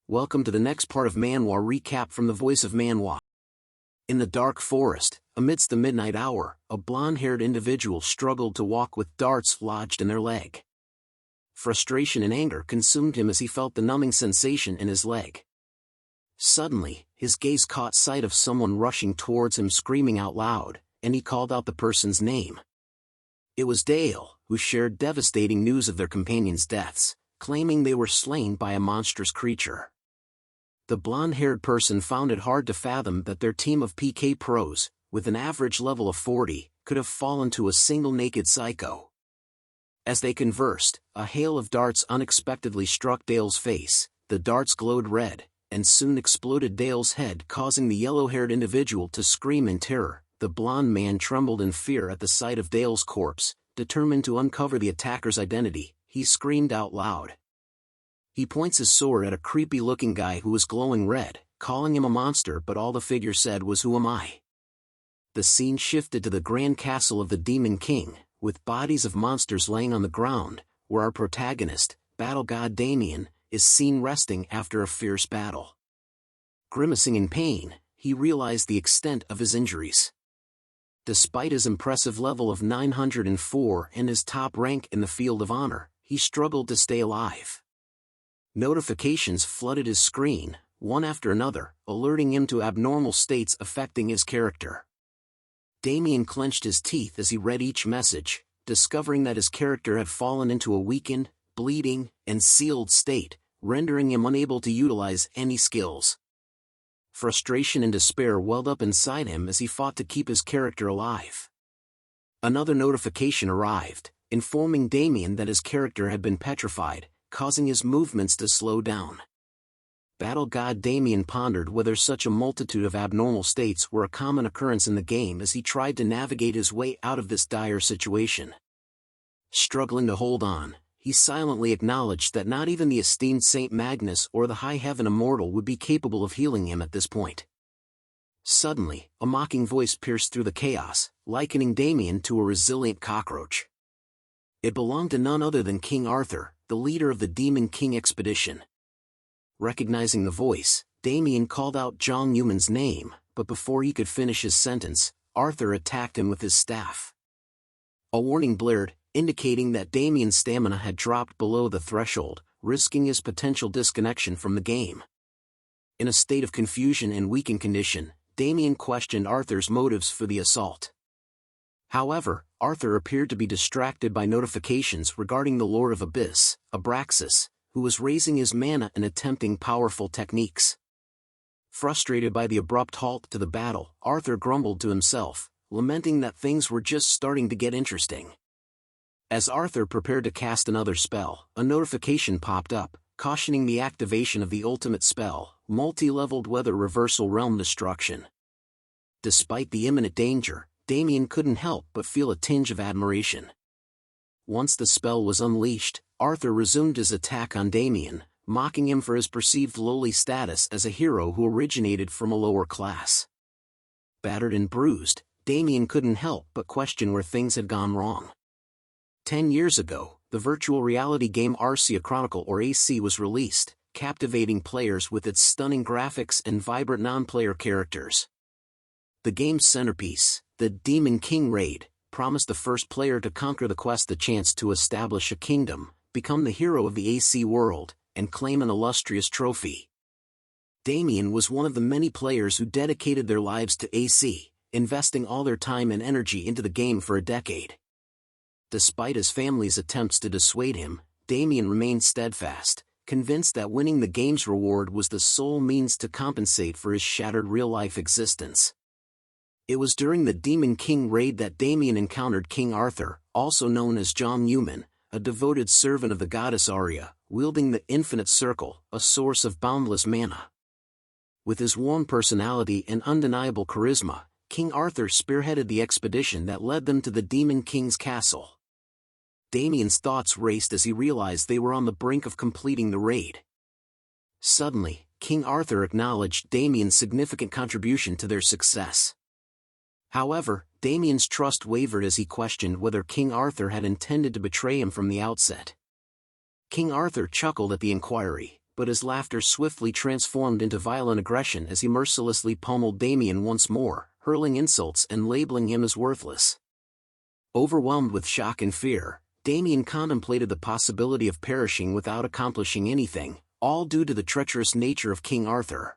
Welcome to the next part of Manhwa recap from the voice of Manhwa. In the dark forest, amidst the midnight hour, a blonde-haired individual struggled to walk with darts lodged in their leg. Frustration and anger consumed him as he felt the numbing sensation in his leg. Suddenly, his gaze caught sight of someone rushing towards him screaming out loud, and he called out the person's name. It was Dale, who shared devastating news of their companions' deaths, claiming they were slain by a monstrous creature. The blonde-haired person found it hard to fathom that their team of PK pros, with an average level of 40, could have fallen to a single naked psycho. As they conversed, a hail of darts unexpectedly struck Dale's face. The darts glowed red, and soon exploded Dale's head, causing the yellow-haired individual to scream in terror. The blonde man trembled in fear at the sight of Dale's corpse. Determined to uncover the attacker's identity, he screamed out loud. He points his sword at a creepy-looking guy who was glowing red, calling him a monster, but all the figure said was, "Who am I?" The scene shifted to the grand castle of the Demon King, with bodies of monsters laying on the ground, where our protagonist, battle god Damian, is seen resting after a fierce battle. Grimacing in pain, he realized the extent of his injuries. Despite his impressive level of 904 and his top rank in the field of honor, he struggled to stay alive. Notifications flooded his screen, one after another, alerting him to abnormal states affecting his character. Damian clenched his teeth as he read each message, discovering that his character had fallen into a weakened, bleeding, and sealed state, rendering him unable to utilize any skills. Frustration and despair welled up inside him as he fought to keep his character alive. Another notification arrived, informing Damian that his character had been petrified, causing his movements to slow down. Battle god Damian pondered whether such a multitude of abnormal states were a common occurrence in the game as he tried to navigate his way out of this dire situation. Struggling to hold on, he silently acknowledged that not even the esteemed Saint Magnus or the High Heaven Immortal would be capable of healing him at this point. Suddenly, a mocking voice pierced through the chaos, likening Damian to a resilient cockroach. It belonged to none other than King Arthur, the leader of the Demon King expedition. Recognizing the voice, Damian called out John Newman's name, but before he could finish his sentence, Arthur attacked him with his staff. A warning blared, indicating that Damian's stamina had dropped below the threshold, risking his potential disconnection from the game. In a state of confusion and weakened condition, Damian questioned Arthur's motives for the assault. However, Arthur appeared to be distracted by notifications regarding the Lord of Abyss, Abraxas, who was raising his mana and attempting powerful techniques. Frustrated by the abrupt halt to the battle, Arthur grumbled to himself, lamenting that things were just starting to get interesting. As Arthur prepared to cast another spell, a notification popped up, cautioning the activation of the ultimate spell, multi-leveled Weather Reversal Realm Destruction. Despite the imminent danger, Damian couldn't help but feel a tinge of admiration. Once the spell was unleashed, Arthur resumed his attack on Damian, mocking him for his perceived lowly status as a hero who originated from a lower class. Battered and bruised, Damian couldn't help but question where things had gone wrong. 10 years ago, the virtual reality game Arcia Chronicle or AC was released, captivating players with its stunning graphics and vibrant non-player characters. The game's centerpiece, the Demon King Raid, promised the first player to conquer the quest the chance to establish a kingdom, become the hero of the AC world, and claim an illustrious trophy. Damian was one of the many players who dedicated their lives to AC, investing all their time and energy into the game for a decade. Despite his family's attempts to dissuade him, Damian remained steadfast, convinced that winning the game's reward was the sole means to compensate for his shattered real-life existence. It was during the Demon King raid that Damian encountered King Arthur, also known as John Newman, a devoted servant of the goddess Arya, wielding the Infinite Circle, a source of boundless mana. With his warm personality and undeniable charisma, King Arthur spearheaded the expedition that led them to the Demon King's castle. Damian's thoughts raced as he realized they were on the brink of completing the raid. Suddenly, King Arthur acknowledged Damian's significant contribution to their success. However, Damian's trust wavered as he questioned whether King Arthur had intended to betray him from the outset. King Arthur chuckled at the inquiry, but his laughter swiftly transformed into violent aggression as he mercilessly pummeled Damian once more, hurling insults and labeling him as worthless. Overwhelmed with shock and fear, Damian contemplated the possibility of perishing without accomplishing anything, all due to the treacherous nature of King Arthur.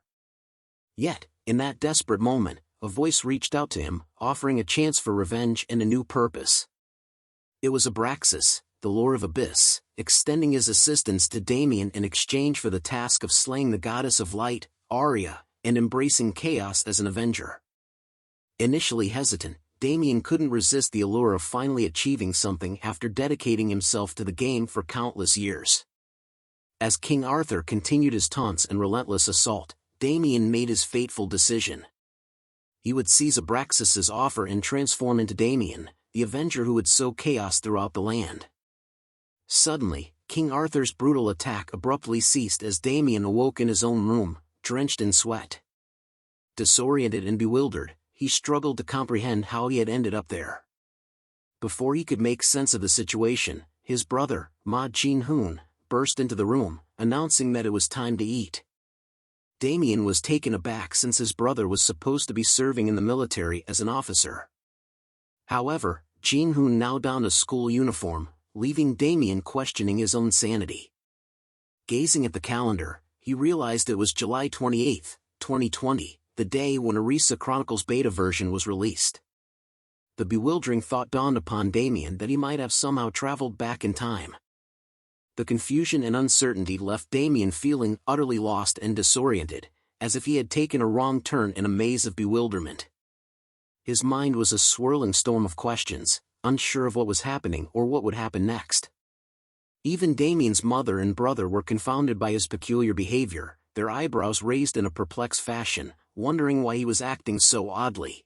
Yet, in that desperate moment, a voice reached out to him, offering a chance for revenge and a new purpose. It was Abraxas, the Lord of Abyss, extending his assistance to Damian in exchange for the task of slaying the goddess of light, Arya, and embracing chaos as an avenger. Initially hesitant, Damian couldn't resist the allure of finally achieving something after dedicating himself to the game for countless years. As King Arthur continued his taunts and relentless assault, Damian made his fateful decision. He would seize Abraxas's offer and transform into Damian, the avenger who would sow chaos throughout the land. Suddenly, King Arthur's brutal attack abruptly ceased as Damian awoke in his own room, drenched in sweat. Disoriented and bewildered, he struggled to comprehend how he had ended up there. Before he could make sense of the situation, his brother, Ma Jin-hoon, burst into the room, announcing that it was time to eat. Damian was taken aback since his brother was supposed to be serving in the military as an officer. However, Jin-hoon now donned a school uniform, leaving Damian questioning his own sanity. Gazing at the calendar, he realized it was July 28, 2020, the day when Arisa Chronicles beta version was released. The bewildering thought dawned upon Damian that he might have somehow traveled back in time. The confusion and uncertainty left Damian feeling utterly lost and disoriented, as if he had taken a wrong turn in a maze of bewilderment. His mind was a swirling storm of questions, unsure of what was happening or what would happen next. Even Damian's mother and brother were confounded by his peculiar behavior, their eyebrows raised in a perplexed fashion, wondering why he was acting so oddly.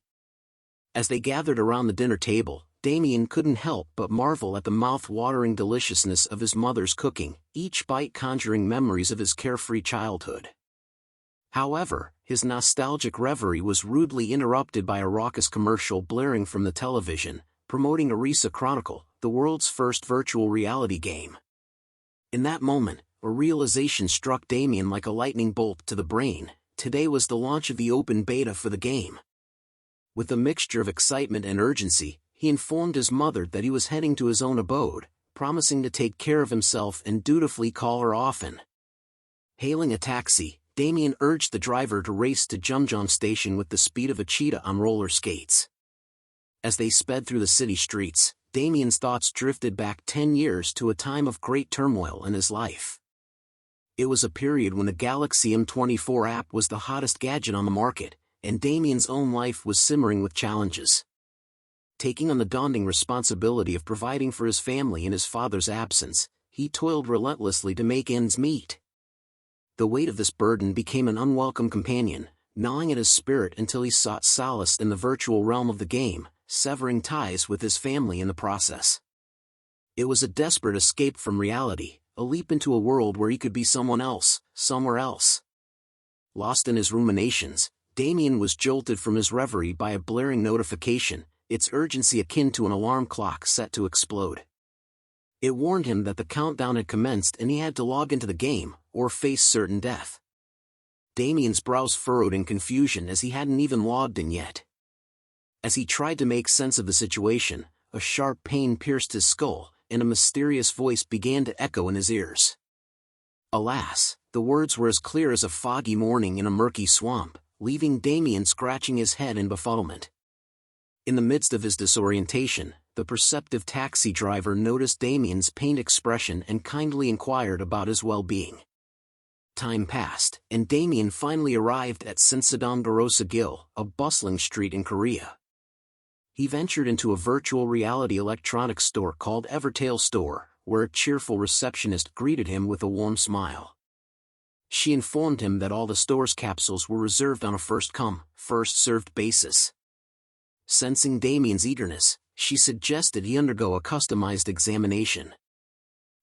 As they gathered around the dinner table, Damian couldn't help but marvel at the mouth-watering deliciousness of his mother's cooking, each bite conjuring memories of his carefree childhood. However, his nostalgic reverie was rudely interrupted by a raucous commercial blaring from the television, promoting Arisa Chronicle, the world's first virtual reality game. In that moment, a realization struck Damian like a lightning bolt to the brain. Today was the launch of the open beta for the game. With a mixture of excitement and urgency, he informed his mother that he was heading to his own abode, promising to take care of himself and dutifully call her often. Hailing a taxi, Damian urged the driver to race to Jumjong Station with the speed of a cheetah on roller skates. As they sped through the city streets, Damian's thoughts drifted back 10 years to a time of great turmoil in his life. It was a period when the Galaxy M24 app was the hottest gadget on the market, and Damian's own life was simmering with challenges. Taking on the daunting responsibility of providing for his family in his father's absence, he toiled relentlessly to make ends meet. The weight of this burden became an unwelcome companion, gnawing at his spirit until he sought solace in the virtual realm of the game, severing ties with his family in the process. It was a desperate escape from reality, a leap into a world where he could be someone else, somewhere else. Lost in his ruminations, Damian was jolted from his reverie by a blaring notification, its urgency akin to an alarm clock set to explode. It warned him that the countdown had commenced and he had to log into the game, or face certain death. Damian's brows furrowed in confusion as he hadn't even logged in yet. As he tried to make sense of the situation, a sharp pain pierced his skull, and a mysterious voice began to echo in his ears. Alas, the words were as clear as a foggy morning in a murky swamp, leaving Damian scratching his head in befuddlement. In the midst of his disorientation, the perceptive taxi driver noticed Damian's pained expression and kindly inquired about his well-being. Time passed, and Damian finally arrived at Sinsadong-Garosa-gil, a bustling street in Korea. He ventured into a virtual reality electronics store called Evertail Store, where a cheerful receptionist greeted him with a warm smile. She informed him that all the store's capsules were reserved on a first-come, first-served basis. Sensing Damian's eagerness, she suggested he undergo a customized examination.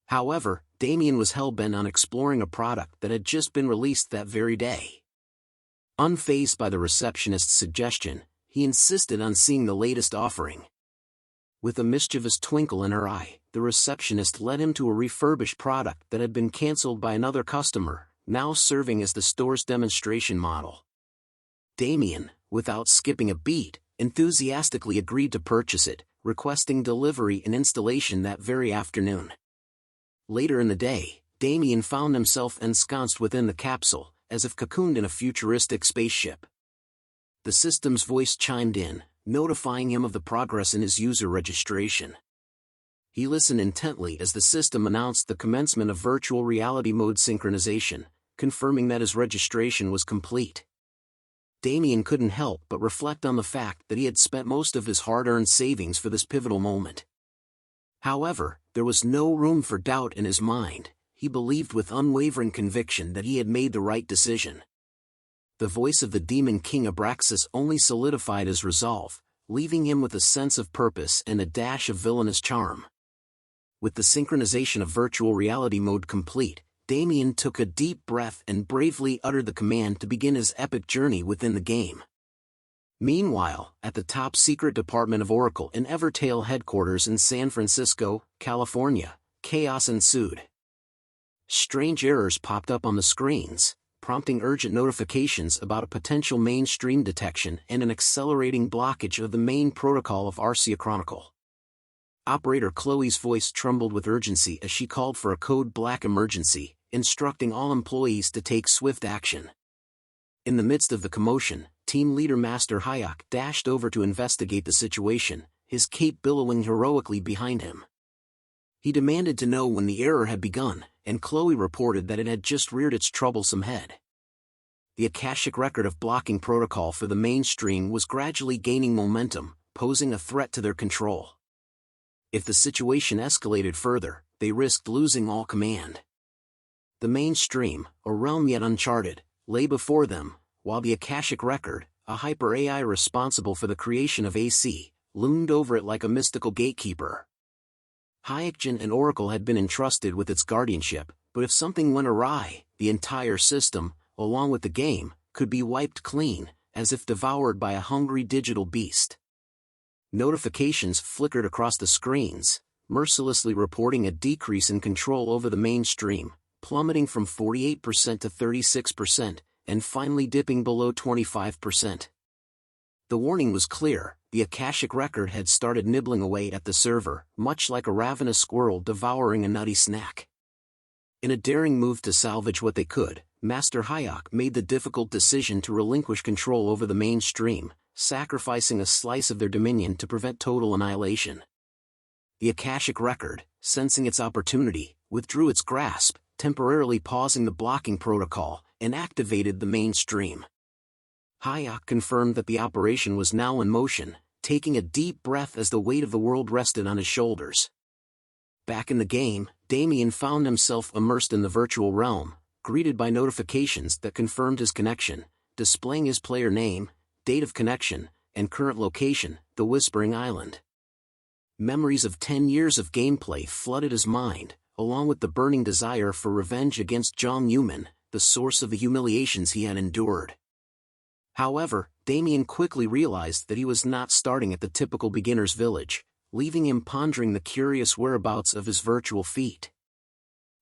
However, Damian was hell-bent on exploring a product that had just been released that very day. Unfazed by the receptionist's suggestion, he insisted on seeing the latest offering. With a mischievous twinkle in her eye, the receptionist led him to a refurbished product that had been cancelled by another customer, now serving as the store's demonstration model. Damian, without skipping a beat, enthusiastically agreed to purchase it, requesting delivery and installation that very afternoon. Later in the day, Damian found himself ensconced within the capsule, as if cocooned in a futuristic spaceship. The system's voice chimed in, notifying him of the progress in his user registration. He listened intently as the system announced the commencement of virtual reality mode synchronization, confirming that his registration was complete. Damian couldn't help but reflect on the fact that he had spent most of his hard-earned savings for this pivotal moment. However, there was no room for doubt in his mind. He believed with unwavering conviction that he had made the right decision. The voice of the Demon King Abraxas only solidified his resolve, leaving him with a sense of purpose and a dash of villainous charm. With the synchronization of virtual reality mode complete, Damian took a deep breath and bravely uttered the command to begin his epic journey within the game. Meanwhile, at the top-secret department of Oracle in Evertail headquarters in San Francisco, California, chaos ensued. Strange errors popped up on the screens, prompting urgent notifications about a potential mainstream detection and an accelerating blockage of the main protocol of Arcia Chronicle. Operator Chloe's voice trembled with urgency as she called for a code black emergency, instructing all employees to take swift action. In the midst of the commotion, team leader Master Hayek dashed over to investigate the situation, his cape billowing heroically behind him. He demanded to know when the error had begun, and Chloe reported that it had just reared its troublesome head. The Akashic record of blocking protocol for the mainstream was gradually gaining momentum, posing a threat to their control. If the situation escalated further, they risked losing all command. The mainstream, a realm yet uncharted, lay before them, while the Akashic record, a hyper-AI responsible for the creation of AC, loomed over it like a mystical gatekeeper. Hayekgen and Oracle had been entrusted with its guardianship, but if something went awry, the entire system, along with the game, could be wiped clean, as if devoured by a hungry digital beast. Notifications flickered across the screens, mercilessly reporting a decrease in control over the mainstream, plummeting from 48% to 36%, and finally dipping below 25%. The warning was clear: the Akashic record had started nibbling away at the server, much like a ravenous squirrel devouring a nutty snack. In a daring move to salvage what they could, Master Hayek made the difficult decision to relinquish control over the mainstream, sacrificing a slice of their dominion to prevent total annihilation. The Akashic record, sensing its opportunity, withdrew its grasp, temporarily pausing the blocking protocol, and activated the mainstream. Hayek confirmed that the operation was now in motion, taking a deep breath as the weight of the world rested on his shoulders. Back in the game, Damian found himself immersed in the virtual realm, greeted by notifications that confirmed his connection, displaying his player name, date of connection, and current location, the Whispering Island. Memories of 10 years of gameplay flooded his mind, along with the burning desire for revenge against John Newman, the source of the humiliations he had endured. However, Damian quickly realized that he was not starting at the typical beginner's village, leaving him pondering the curious whereabouts of his virtual feet.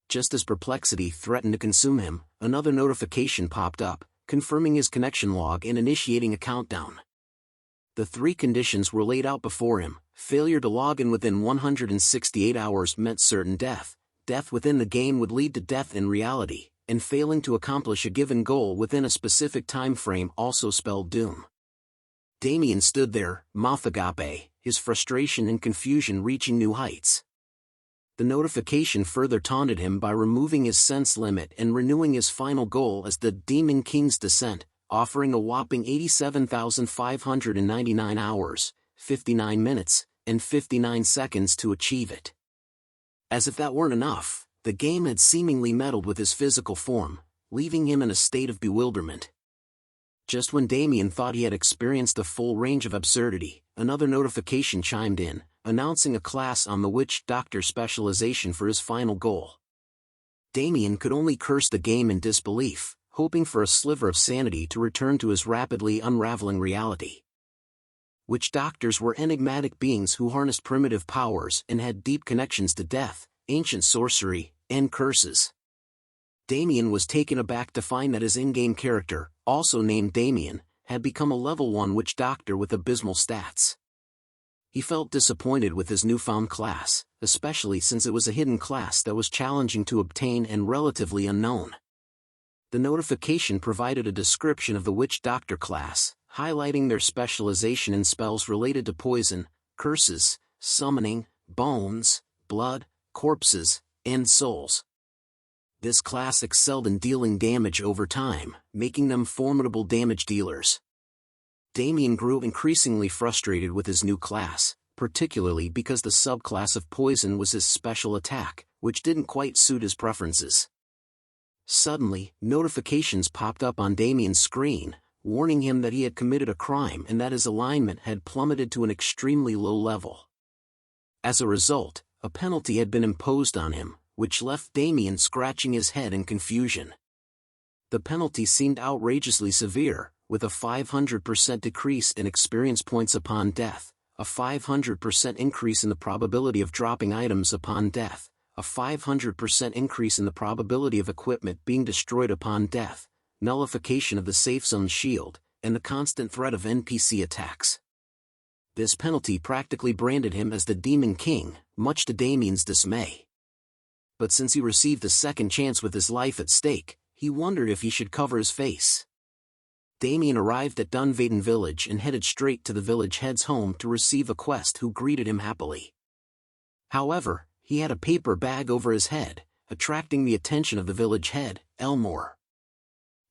Just as perplexity threatened to consume him, another notification popped up, confirming his connection log and initiating a countdown. The three conditions were laid out before him: failure to log in within 168 hours meant certain death, death within the game would lead to death in reality, and failing to accomplish a given goal within a specific time frame also spelled doom. Damian stood there, mouth agape, his frustration and confusion reaching new heights. The notification further taunted him by removing his sense limit and renewing his final goal as the Demon King's Descent, offering a whopping 87,599 hours, 59 minutes, and 59 seconds to achieve it. As if that weren't enough, the game had seemingly meddled with his physical form, leaving him in a state of bewilderment. Just when Damian thought he had experienced a full range of absurdity, another notification chimed in, announcing a class on the witch doctor specialization for his final goal. Damian could only curse the game in disbelief, hoping for a sliver of sanity to return to his rapidly unraveling reality. Witch doctors were enigmatic beings who harnessed primitive powers and had deep connections to death, ancient sorcery, and curses. Damian was taken aback to find that his in-game character, also named Damian, had become a level 1 witch doctor with abysmal stats. He felt disappointed with his newfound class, especially since it was a hidden class that was challenging to obtain and relatively unknown. The notification provided a description of the witch doctor class, highlighting their specialization in spells related to poison, curses, summoning, bones, blood, corpses, and souls. This class excelled in dealing damage over time, making them formidable damage dealers. Damian grew increasingly frustrated with his new class, particularly because the subclass of poison was his special attack, which didn't quite suit his preferences. Suddenly, notifications popped up on Damian's screen, warning him that he had committed a crime and that his alignment had plummeted to an extremely low level. As a result, a penalty had been imposed on him, which left Damian scratching his head in confusion. The penalty seemed outrageously severe, with a 500% decrease in experience points upon death, a 500% increase in the probability of dropping items upon death, a 500% increase in the probability of equipment being destroyed upon death, nullification of the safe zone shield, and the constant threat of NPC attacks. This penalty practically branded him as the Demon King, much to Damian's dismay. But since he received a second chance with his life at stake, he wondered if he should cover his face. Damian arrived at Dunvaden village and headed straight to the village head's home to receive a quest who greeted him happily. However, he had a paper bag over his head, attracting the attention of the village head, Elmore.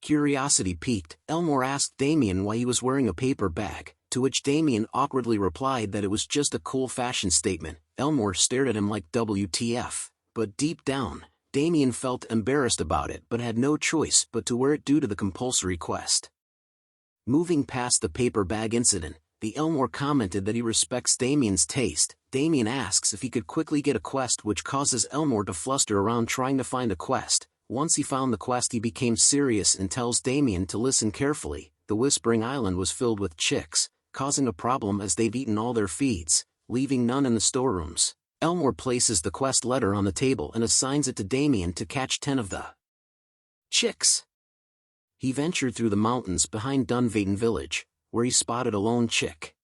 Curiosity piqued, Elmore asked Damian why he was wearing a paper bag, to which Damian awkwardly replied that it was just a cool fashion statement. Elmore stared at him like WTF. But deep down, Damian felt embarrassed about it but had no choice but to wear it due to the compulsory quest. Moving past the paper bag incident, the Elmore commented that he respects Damian's taste. Damian asks if he could quickly get a quest, which causes Elmore to fluster around trying to find a quest. Once he found the quest, he became serious and tells Damian to listen carefully. The Whispering Island was filled with chicks, causing a problem as they've eaten all their feeds, leaving none in the storerooms. Elmore places the quest letter on the table and assigns it to Damian to catch 10 of the chicks. He ventured through the mountains behind Dunvaden village, where he spotted a lone chick.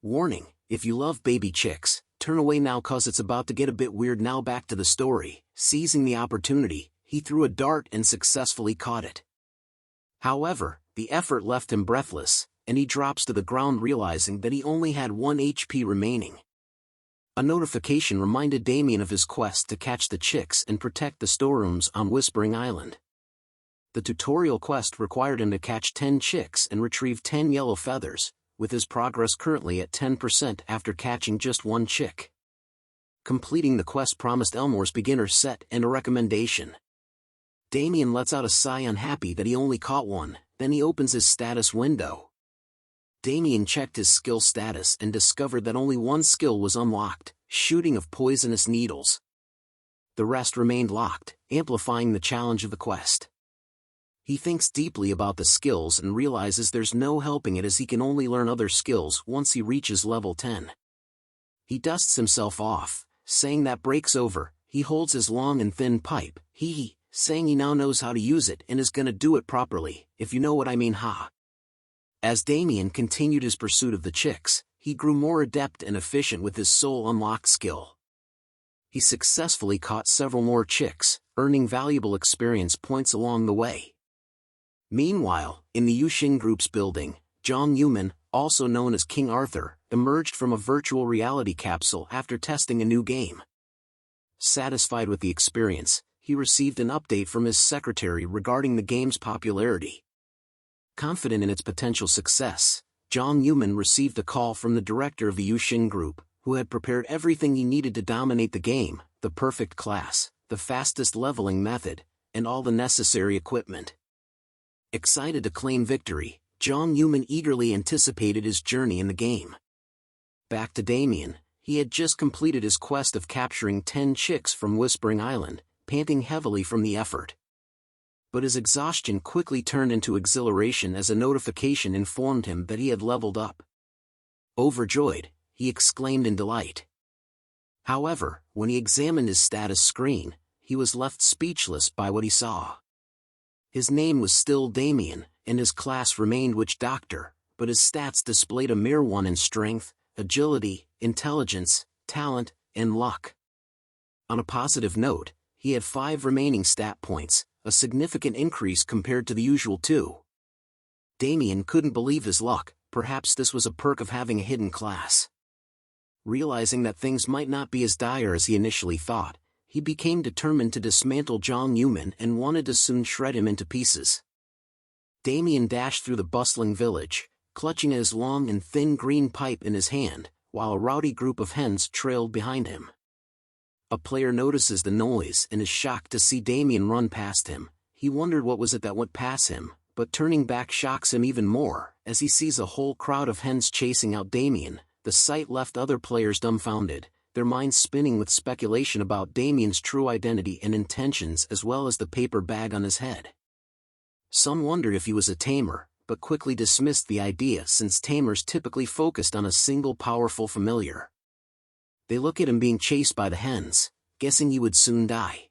Warning, if you love baby chicks, turn away now cause it's about to get a bit weird. Now back to the story. Seizing the opportunity, he threw a dart and successfully caught it. However, the effort left him breathless, and he drops to the ground realizing that he only had 1 HP remaining. A notification reminded Damian of his quest to catch the chicks and protect the storerooms on Whispering Island. The tutorial quest required him to catch 10 chicks and retrieve 10 yellow feathers, with his progress currently at 10% after catching just 1 chick. Completing the quest promised Elmore's beginner set and a recommendation. Damian lets out a sigh, unhappy that he only caught 1, then he opens his status window. Damian checked his skill status and discovered that only 1 skill was unlocked, shooting of poisonous needles. The rest remained locked, amplifying the challenge of the quest. He thinks deeply about the skills and realizes there's no helping it as he can only learn other skills once he reaches level 10. He dusts himself off, saying that break's over. He holds his long and thin pipe, saying he now knows how to use it and is gonna do it properly, if you know what I mean, ha. As Damian continued his pursuit of the chicks, he grew more adept and efficient with his soul unlocked skill. He successfully caught several more chicks, earning valuable experience points along the way. Meanwhile, in the Yuxin Group's building, John Newman, also known as King Arthur, emerged from a virtual reality capsule after testing a new game. Satisfied with the experience, he received an update from his secretary regarding the game's popularity. Confident in its potential success, John Newman received a call from the director of the Yuxin Group, who had prepared everything he needed to dominate the game: the perfect class, the fastest leveling method, and all the necessary equipment. Excited to claim victory, John Newman eagerly anticipated his journey in the game. Back to Damian, he had just completed his quest of capturing 10 chicks from Whispering Island, panting heavily from the effort. But his exhaustion quickly turned into exhilaration as a notification informed him that he had leveled up. Overjoyed, he exclaimed in delight. However, when he examined his status screen, he he was left speechless by what he saw. His name was still Damian, and his class remained witch doctor, but his stats displayed a mere 1 in strength, agility, intelligence, talent, and luck. On a positive note, he had 5 remaining stat points, a significant increase compared to the usual 2. Damian couldn't believe his luck. Perhaps this was a perk of having a hidden class. Realizing that things might not be as dire as he initially thought, he became determined to dismantle John Newman and wanted to soon shred him into pieces. Damian dashed through the bustling village, clutching at his long and thin green pipe in his hand, while a rowdy group of hens trailed behind him. A player notices the noise and is shocked to see Damian run past him. He wondered what was it that went past him, but turning back shocks him even more, as he sees a whole crowd of hens chasing out Damian. The sight left other players dumbfounded, their minds spinning with speculation about Damian's true identity and intentions as well as the paper bag on his head. Some wondered if he was a tamer, but quickly dismissed the idea since tamers typically focused on a single powerful familiar. They look at him being chased by the hens, guessing he would soon die.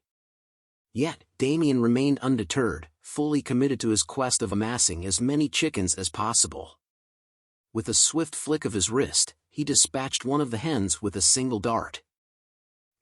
Yet, Damian remained undeterred, fully committed to his quest of amassing as many chickens as possible. With a swift flick of his wrist, he dispatched one of the hens with a single dart.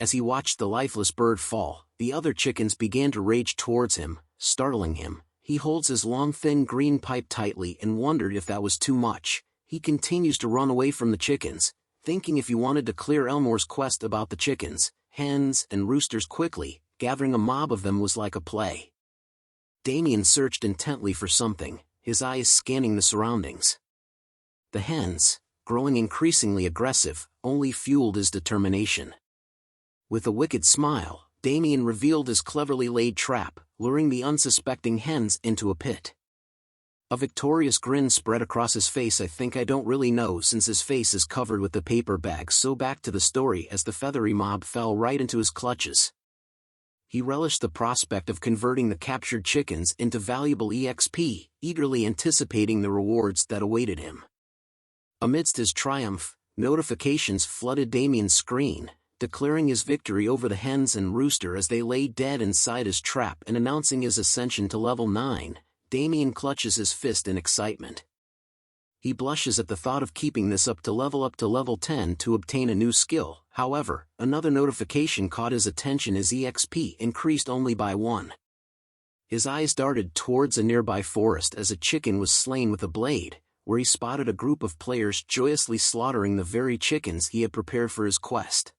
As he watched the lifeless bird fall, the other chickens began to rage towards him, startling him. He holds his long thin green pipe tightly and wondered if that was too much. He continues to run away from the chickens, thinking if he wanted to clear Elmore's quest about the chickens, hens, and roosters quickly, gathering a mob of them was like a play. Damian searched intently for something, his eyes scanning the surroundings. The hens, growing increasingly aggressive, only fueled his determination. With a wicked smile, Damian revealed his cleverly laid trap, luring the unsuspecting hens into a pit. A victorious grin spread across his face. I think I don't really know since his face is covered with the paper bag. So back to the story as the feathery mob fell right into his clutches. He relished the prospect of converting the captured chickens into valuable EXP, eagerly anticipating the rewards that awaited him. Amidst his triumph, notifications flooded Damian's screen, declaring his victory over the hens and rooster as they lay dead inside his trap and announcing his ascension to level 9. Damian clutches his fist in excitement. He blushes at the thought of keeping this up to level 10 to obtain a new skill. However, another notification caught his attention as EXP increased only by 1. His eyes darted towards a nearby forest as a chicken was slain with a blade, where he spotted a group of players joyously slaughtering the very chickens he had prepared for his quest.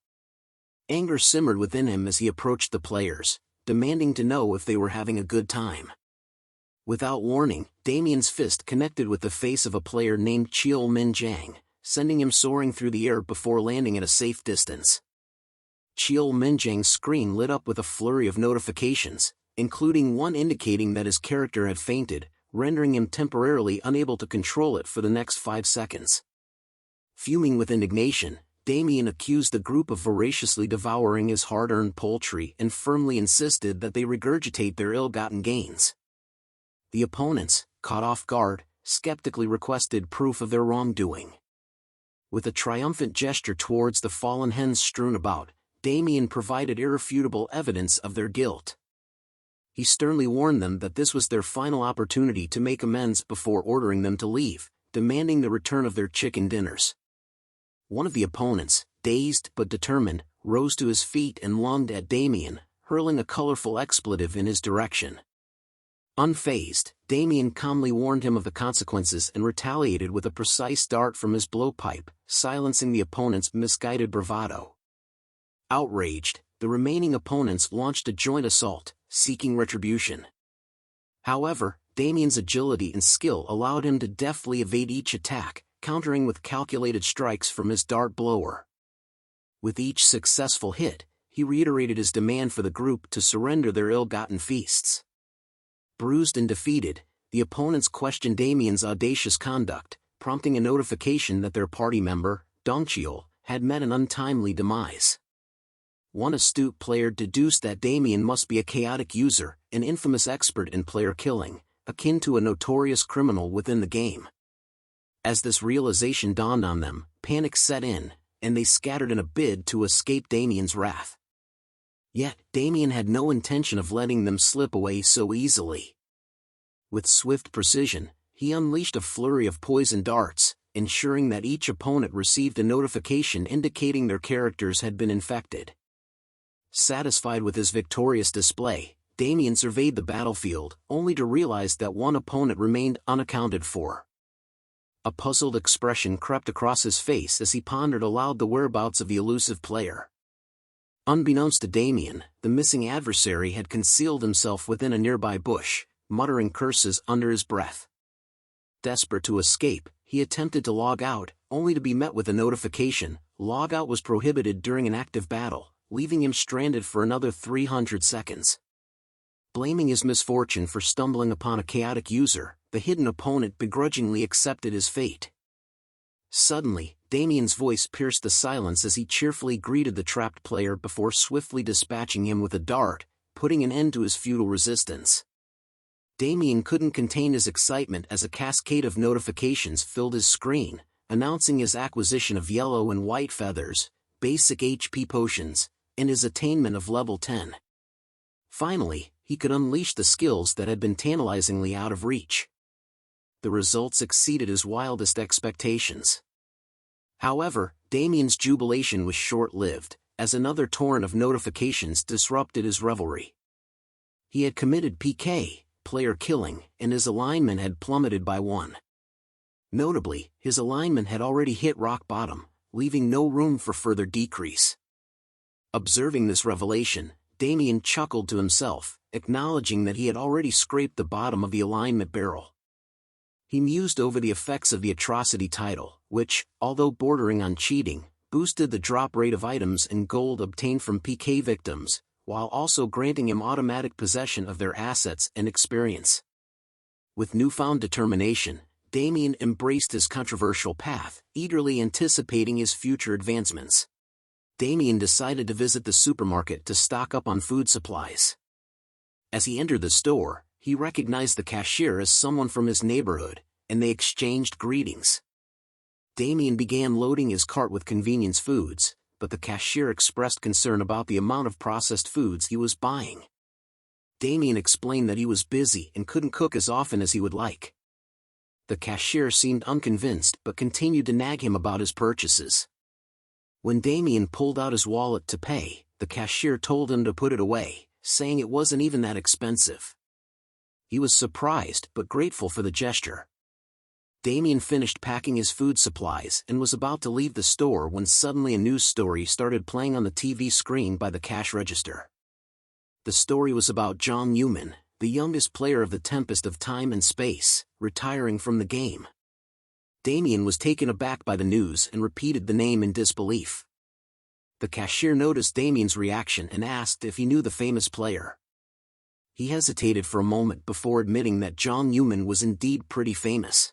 Anger simmered within him as he approached the players, demanding to know if they were having a good time. Without warning, Damian's fist connected with the face of a player named Cheol Min Jang, sending him soaring through the air before landing at a safe distance. Cheol Min Jang's screen lit up with a flurry of notifications, including one indicating that his character had fainted, rendering him temporarily unable to control it for the next 5 seconds. Fuming with indignation, Damian accused the group of voraciously devouring his hard-earned poultry and firmly insisted that they regurgitate their ill-gotten gains. The opponents, caught off guard, skeptically requested proof of their wrongdoing. With a triumphant gesture towards the fallen hens strewn about, Damian provided irrefutable evidence of their guilt. He sternly warned them that this was their final opportunity to make amends before ordering them to leave, demanding the return of their chicken dinners. One of the opponents, dazed but determined, rose to his feet and lunged at Damian, hurling a colorful expletive in his direction. Unfazed, Damian calmly warned him of the consequences and retaliated with a precise dart from his blowpipe, silencing the opponent's misguided bravado. Outraged, the remaining opponents launched a joint assault, seeking retribution. However, Damian's agility and skill allowed him to deftly evade each attack, countering with calculated strikes from his dart blower. With each successful hit, he reiterated his demand for the group to surrender their ill-gotten feasts. Bruised and defeated, the opponents questioned Damian's audacious conduct, prompting a notification that their party member, Dongcheol, had met an untimely demise. One astute player deduced that Damian must be a chaotic user, an infamous expert in player killing, akin to a notorious criminal within the game. As this realization dawned on them, panic set in, and they scattered in a bid to escape Damian's wrath. Yet, Damian had no intention of letting them slip away so easily. With swift precision, he unleashed a flurry of poison darts, ensuring that each opponent received a notification indicating their characters had been infected. Satisfied with his victorious display, Damian surveyed the battlefield, only to realize that one opponent remained unaccounted for. A puzzled expression crept across his face as he pondered aloud the whereabouts of the elusive player. Unbeknownst to Damian, the missing adversary had concealed himself within a nearby bush, muttering curses under his breath. Desperate to escape, he attempted to log out, only to be met with a notification: log out was prohibited during an active battle, leaving him stranded for another 300 seconds. Blaming his misfortune for stumbling upon a chaotic user, the hidden opponent begrudgingly accepted his fate. Suddenly, Damian's voice pierced the silence as he cheerfully greeted the trapped player before swiftly dispatching him with a dart, putting an end to his futile resistance. Damian couldn't contain his excitement as a cascade of notifications filled his screen, announcing his acquisition of yellow and white feathers, basic HP potions, and his attainment of level 10. Finally, he could unleash the skills that had been tantalizingly out of reach. The results exceeded his wildest expectations. However, Damian's jubilation was short-lived, as another torrent of notifications disrupted his revelry. He had committed PK, player killing, and his alignment had plummeted by 1. Notably, his alignment had already hit rock bottom, leaving no room for further decrease. Observing this revelation, Damian chuckled to himself, acknowledging that he had already scraped the bottom of the alignment barrel. He mused over the effects of the atrocity title, which, although bordering on cheating, boosted the drop rate of items and gold obtained from PK victims, while also granting him automatic possession of their assets and experience. With newfound determination, Damian embraced his controversial path, eagerly anticipating his future advancements. Damian decided to visit the supermarket to stock up on food supplies. As he entered the store, he recognized the cashier as someone from his neighborhood, and they exchanged greetings. Damian began loading his cart with convenience foods, but the cashier expressed concern about the amount of processed foods he was buying. Damian explained that he was busy and couldn't cook as often as he would like. The cashier seemed unconvinced but continued to nag him about his purchases. When Damian pulled out his wallet to pay, the cashier told him to put it away, saying it wasn't even that expensive. He was surprised but grateful for the gesture. Damian finished packing his food supplies and was about to leave the store when suddenly a news story started playing on the TV screen by the cash register. The story was about John Newman, the youngest player of the Tempest of Time and Space, retiring from the game. Damian was taken aback by the news and repeated the name in disbelief. The cashier noticed Damian's reaction and asked if he knew the famous player. He hesitated for a moment before admitting that John Newman was indeed pretty famous.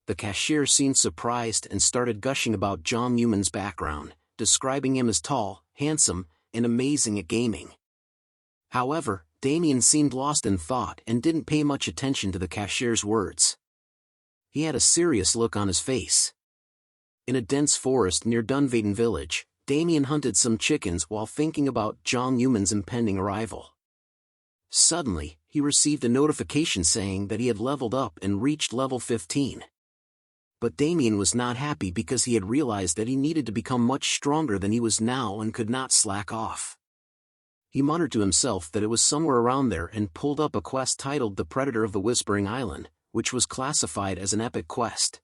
The cashier seemed surprised and started gushing about John Newman's background, describing him as tall, handsome, and amazing at gaming. However, Damian seemed lost in thought and didn't pay much attention to the cashier's words. He had a serious look on his face. In a dense forest near Dunvaden village, Damian hunted some chickens while thinking about John Newman's impending arrival. Suddenly, he received a notification saying that he had leveled up and reached level 15. But Damian was not happy because he had realized that he needed to become much stronger than he was now and could not slack off. He muttered to himself that it was somewhere around there and pulled up a quest titled The Predator of the Whispering Island, which was classified as an epic quest.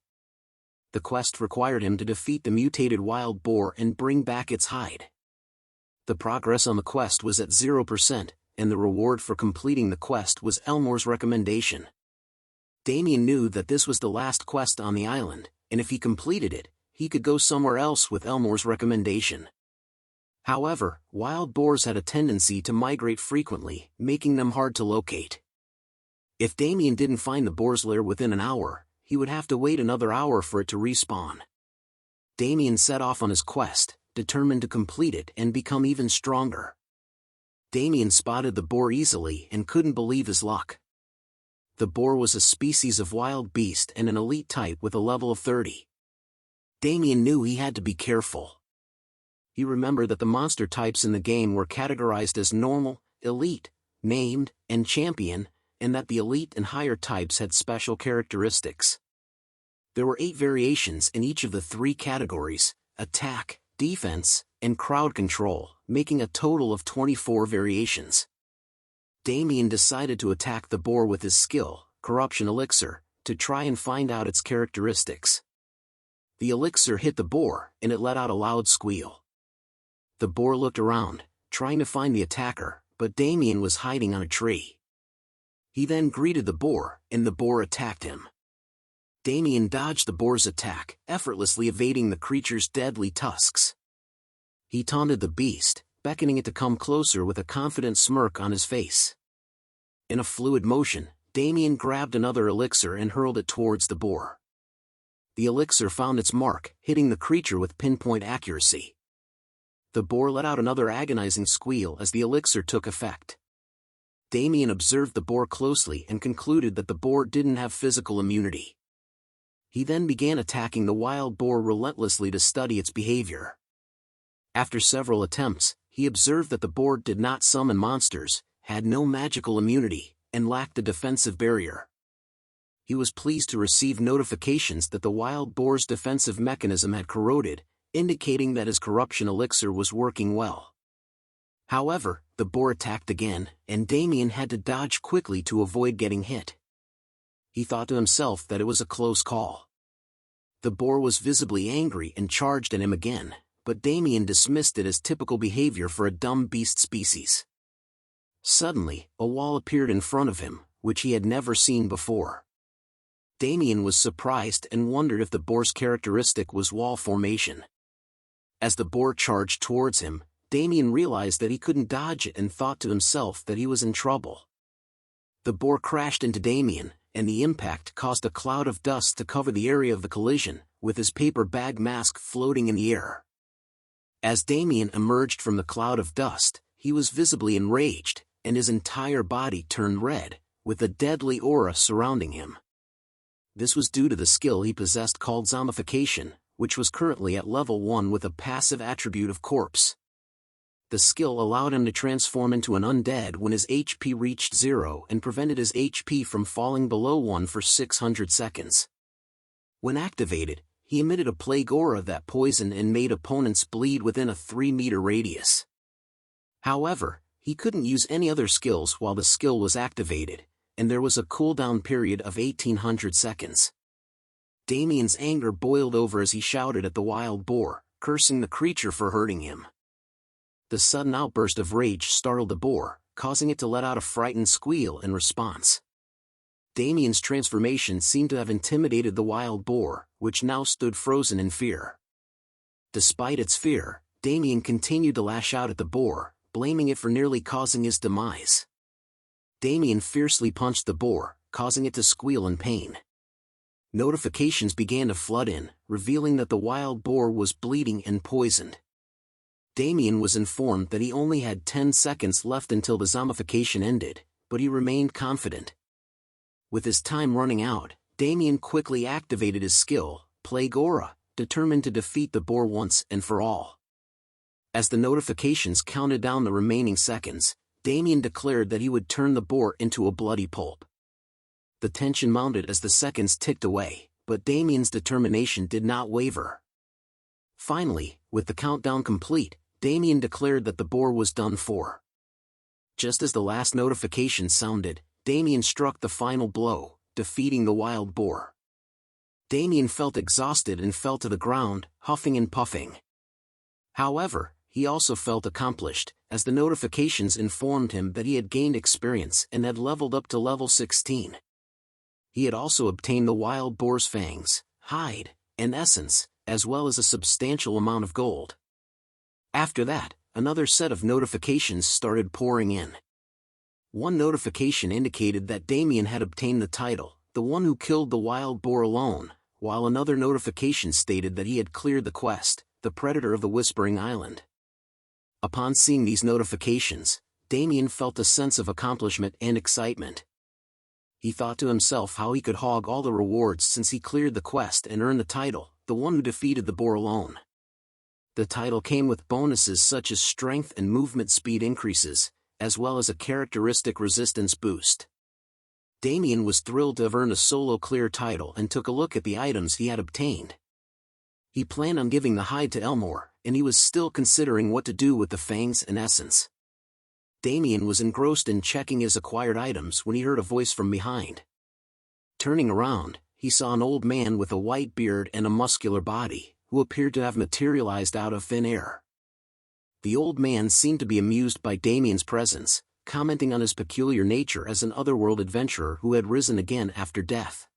The quest required him to defeat the mutated wild boar and bring back its hide. The progress on the quest was at 0%, and the reward for completing the quest was Elmore's recommendation. Damian knew that this was the last quest on the island, and if he completed it, he could go somewhere else with Elmore's recommendation. However, wild boars had a tendency to migrate frequently, making them hard to locate. If Damian didn't find the boar's lair within an hour, he would have to wait another hour for it to respawn. Damian set off on his quest, determined to complete it and become even stronger. Damian spotted the boar easily and couldn't believe his luck. The boar was a species of wild beast and an elite type with a level of 30. Damian knew he had to be careful. He remembered that the monster types in the game were categorized as normal, elite, named, and champion, and that the elite and higher types had special characteristics. There were 8 variations in each of the 3 categories: attack, defense, and crowd control, making a total of 24 variations. Damian decided to attack the boar with his skill, Corruption Elixir, to try and find out its characteristics. The elixir hit the boar, and it let out a loud squeal. The boar looked around, trying to find the attacker, but Damian was hiding on a tree. He then greeted the boar, and the boar attacked him. Damian dodged the boar's attack, effortlessly evading the creature's deadly tusks. He taunted the beast, beckoning it to come closer with a confident smirk on his face. In a fluid motion, Damian grabbed another elixir and hurled it towards the boar. The elixir found its mark, hitting the creature with pinpoint accuracy. The boar let out another agonizing squeal as the elixir took effect. Damian observed the boar closely and concluded that the boar didn't have physical immunity. He then began attacking the wild boar relentlessly to study its behavior. After several attempts, he observed that the boar did not summon monsters, had no magical immunity, and lacked a defensive barrier. He was pleased to receive notifications that the wild boar's defensive mechanism had corroded, indicating that his corruption elixir was working well. However, the boar attacked again, and Damian had to dodge quickly to avoid getting hit. He thought to himself that it was a close call. The boar was visibly angry and charged at him again, but Damian dismissed it as typical behavior for a dumb beast species. Suddenly, a wall appeared in front of him, which he had never seen before. Damian was surprised and wondered if the boar's characteristic was wall formation. As the boar charged towards him, Damian realized that he couldn't dodge it and thought to himself that he was in trouble. The boar crashed into Damian, and the impact caused a cloud of dust to cover the area of the collision, with his paper bag mask floating in the air. As Damian emerged from the cloud of dust, he was visibly enraged, and his entire body turned red, with a deadly aura surrounding him. This was due to the skill he possessed called zombification, which was currently at level 1 with a passive attribute of corpse. The skill allowed him to transform into an undead when his HP reached 0 and prevented his HP from falling below 1 for 600 seconds. When activated, he emitted a plague aura that poisoned and made opponents bleed within a 3-meter radius. However, he couldn't use any other skills while the skill was activated, and there was a cooldown period of 1800 seconds. Damian's anger boiled over as he shouted at the wild boar, cursing the creature for hurting him. The sudden outburst of rage startled the boar, causing it to let out a frightened squeal in response. Damian's transformation seemed to have intimidated the wild boar, which now stood frozen in fear. Despite its fear, Damian continued to lash out at the boar, blaming it for nearly causing his demise. Damian fiercely punched the boar, causing it to squeal in pain. Notifications began to flood in, revealing that the wild boar was bleeding and poisoned. Damian was informed that he only had 10 seconds left until the zombification ended, but he remained confident. With his time running out, Damian quickly activated his skill, Plague Aura, determined to defeat the boar once and for all. As the notifications counted down the remaining seconds, Damian declared that he would turn the boar into a bloody pulp. The tension mounted as the seconds ticked away, but Damian's determination did not waver. Finally, with the countdown complete, Damian declared that the boar was done for. Just as the last notification sounded, Damian struck the final blow, defeating the wild boar. Damian felt exhausted and fell to the ground, huffing and puffing. However, he also felt accomplished, as the notifications informed him that he had gained experience and had leveled up to level 16. He had also obtained the wild boar's fangs, hide, and essence, as well as a substantial amount of gold. After that, another set of notifications started pouring in. One notification indicated that Damian had obtained the title, the one who killed the wild boar alone, while another notification stated that he had cleared the quest, the Predator of the Whispering Island. Upon seeing these notifications, Damian felt a sense of accomplishment and excitement. He thought to himself how he could hog all the rewards since he cleared the quest and earned the title, the one who defeated the boar alone. The title came with bonuses such as strength and movement speed increases, as well as a characteristic resistance boost. Damian was thrilled to have earned a solo clear title and took a look at the items he had obtained. He planned on giving the hide to Elmore, and he was still considering what to do with the fangs and essence. Damian was engrossed in checking his acquired items when he heard a voice from behind. Turning around, he saw an old man with a white beard and a muscular body, who appeared to have materialized out of thin air. The old man seemed to be amused by Damian's presence, commenting on his peculiar nature as an otherworld adventurer who had risen again after death.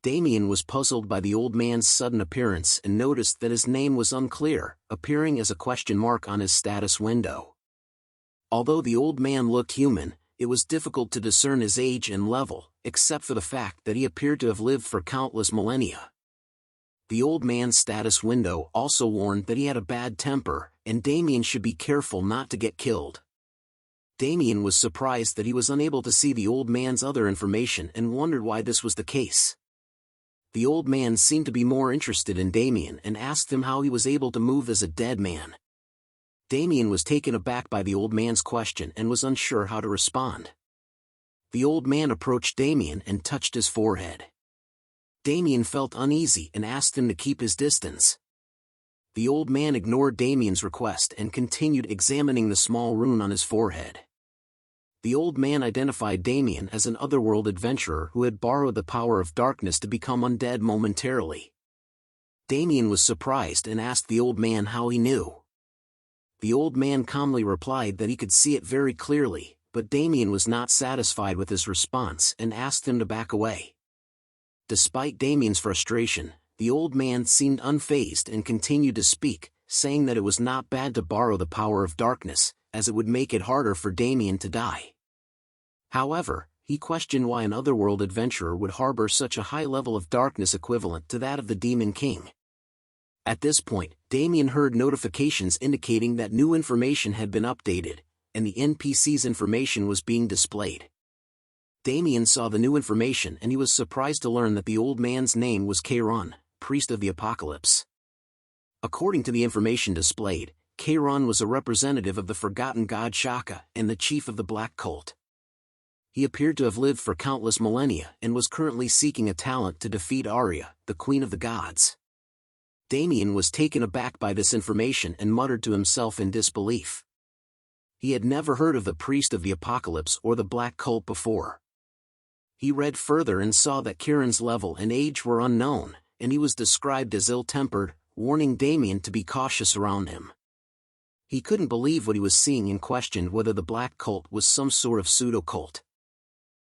Damian was puzzled by the old man's sudden appearance and noticed that his name was unclear, appearing as a question mark on his status window. Although the old man looked human, it was difficult to discern his age and level, except for the fact that he appeared to have lived for countless millennia. The old man's status window also warned that he had a bad temper, and Damian should be careful not to get killed. Damian was surprised that he was unable to see the old man's other information and wondered why this was the case. The old man seemed to be more interested in Damian and asked him how he was able to move as a dead man. Damian was taken aback by the old man's question and was unsure how to respond. The old man approached Damian and touched his forehead. Damian felt uneasy and asked him to keep his distance. The old man ignored Damian's request and continued examining the small rune on his forehead. The old man identified Damian as an otherworld adventurer who had borrowed the power of darkness to become undead momentarily. Damian was surprised and asked the old man how he knew. The old man calmly replied that he could see it very clearly, but Damian was not satisfied with his response and asked him to back away. Despite Damian's frustration, the old man seemed unfazed and continued to speak, saying that it was not bad to borrow the power of darkness, as it would make it harder for Damian to die. However, he questioned why an otherworld adventurer would harbor such a high level of darkness equivalent to that of the Demon King. At this point, Damian heard notifications indicating that new information had been updated, and the NPC's information was being displayed. Damian saw the new information and he was surprised to learn that the old man's name was Chiron, priest of the apocalypse. According to the information displayed, Chiron was a representative of the forgotten god Shaka and the chief of the Black Cult. He appeared to have lived for countless millennia and was currently seeking a talent to defeat Arya, the queen of the gods. Damian was taken aback by this information and muttered to himself in disbelief. He had never heard of the priest of the apocalypse or the Black Cult before. He read further and saw that Chiron's level and age were unknown, and he was described as ill-tempered, warning Damian to be cautious around him. He couldn't believe what he was seeing and questioned whether the Black Cult was some sort of pseudo-cult.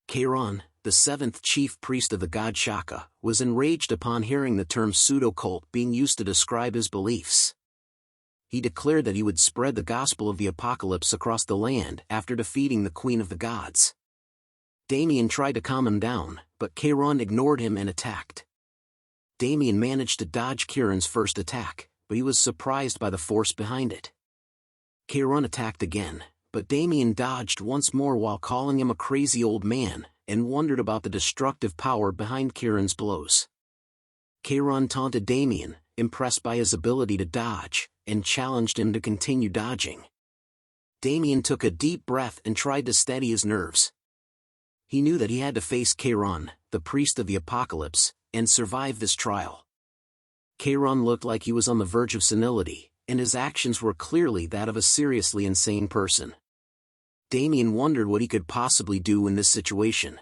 Chiron, the seventh chief priest of the god Shaka, was enraged upon hearing the term pseudo-cult being used to describe his beliefs. He declared that he would spread the gospel of the apocalypse across the land after defeating the queen of the gods. Damian tried to calm him down, but Chiron ignored him and attacked. Damian managed to dodge Chiron's first attack, but he was surprised by the force behind it. Chiron attacked again, but Damian dodged once more while calling him a crazy old man, and wondered about the destructive power behind Chiron's blows. Chiron taunted Damian, impressed by his ability to dodge, and challenged him to continue dodging. Damian took a deep breath and tried to steady his nerves. He knew that he had to face Chiron, the priest of the apocalypse, and survive this trial. Chiron looked like he was on the verge of senility, and his actions were clearly that of a seriously insane person. Damian wondered what he could possibly do in this situation.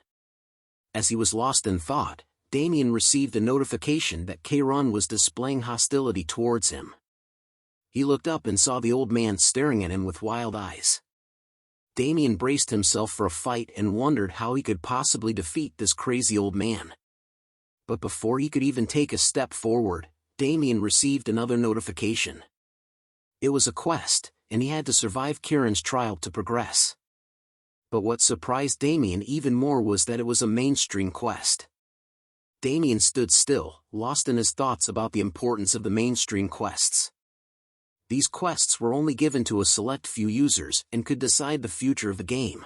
As he was lost in thought, Damian received a notification that Chiron was displaying hostility towards him. He looked up and saw the old man staring at him with wild eyes. Damian braced himself for a fight and wondered how he could possibly defeat this crazy old man. But before he could even take a step forward, Damian received another notification. It was a quest, and he had to survive Chiron's trial to progress. But what surprised Damian even more was that it was a mainstream quest. Damian stood still, lost in his thoughts about the importance of the mainstream quests. These quests were only given to a select few users and could decide the future of the game.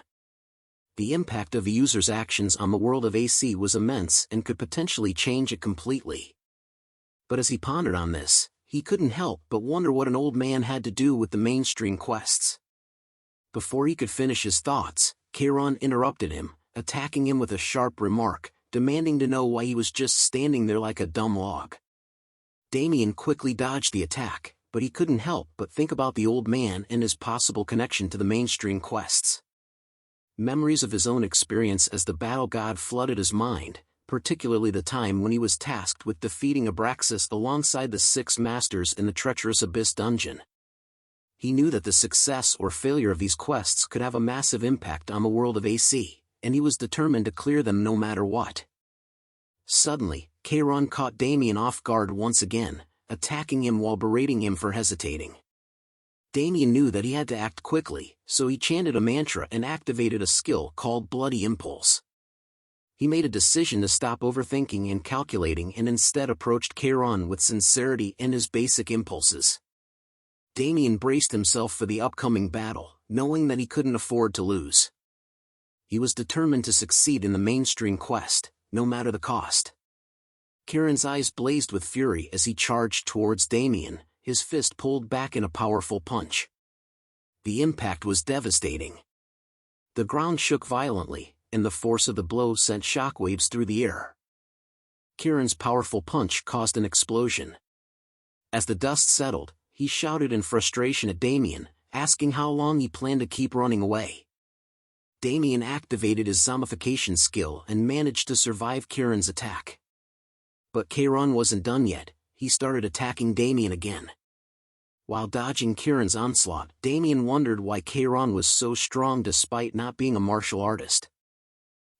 The impact of a user's actions on the world of AC was immense and could potentially change it completely. But as he pondered on this, he couldn't help but wonder what an old man had to do with the mainstream quests. Before he could finish his thoughts, Charon interrupted him, attacking him with a sharp remark, demanding to know why he was just standing there like a dumb log. Damian quickly dodged the attack, but he couldn't help but think about the old man and his possible connection to the mainstream quests. Memories of his own experience as the battle god flooded his mind, particularly the time when he was tasked with defeating Abraxas alongside the 6 masters in the treacherous Abyss dungeon. He knew that the success or failure of these quests could have a massive impact on the world of AC, and he was determined to clear them no matter what. Suddenly, Charon caught Damian off guard once again, attacking him while berating him for hesitating. Damian knew that he had to act quickly, so he chanted a mantra and activated a skill called Bloody Impulse. He made a decision to stop overthinking and calculating and instead approached Charon with sincerity and his basic impulses. Damian braced himself for the upcoming battle, knowing that he couldn't afford to lose. He was determined to succeed in the mainstream quest, no matter the cost. Charon's eyes blazed with fury as he charged towards Damian, his fist pulled back in a powerful punch. The impact was devastating. The ground shook violently, and the force of the blow sent shockwaves through the air. Charon's powerful punch caused an explosion. As the dust settled, he shouted in frustration at Damian, asking how long he planned to keep running away. Damian activated his zombification skill and managed to survive Charon's attack. But Charon wasn't done yet, he started attacking Damian again. While dodging Charon's onslaught, Damian wondered why Charon was so strong despite not being a martial artist.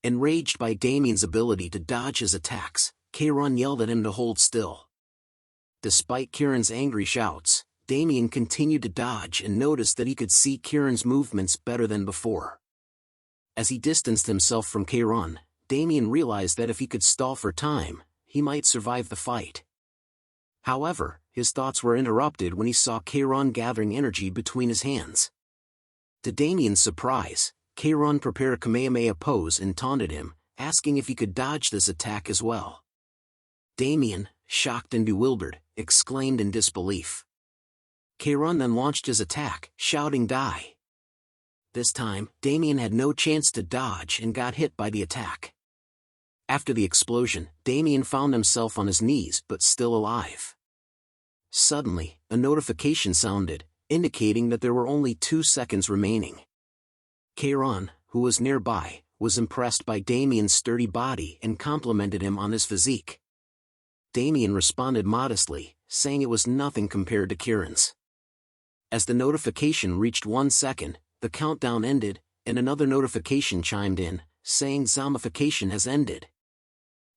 Enraged by Damian's ability to dodge his attacks, Charon yelled at him to hold still. Despite Charon's angry shouts, Damian continued to dodge and noticed that he could see Charon's movements better than before. As he distanced himself from Charon, Damian realized that if he could stall for time, he might survive the fight. However, his thoughts were interrupted when he saw Charon gathering energy between his hands. To Damian's surprise, Charon prepared a Kamehameha pose and taunted him, asking if he could dodge this attack as well. Damian, shocked and bewildered, exclaimed in disbelief. Charon then launched his attack, shouting "Die!" This time, Damian had no chance to dodge and got hit by the attack. After the explosion, Damian found himself on his knees but still alive. Suddenly, a notification sounded, indicating that there were only 2 seconds remaining. Charon, who was nearby, was impressed by Damian's sturdy body and complimented him on his physique. Damian responded modestly, saying it was nothing compared to Charon's. As the notification reached 1 second, the countdown ended, and another notification chimed in, saying zombification has ended.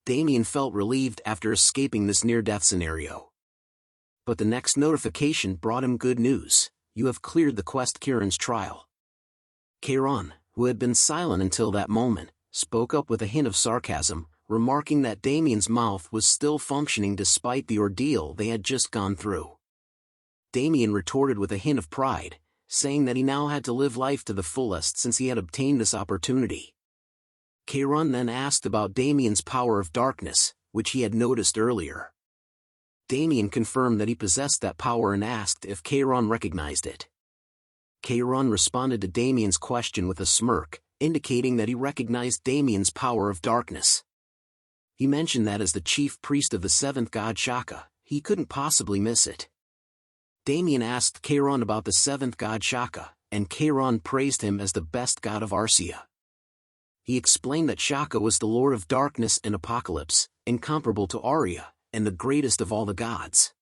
Damian felt relieved after escaping this near-death scenario. But the next notification brought him good news: you have cleared the quest Charon's trial. Charon, who had been silent until that moment, spoke up with a hint of sarcasm, remarking that Damian's mouth was still functioning despite the ordeal they had just gone through. Damian retorted with a hint of pride, saying that he now had to live life to the fullest since he had obtained this opportunity. Charon then asked about Damian's power of darkness, which he had noticed earlier. Damian confirmed that he possessed that power and asked if Charon recognized it. Charon responded to Damian's question with a smirk, indicating that he recognized Damian's power of darkness. He mentioned that as the chief priest of the 7th god Shaka, he couldn't possibly miss it. Damian asked Charon about the 7th god Shaka, and Charon praised him as the best god of Arcia. He explained that Shaka was the lord of darkness and apocalypse, incomparable to Arya, and the greatest of all the gods.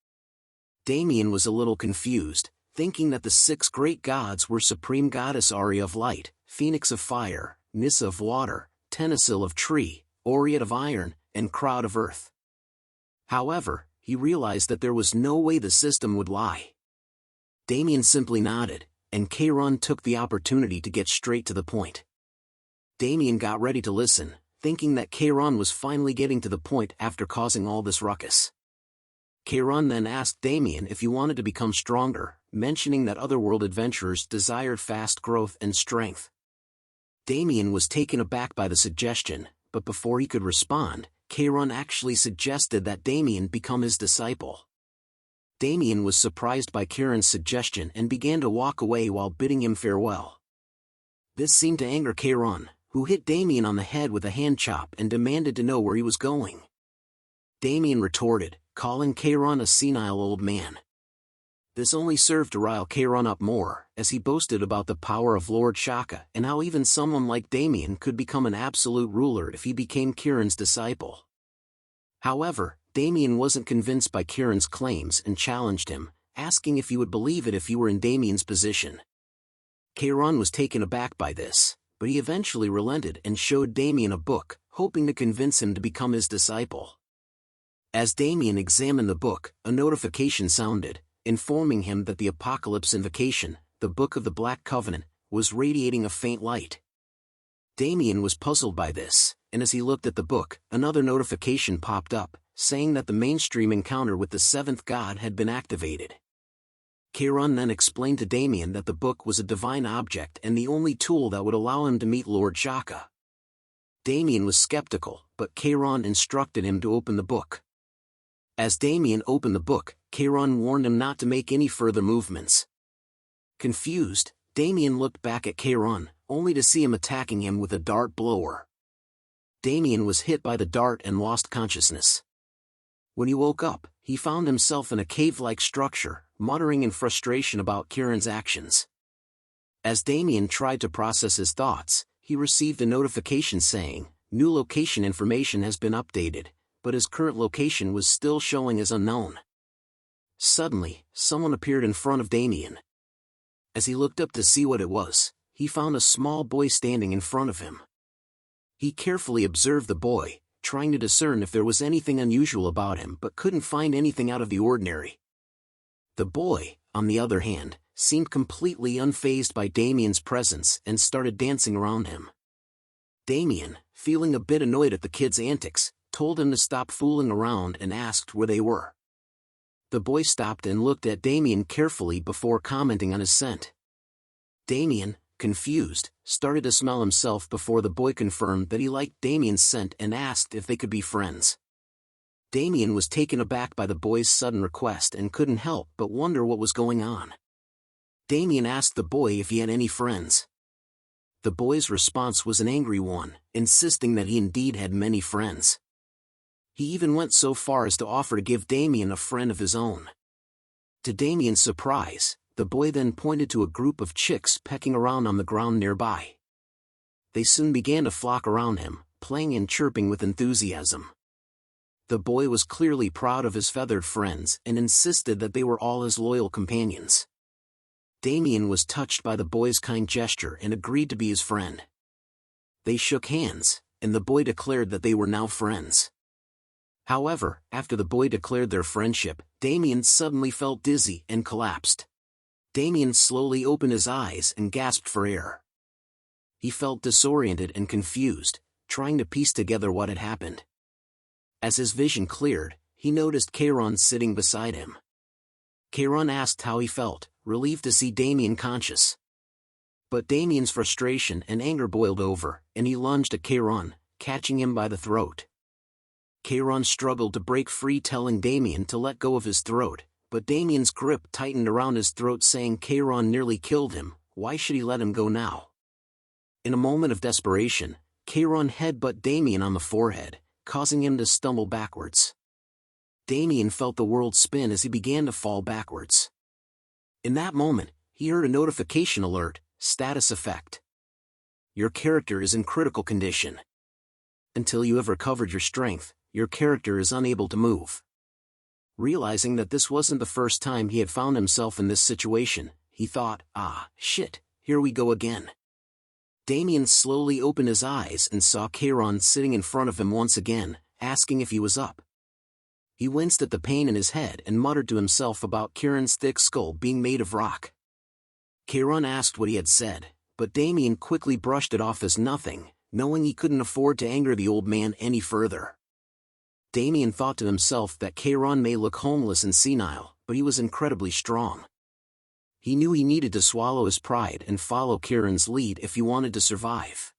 Damian was a little confused, thinking that the 6 great gods were Supreme Goddess Arya of Light, Phoenix of Fire, Nyssa of Water, Tenasil of Tree, Oread of Iron, and Crowd of Earth. However, he realized that there was no way the system would lie. Damian simply nodded, and Charon took the opportunity to get straight to the point. Damian got ready to listen, thinking that Charon was finally getting to the point after causing all this ruckus. Charon then asked Damian if he wanted to become stronger, mentioning that otherworld adventurers desired fast growth and strength. Damian was taken aback by the suggestion, but before he could respond, Charon actually suggested that Damian become his disciple. Damian was surprised by Kieran's suggestion and began to walk away while bidding him farewell. This seemed to anger Kieran, who hit Damian on the head with a hand chop and demanded to know where he was going. Damian retorted, calling Kieran a senile old man. This only served to rile Kieran up more, as he boasted about the power of Lord Shaka and how even someone like Damian could become an absolute ruler if he became Kieran's disciple. However, Damian wasn't convinced by Kieran's claims and challenged him, asking if he would believe it if he were in Damian's position. Kieran was taken aback by this, but he eventually relented and showed Damian a book, hoping to convince him to become his disciple. As Damian examined the book, a notification sounded, informing him that the Apocalypse Invocation, the Book of the Black Covenant, was radiating a faint light. Damian was puzzled by this, and as he looked at the book, another notification popped up, saying that the mainstream encounter with the seventh god had been activated. Kieran then explained to Damian that the book was a divine object and the only tool that would allow him to meet Lord Shaka. Damian was skeptical, but Kieran instructed him to open the book. As Damian opened the book, Kieran warned him not to make any further movements. Confused, Damian looked back at Kieran, only to see him attacking him with a dart blower. Damian was hit by the dart and lost consciousness. When he woke up, he found himself in a cave-like structure, muttering in frustration about Kieran's actions. As Damian tried to process his thoughts, he received a notification saying, "New location information has been updated," but his current location was still showing as unknown. Suddenly, someone appeared in front of Damian. As he looked up to see what it was, he found a small boy standing in front of him. He carefully observed the boy, trying to discern if there was anything unusual about him but couldn't find anything out of the ordinary. The boy, on the other hand, seemed completely unfazed by Damian's presence and started dancing around him. Damian, feeling a bit annoyed at the kid's antics, told him to stop fooling around and asked where they were. The boy stopped and looked at Damian carefully before commenting on his scent. Damian, confused, started to smell himself before the boy confirmed that he liked Damian's scent and asked if they could be friends. Damian was taken aback by the boy's sudden request and couldn't help but wonder what was going on. Damian asked the boy if he had any friends. The boy's response was an angry one, insisting that he indeed had many friends. He even went so far as to offer to give Damian a friend of his own. To Damian's surprise, the boy then pointed to a group of chicks pecking around on the ground nearby. They soon began to flock around him, playing and chirping with enthusiasm. The boy was clearly proud of his feathered friends and insisted that they were all his loyal companions. Damian was touched by the boy's kind gesture and agreed to be his friend. They shook hands, and the boy declared that they were now friends. However, after the boy declared their friendship, Damian suddenly felt dizzy and collapsed. Damian slowly opened his eyes and gasped for air. He felt disoriented and confused, trying to piece together what had happened. As his vision cleared, he noticed Kieran sitting beside him. Kieran asked how he felt, relieved to see Damian conscious. But Damian's frustration and anger boiled over, and he lunged at Kieran, catching him by the throat. Kieran struggled to break free, telling Damian to let go of his throat, but Damian's grip tightened around his throat, saying Kieran nearly killed him. Why should he let him go now? In a moment of desperation, Kieran headbutted Damian on the forehead, causing him to stumble backwards. Damian felt the world spin as he began to fall backwards. In that moment, he heard a notification alert, status effect. Your character is in critical condition. Until you have recovered your strength, your character is unable to move. Realizing that this wasn't the first time he had found himself in this situation, he thought, shit, here we go again. Damian slowly opened his eyes and saw Kieran sitting in front of him once again, asking if he was up. He winced at the pain in his head and muttered to himself about Kieran's thick skull being made of rock. Kieran asked what he had said, but Damian quickly brushed it off as nothing, knowing he couldn't afford to anger the old man any further. Damian thought to himself that Kieran may look homeless and senile, but he was incredibly strong. He knew he needed to swallow his pride and follow Kieran's lead if he wanted to survive.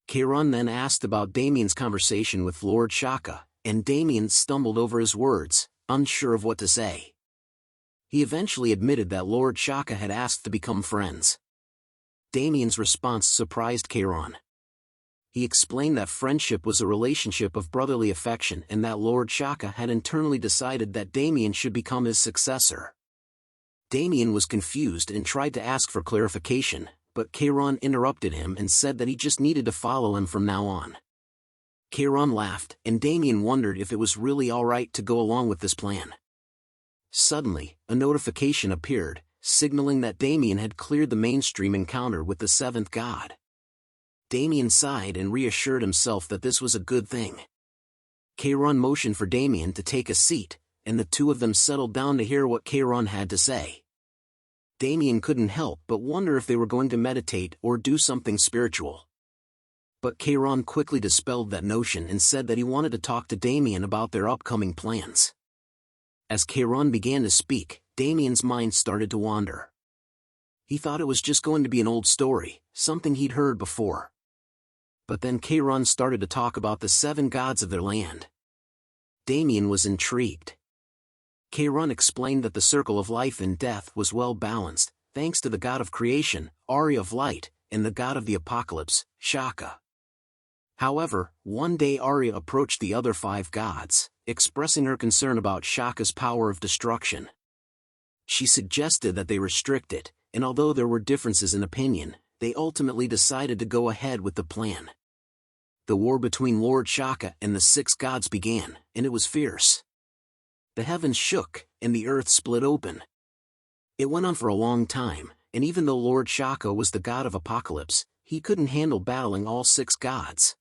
Kieran then asked about Damian's conversation with Lord Shaka, and Damian stumbled over his words, unsure of what to say. He eventually admitted that Lord Shaka had asked to become friends. Damian's response surprised Chiron. He explained that friendship was a relationship of brotherly affection and that Lord Shaka had internally decided that Damian should become his successor. Damian was confused and tried to ask for clarification, but Chiron interrupted him and said that he just needed to follow him from now on. Chiron laughed, and Damian wondered if it was really alright to go along with this plan. Suddenly, a notification appeared, signaling that Damian had cleared the mainstream encounter with the seventh god. Damian sighed and reassured himself that this was a good thing. Chiron motioned for Damian to take a seat, and the two of them settled down to hear what Chiron had to say. Damian couldn't help but wonder if they were going to meditate or do something spiritual. But Chiron quickly dispelled that notion and said that he wanted to talk to Damian about their upcoming plans. As Chiron began to speak, Damian's mind started to wander. He thought it was just going to be an old story, something he'd heard before. But then Chiron started to talk about the seven gods of their land. Damian was intrigued. Chiron explained that the circle of life and death was well balanced, thanks to the god of creation, Arya of light, and the god of the apocalypse, Shaka. However, one day Arya approached the other five gods, expressing her concern about Shaka's power of destruction. She suggested that they restrict it, and although there were differences in opinion, they ultimately decided to go ahead with the plan. The war between Lord Shaka and the six gods began, and it was fierce. The heavens shook, and the earth split open. It went on for a long time, and even though Lord Shaka was the god of apocalypse, he couldn't handle battling all six gods.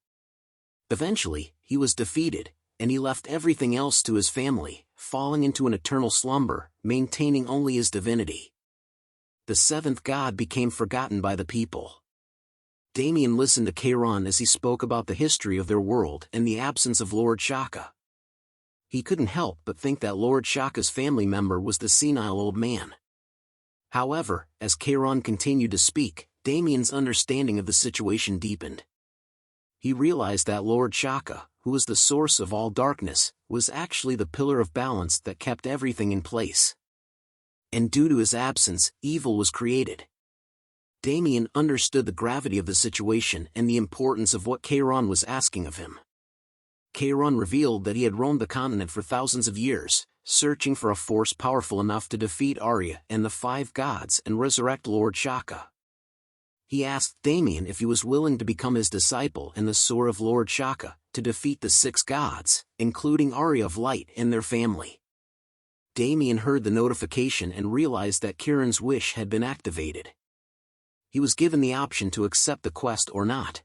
Eventually, he was defeated, and he left everything else to his family, falling into an eternal slumber, maintaining only his divinity. The seventh god became forgotten by the people. Damian listened to Chiron as he spoke about the history of their world and the absence of Lord Shaka. He couldn't help but think that Lord Shaka's family member was the senile old man. However, as Chiron continued to speak, Damian's understanding of the situation deepened. He realized that Lord Shaka, who was the source of all darkness, was actually the pillar of balance that kept everything in place. And due to his absence, evil was created. Damian understood the gravity of the situation and the importance of what Chiron was asking of him. Chiron revealed that he had roamed the continent for thousands of years, searching for a force powerful enough to defeat Arya and the five gods and resurrect Lord Shaka. He asked Damian if he was willing to become his disciple in the sword of Lord Shaka, to defeat the six gods, including Arya of Light and their family. Damian heard the notification and realized that Chiron's wish had been activated. He was given the option to accept the quest or not.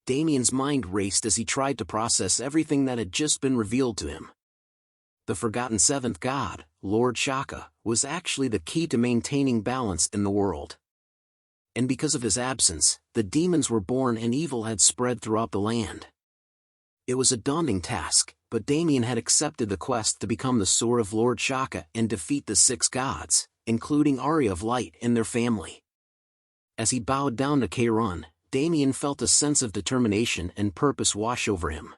Damian's mind raced as he tried to process everything that had just been revealed to him. The forgotten seventh god, Lord Shaka, was actually the key to maintaining balance in the world. And because of his absence, the demons were born and evil had spread throughout the land. It was a daunting task, but Damian had accepted the quest to become the sword of Lord Shaka and defeat the six gods, including Arya of Light and their family. As he bowed down to Chiron, Damian felt a sense of determination and purpose wash over him.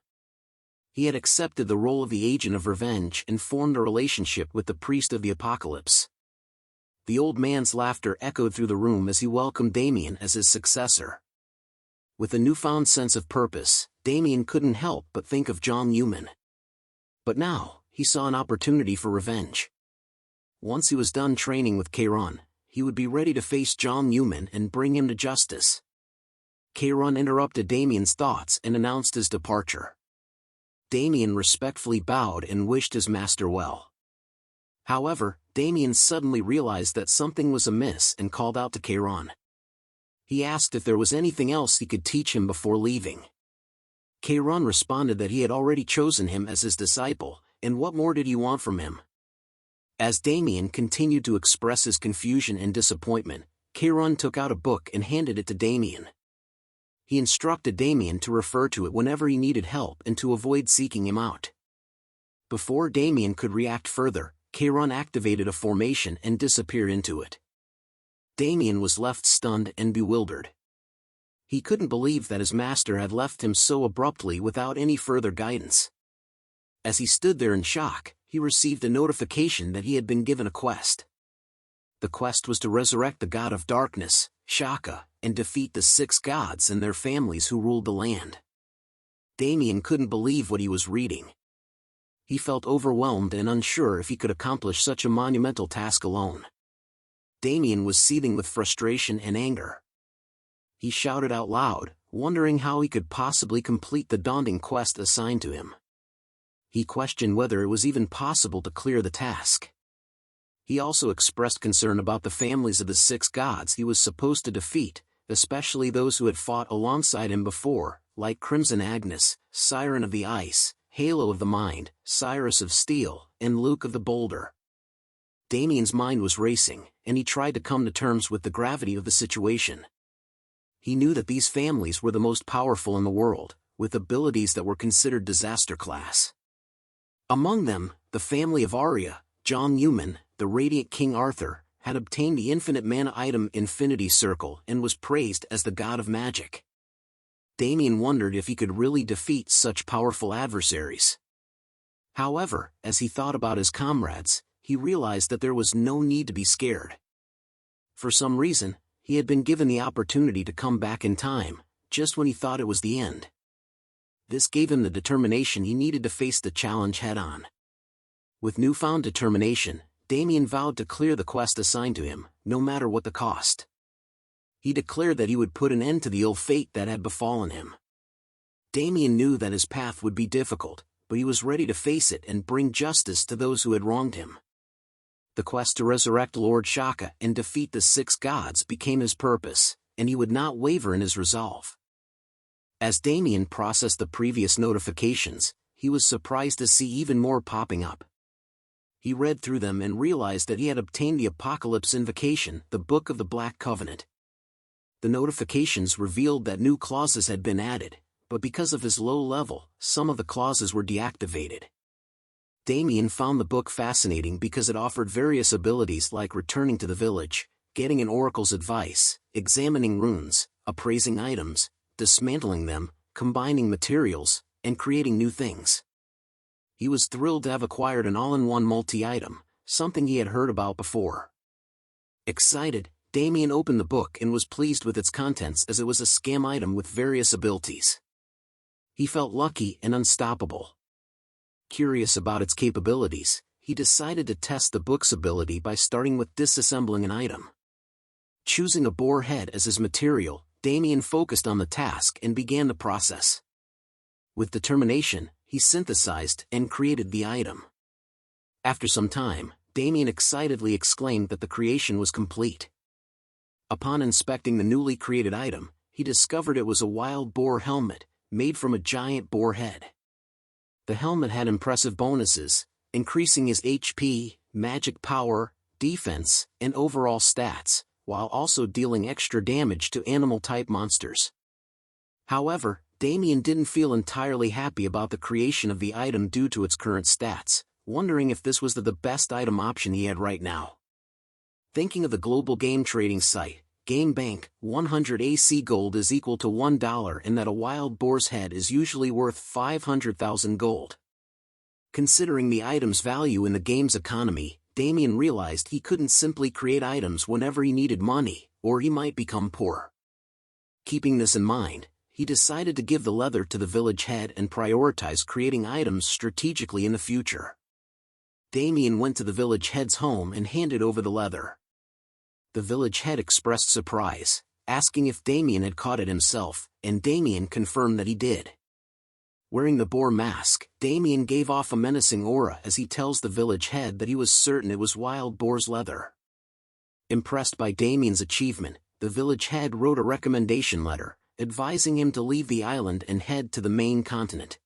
He had accepted the role of the agent of revenge and formed a relationship with the priest of the apocalypse. The old man's laughter echoed through the room as he welcomed Damian as his successor. With a newfound sense of purpose, Damian couldn't help but think of John Newman. But now, he saw an opportunity for revenge. Once he was done training with Chiron, he would be ready to face John Newman and bring him to justice. Chiron interrupted Damian's thoughts and announced his departure. Damian respectfully bowed and wished his master well. However, Damian suddenly realized that something was amiss and called out to Chiron. He asked if there was anything else he could teach him before leaving. Chiron responded that he had already chosen him as his disciple, and what more did he want from him? As Damian continued to express his confusion and disappointment, Chiron took out a book and handed it to Damian. He instructed Damian to refer to it whenever he needed help and to avoid seeking him out. Before Damian could react further, Chiron activated a formation and disappeared into it. Damian was left stunned and bewildered. He couldn't believe that his master had left him so abruptly without any further guidance. As he stood there in shock, he received a notification that he had been given a quest. The quest was to resurrect the god of darkness, Shaka, and defeat the 6 gods and their families who ruled the land. Damian couldn't believe what he was reading. He felt overwhelmed and unsure if he could accomplish such a monumental task alone. Damian was seething with frustration and anger. He shouted out loud, wondering how he could possibly complete the daunting quest assigned to him. He questioned whether it was even possible to clear the task. He also expressed concern about the families of the 6 gods he was supposed to defeat, especially those who had fought alongside him before, like Crimson Agnes, Siren of the Ice, Halo of the Mind, Cyrus of Steel, and Luke of the Boulder. Damian's mind was racing, and he tried to come to terms with the gravity of the situation. He knew that these families were the most powerful in the world, with abilities that were considered disaster class. Among them, the family of Arya, John Newman, the Radiant King Arthur, had obtained the infinite mana item Infinity Circle and was praised as the god of magic. Damian wondered if he could really defeat such powerful adversaries. However, as he thought about his comrades, he realized that there was no need to be scared. For some reason, he had been given the opportunity to come back in time, just when he thought it was the end. This gave him the determination he needed to face the challenge head-on. With newfound determination, Damian vowed to clear the quest assigned to him, no matter what the cost. He declared that he would put an end to the ill fate that had befallen him. Damian knew that his path would be difficult, but he was ready to face it and bring justice to those who had wronged him. The quest to resurrect Lord Shaka and defeat the 6 gods became his purpose, and he would not waver in his resolve. As Damian processed the previous notifications, he was surprised to see even more popping up. He read through them and realized that he had obtained the Apocalypse Invocation, the Book of the Black Covenant. The notifications revealed that new clauses had been added, but because of his low level, some of the clauses were deactivated. Damian found the book fascinating because it offered various abilities like returning to the village, getting an oracle's advice, examining runes, appraising items, dismantling them, combining materials, and creating new things. He was thrilled to have acquired an all-in-one multi-item, something he had heard about before. Excited, Damian opened the book and was pleased with its contents as it was a scam item with various abilities. He felt lucky and unstoppable. Curious about its capabilities, he decided to test the book's ability by starting with disassembling an item. Choosing a boar head as his material, Damian focused on the task and began the process. With determination, he synthesized and created the item. After some time, Damian excitedly exclaimed that the creation was complete. Upon inspecting the newly created item, he discovered it was a wild boar helmet, made from a giant boar head. The helmet had impressive bonuses, increasing his HP, magic power, defense, and overall stats, while also dealing extra damage to animal-type monsters. However, Damian didn't feel entirely happy about the creation of the item due to its current stats, wondering if this was the best item option he had right now. Thinking of the global game trading site, GameBank, 100 AC gold is equal to $1 and that a wild boar's head is usually worth 500,000 gold. Considering the item's value in the game's economy, Damian realized he couldn't simply create items whenever he needed money, or he might become poor. Keeping this in mind, he decided to give the leather to the village head and prioritize creating items strategically in the future. Damian went to the village head's home and handed over the leather. The village head expressed surprise, asking if Damian had caught it himself, and Damian confirmed that he did. Wearing the boar mask, Damian gave off a menacing aura as he tells the village head that he was certain it was wild boar's leather. Impressed by Damian's achievement, the village head wrote a recommendation letter, advising him to leave the island and head to the main continent.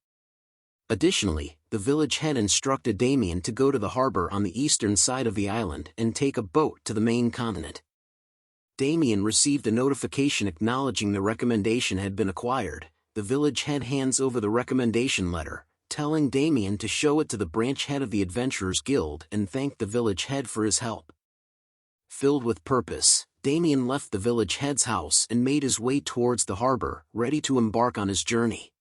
Additionally, the village head instructed Damian to go to the harbor on the eastern side of the island and take a boat to the main continent. Damian received a notification acknowledging the recommendation had been acquired. The village head hands over the recommendation letter, telling Damian to show it to the branch head of the Adventurers Guild and thank the village head for his help. Filled with purpose, Damian left the village head's house and made his way towards the harbor, ready to embark on his journey.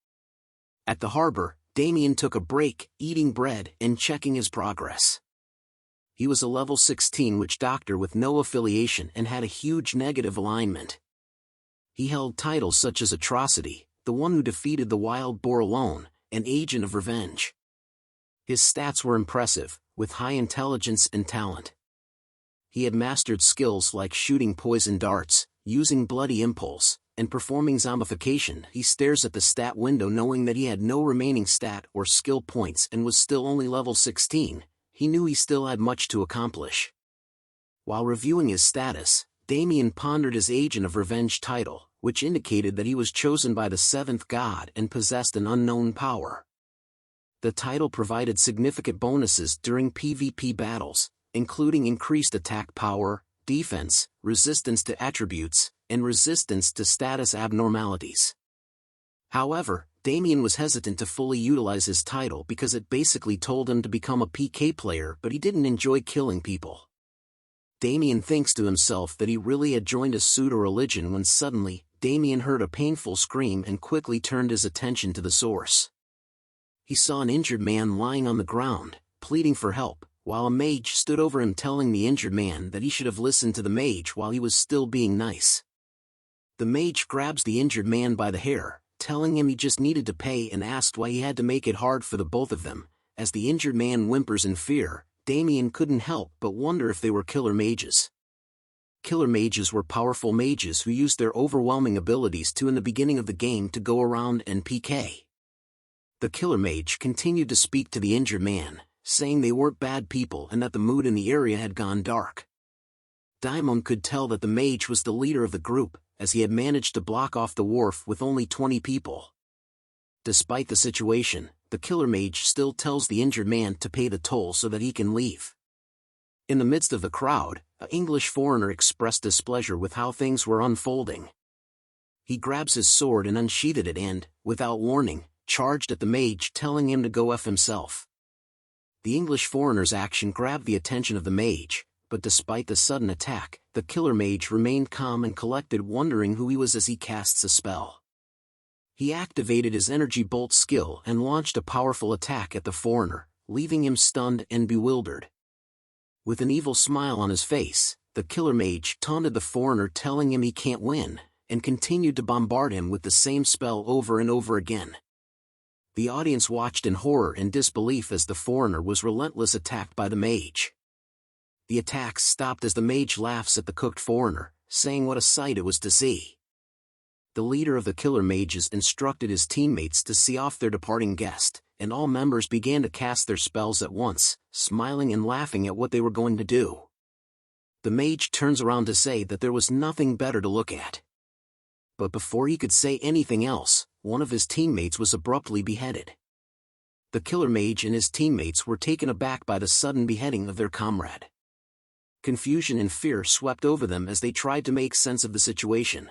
At the harbor, Damian took a break, eating bread and checking his progress. He was a level 16 witch doctor with no affiliation and had a huge negative alignment. He held titles such as Atrocity, the one who defeated the wild boar alone, and Agent of Revenge. His stats were impressive, with high intelligence and talent. He had mastered skills like shooting poison darts, using bloody impulse, and performing zombification. He stares at the stat window knowing that he had no remaining stat or skill points and was still only level 16. He knew he still had much to accomplish. While reviewing his status, Damian pondered his Agent of Revenge title, which indicated that he was chosen by the seventh god and possessed an unknown power. The title provided significant bonuses during PvP battles, including increased attack power, defense, resistance to attributes, and resistance to status abnormalities. However, Damian was hesitant to fully utilize his title because it basically told him to become a PK player, but he didn't enjoy killing people. Damian thinks to himself that he really had joined a pseudo-religion when suddenly, Damian heard a painful scream and quickly turned his attention to the source. He saw an injured man lying on the ground, pleading for help, while a mage stood over him telling the injured man that he should have listened to the mage while he was still being nice. The mage grabs the injured man by the hair, telling him he just needed to pay, and asked why he had to make it hard for the both of them. As the injured man whimpers in fear, Damian couldn't help but wonder if they were killer mages. Killer mages were powerful mages who used their overwhelming abilities in the beginning of the game to go around and PK. The killer mage continued to speak to the injured man, saying they weren't bad people and that the mood in the area had gone dark. Damian could tell that the mage was the leader of the group, as he had managed to block off the wharf with only 20 people. Despite the situation, the killer mage still tells the injured man to pay the toll so that he can leave. In the midst of the crowd, an English foreigner expressed displeasure with how things were unfolding. He grabs his sword and unsheathed it and, without warning, charged at the mage, telling him to go F himself. The English foreigner's action grabbed the attention of the mage, but despite the sudden attack, the killer mage remained calm and collected, wondering who he was as he casts a spell. He activated his energy bolt skill and launched a powerful attack at the foreigner, leaving him stunned and bewildered. With an evil smile on his face, the killer mage taunted the foreigner, telling him he can't win, and continued to bombard him with the same spell over and over again. The audience watched in horror and disbelief as the foreigner was relentlessly attacked by the mage. The attacks stopped as the mage laughs at the cooked foreigner, saying what a sight it was to see. The leader of the killer mages instructed his teammates to see off their departing guest, and all members began to cast their spells at once, smiling and laughing at what they were going to do. The mage turns around to say that there was nothing better to look at. But before he could say anything else, one of his teammates was abruptly beheaded. The killer mage and his teammates were taken aback by the sudden beheading of their comrade. Confusion and fear swept over them as they tried to make sense of the situation.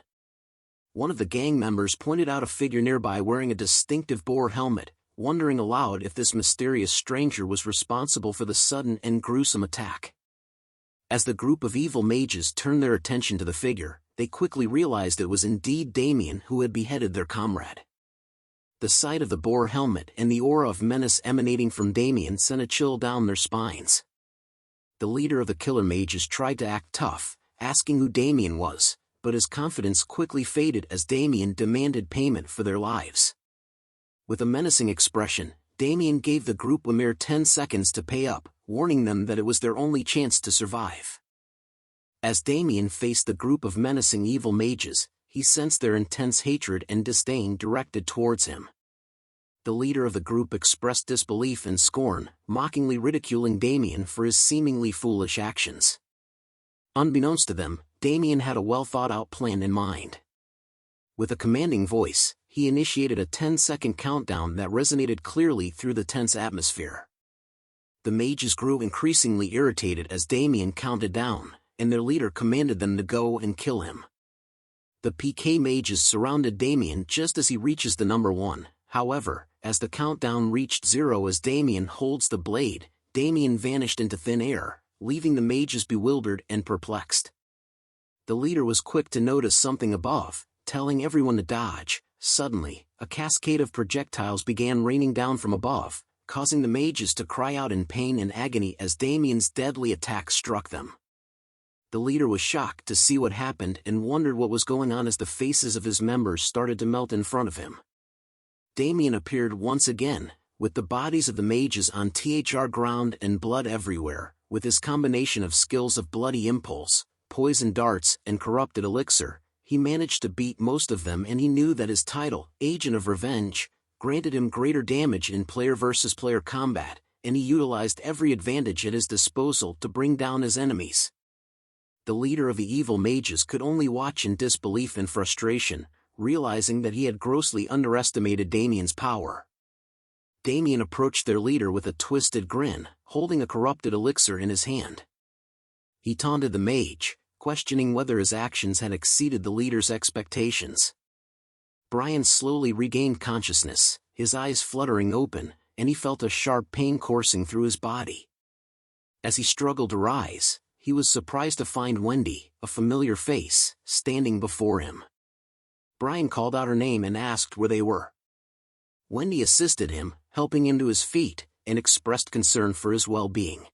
One of the gang members pointed out a figure nearby wearing a distinctive boar helmet, wondering aloud if this mysterious stranger was responsible for the sudden and gruesome attack. As the group of evil mages turned their attention to the figure, they quickly realized it was indeed Damian who had beheaded their comrade. The sight of the boar helmet and the aura of menace emanating from Damian sent a chill down their spines. The leader of the killer mages tried to act tough, asking who Damian was, but his confidence quickly faded as Damian demanded payment for their lives. With a menacing expression, Damian gave the group a mere 10 seconds to pay up, warning them that it was their only chance to survive. As Damian faced the group of menacing evil mages, he sensed their intense hatred and disdain directed towards him. The leader of the group expressed disbelief and scorn, mockingly ridiculing Damian for his seemingly foolish actions. Unbeknownst to them, Damian had a well-thought-out plan in mind. With a commanding voice, he initiated a 10-second countdown that resonated clearly through the tense atmosphere. The mages grew increasingly irritated as Damian counted down, and their leader commanded them to go and kill him. The PK mages surrounded Damian just as he reaches the number 1, however, as the countdown reached 0 as Damian holds the blade, Damian vanished into thin air, leaving the mages bewildered and perplexed. The leader was quick to notice something above, telling everyone to dodge, Suddenly, a cascade of projectiles began raining down from above, causing the mages to cry out in pain and agony as Damian's deadly attack struck them. The leader was shocked to see what happened and wondered what was going on as the faces of his members started to melt in front of him. Damian appeared once again, with the bodies of the mages on the ground and blood everywhere. With his combination of skills of bloody impulse, poison darts, and corrupted elixir, he managed to beat most of them, and he knew that his title, Agent of Revenge, granted him greater damage in player versus player combat, and he utilized every advantage at his disposal to bring down his enemies. The leader of the evil mages could only watch in disbelief and frustration, realizing that he had grossly underestimated Damian's power. Damian approached their leader with a twisted grin, holding a corrupted elixir in his hand. He taunted the mage, questioning whether his actions had exceeded the leader's expectations. Brian slowly regained consciousness, his eyes fluttering open, and he felt a sharp pain coursing through his body. As he struggled to rise, he was surprised to find Wendy, a familiar face, standing before him. Brian called out her name and asked where they were. Wendy assisted him, helping him to his feet, and expressed concern for his well-being.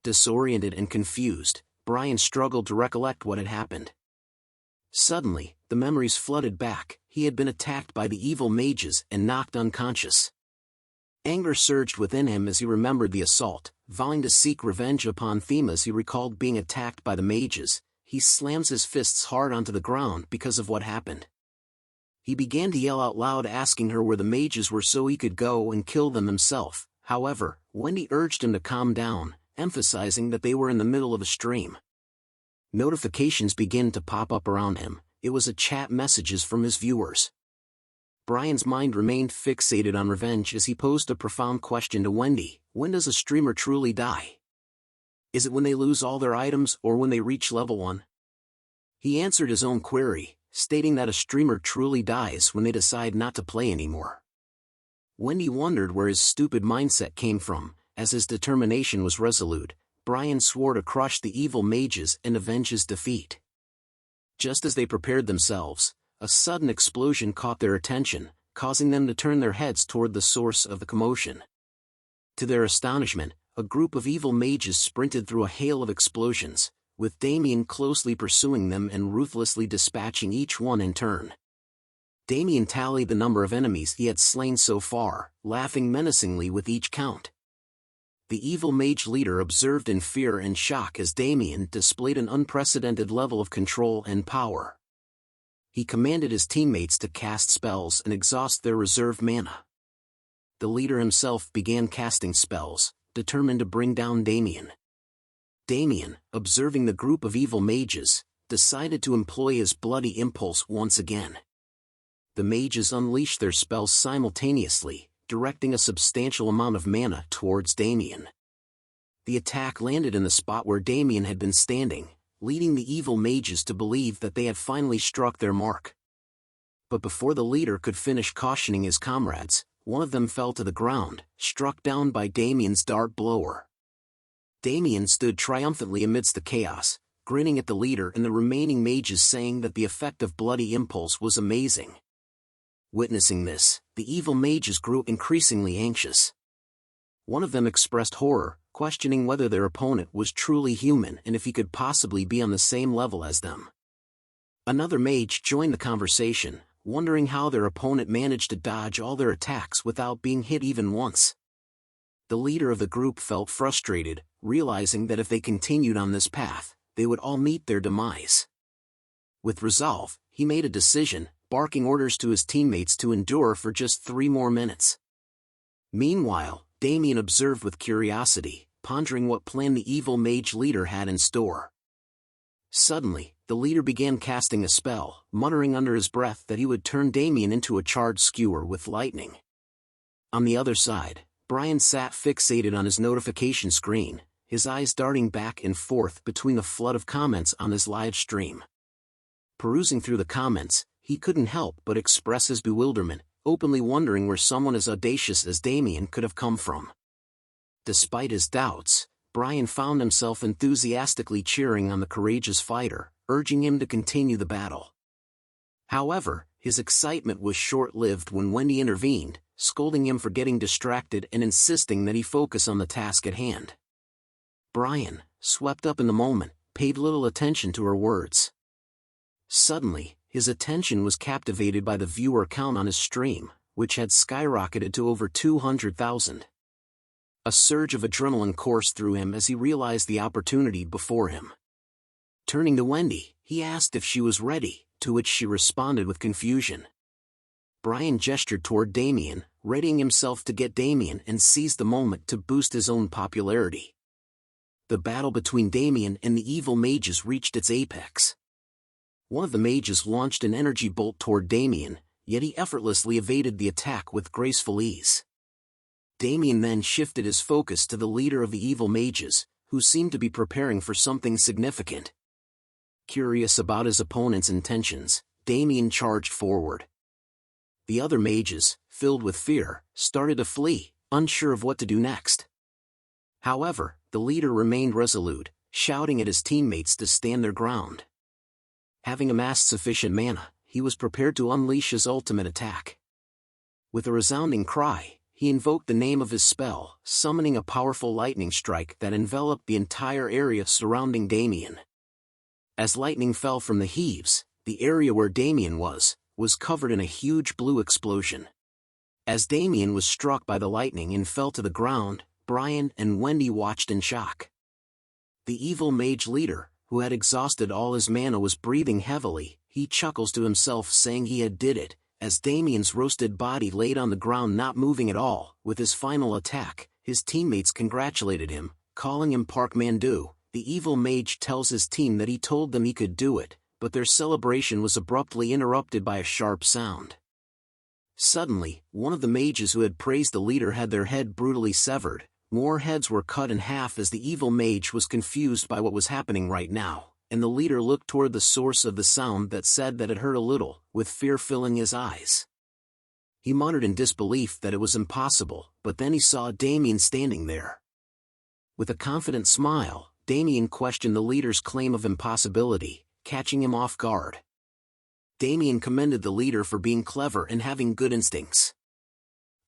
Disoriented and confused, Brian struggled to recollect what had happened. Suddenly, the memories flooded back. He had been attacked by the evil mages and knocked unconscious. Anger surged within him as he remembered the assault, vowing to seek revenge upon Thema as he recalled being attacked by the mages. He slams his fists hard onto the ground because of what happened. He began to yell out loud, asking her where the mages were so he could go and kill them himself. However, Wendy urged him to calm down, emphasizing that they were in the middle of a stream. Notifications began to pop up around him. It was a chat messages from his viewers. Brian's mind remained fixated on revenge as he posed a profound question to Wendy: when does a streamer truly die? Is it when they lose all their items or when they reach level 1? He answered his own query, stating that a streamer truly dies when they decide not to play anymore. Wendy wondered where his stupid mindset came from. As his determination was resolute, Brian swore to crush the evil mages and avenge his defeat. Just as they prepared themselves, a sudden explosion caught their attention, causing them to turn their heads toward the source of the commotion. To their astonishment, a group of evil mages sprinted through a hail of explosions, with Damian closely pursuing them and ruthlessly dispatching each one in turn. Damian tallied the number of enemies he had slain so far, laughing menacingly with each count. The evil mage leader observed in fear and shock as Damian displayed an unprecedented level of control and power. He commanded his teammates to cast spells and exhaust their reserve mana. The leader himself began casting spells, determined to bring down Damian. Damian, observing the group of evil mages, decided to employ his bloody impulse once again. The mages unleashed their spells simultaneously, directing a substantial amount of mana towards Damian. The attack landed in the spot where Damian had been standing, leading the evil mages to believe that they had finally struck their mark. But before the leader could finish cautioning his comrades, one of them fell to the ground, struck down by Damian's dart blower. Damian stood triumphantly amidst the chaos, grinning at the leader and the remaining mages, saying that the effect of bloody impulse was amazing. Witnessing this, the evil mages grew increasingly anxious. One of them expressed horror, questioning whether their opponent was truly human and if he could possibly be on the same level as them. Another mage joined the conversation, wondering how their opponent managed to dodge all their attacks without being hit even once. The leader of the group felt frustrated, realizing that if they continued on this path, they would all meet their demise. With resolve, he made a decision, barking orders to his teammates to endure for just 3 more minutes. Meanwhile, Damian observed with curiosity, pondering what plan the evil mage leader had in store. Suddenly, the leader began casting a spell, muttering under his breath that he would turn Damian into a charred skewer with lightning. On the other side, Brian sat fixated on his notification screen, his eyes darting back and forth between the flood of comments on his live stream. Perusing through the comments, he couldn't help but express his bewilderment, openly wondering where someone as audacious as Damian could have come from. Despite his doubts, Brian found himself enthusiastically cheering on the courageous fighter, urging him to continue the battle. However, His excitement was short-lived when Wendy intervened, scolding him for getting distracted and insisting that he focus on the task at hand. Brian, swept up in the moment, paid little attention to her words. Suddenly, his attention was captivated by the viewer count on his stream, which had skyrocketed to over 200,000. A surge of adrenaline coursed through him as he realized the opportunity before him. Turning to Wendy, he asked if she was ready, to which she responded with confusion. Brian gestured toward Damian, readying himself to get Damian and seized the moment to boost his own popularity. The battle between Damian and the evil mages reached its apex. One of the mages launched an energy bolt toward Damian, yet he effortlessly evaded the attack with graceful ease. Damian then shifted his focus to the leader of the evil mages, who seemed to be preparing for something significant. Curious about his opponent's intentions, Damian charged forward. The other mages, filled with fear, started to flee, unsure of what to do next. However, the leader remained resolute, shouting at his teammates to stand their ground. Having amassed sufficient mana, he was prepared to unleash his ultimate attack. With a resounding cry, he invoked the name of his spell, summoning a powerful lightning strike that enveloped the entire area surrounding Damian. As lightning fell from the heaves, the area where Damian was covered in a huge blue explosion. As Damian was struck by the lightning and fell to the ground, Brian and Wendy watched in shock. The evil mage leader, who had exhausted all his mana, was breathing heavily. He chuckles to himself, saying he had did it, as Damian's roasted body laid on the ground not moving at all. With his final attack, his teammates congratulated him, calling him Park Mandu. The evil mage tells his team that he told them he could do it, but their celebration was abruptly interrupted by a sharp sound. Suddenly, one of the mages who had praised the leader had their head brutally severed. More heads were cut in half as the evil mage was confused by what was happening right now, and the leader looked toward the source of the sound that said that it hurt a little, with fear filling his eyes. He muttered in disbelief that it was impossible, but then he saw Damian standing there. With a confident smile, Damian questioned the leader's claim of impossibility, catching him off guard. Damian commended the leader for being clever and having good instincts.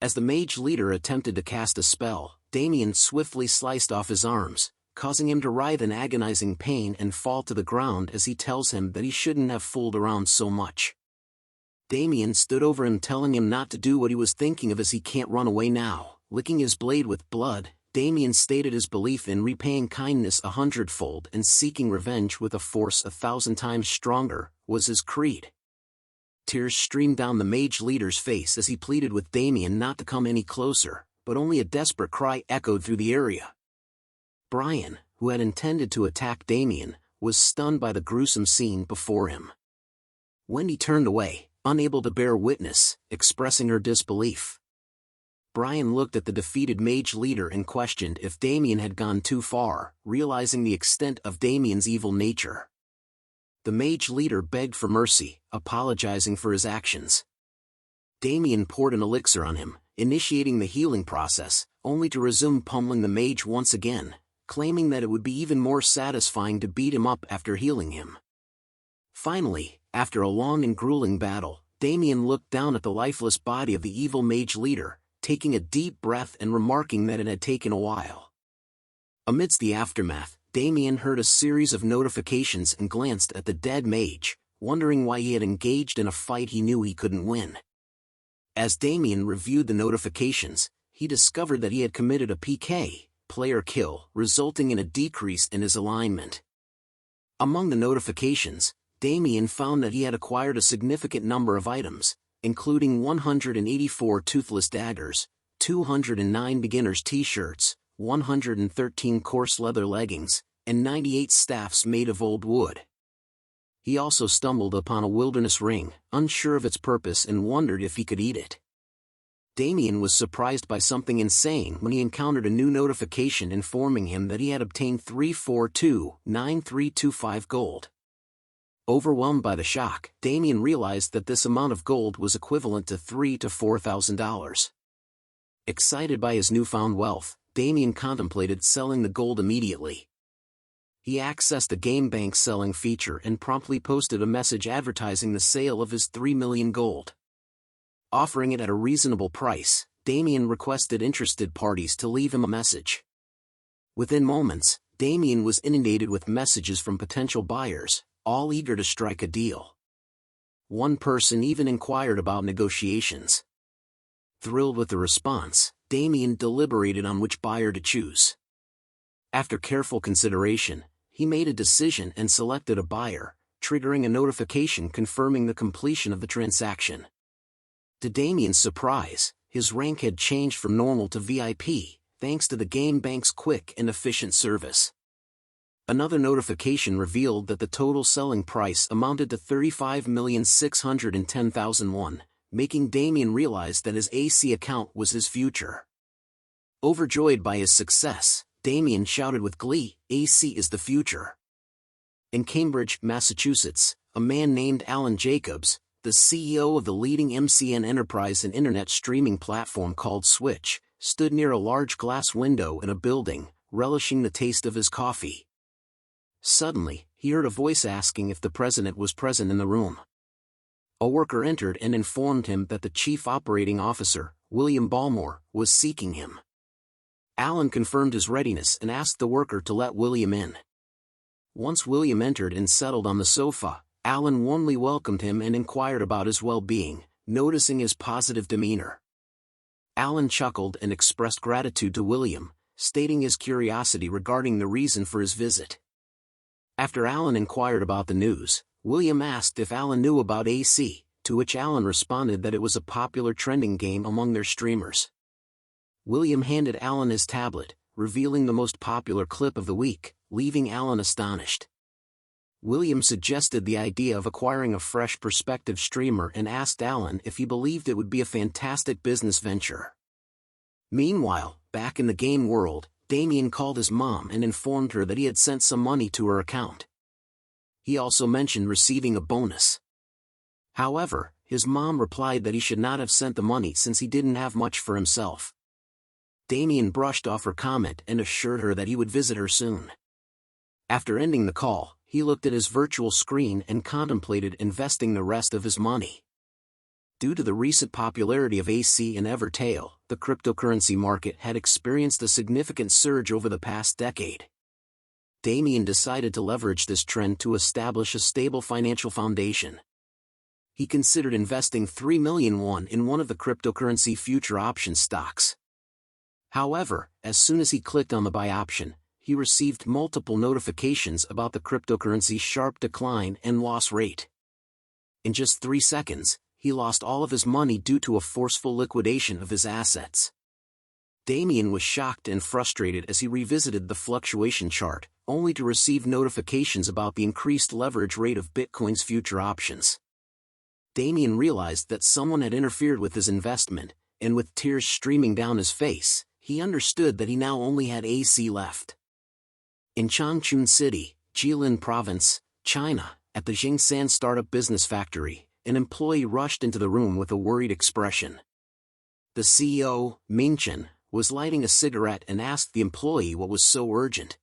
As the mage leader attempted to cast a spell, Damian swiftly sliced off his arms, causing him to writhe in agonizing pain and fall to the ground as he tells him that he shouldn't have fooled around so much. Damian stood over him, telling him not to do what he was thinking of, as he can't run away now. Licking his blade with blood, Damian stated his belief in repaying kindness 100-fold and seeking revenge with a force 1,000 times stronger, was his creed. Tears streamed down the mage leader's face as he pleaded with Damian not to come any closer, but only a desperate cry echoed through the area. Brian, who had intended to attack Damian, was stunned by the gruesome scene before him. Wendy turned away, unable to bear witness, expressing her disbelief. Brian looked at the defeated mage leader and questioned if Damian had gone too far, realizing the extent of Damian's evil nature. The mage leader begged for mercy, apologizing for his actions. Damian poured an elixir on him, initiating the healing process, only to resume pummeling the mage once again, claiming that it would be even more satisfying to beat him up after healing him. Finally, after a long and grueling battle, Damian looked down at the lifeless body of the evil mage leader, taking a deep breath and remarking that it had taken a while. Amidst the aftermath, Damian heard a series of notifications and glanced at the dead mage, wondering why he had engaged in a fight he knew he couldn't win. As Damian reviewed the notifications, he discovered that he had committed a PK, player kill, resulting in a decrease in his alignment. Among the notifications, Damian found that he had acquired a significant number of items, including 184 toothless daggers, 209 beginner's t-shirts, 113 coarse leather leggings, and 98 staffs made of old wood. He also stumbled upon a wilderness ring, unsure of its purpose, and wondered if he could eat it. Damian was surprised by something insane when he encountered a new notification informing him that he had obtained 3429325 gold. Overwhelmed by the shock, Damian realized that this amount of gold was equivalent to $3,000 to $4,000. Excited by his newfound wealth, Damian contemplated selling the gold immediately. he accessed the game bank's selling feature and promptly posted a message advertising the sale of his 3 million gold. Offering it at a reasonable price, Damian requested interested parties to leave him a message. Within moments, Damian was inundated with messages from potential buyers, all eager to strike a deal. One person even inquired about negotiations. Thrilled with the response, Damian deliberated on which buyer to choose. After careful consideration, he made a decision and selected a buyer, triggering a notification confirming the completion of the transaction. To Damian's surprise, his rank had changed from normal to VIP, thanks to the game bank's quick and efficient service. Another notification revealed that the total selling price amounted to 35,610,000 won, making Damian realize that his AC account was his future. Overjoyed by his success, Damian shouted with glee, "AC is the future." In Cambridge, Massachusetts, a man named Alan Jacobs, the CEO of the leading MCN enterprise and internet streaming platform called Switch, stood near a large glass window in a building, relishing the taste of his coffee. Suddenly, he heard a voice asking if the president was present in the room. A worker entered and informed him that the chief operating officer, William Balmore, was seeking him. Alan confirmed his readiness and asked the worker to let William in. Once William entered and settled on the sofa, Alan warmly welcomed him and inquired about his well-being, noticing his positive demeanor. Alan chuckled and expressed gratitude to William, stating his curiosity regarding the reason for his visit. After Alan inquired about the news, William asked if Alan knew about AC, to which Alan responded that it was a popular trending game among their streamers. William handed Alan his tablet, revealing the most popular clip of the week, leaving Alan astonished. William suggested the idea of acquiring a fresh perspective streamer and asked Alan if he believed it would be a fantastic business venture. Meanwhile, back in the game world, Damian called his mom and informed her that he had sent some money to her account. He also mentioned receiving a bonus. However, his mom replied that he should not have sent the money since he didn't have much for himself. Damian brushed off her comment and assured her that he would visit her soon. After ending the call, he looked at his virtual screen and contemplated investing the rest of his money. Due to the recent popularity of AC and Evertail, the cryptocurrency market had experienced a significant surge over the past decade. Damian decided to leverage this trend to establish a stable financial foundation. He considered investing 3 million won in one of the cryptocurrency future option stocks. However, as soon as he clicked on the buy option, he received multiple notifications about the cryptocurrency's sharp decline and loss rate. In just 3 seconds, he lost all of his money due to a forceful liquidation of his assets. Damian was shocked and frustrated as he revisited the fluctuation chart, only to receive notifications about the increased leverage rate of Bitcoin's future options. Damian realized that someone had interfered with his investment, and with tears streaming down his face, he understood that he now only had AC left. In Changchun City, Jilin Province, China, at the Jingsan startup business factory, an employee rushed into the room with a worried expression. The CEO, Mingchen, was lighting a cigarette and asked the employee what was so urgent.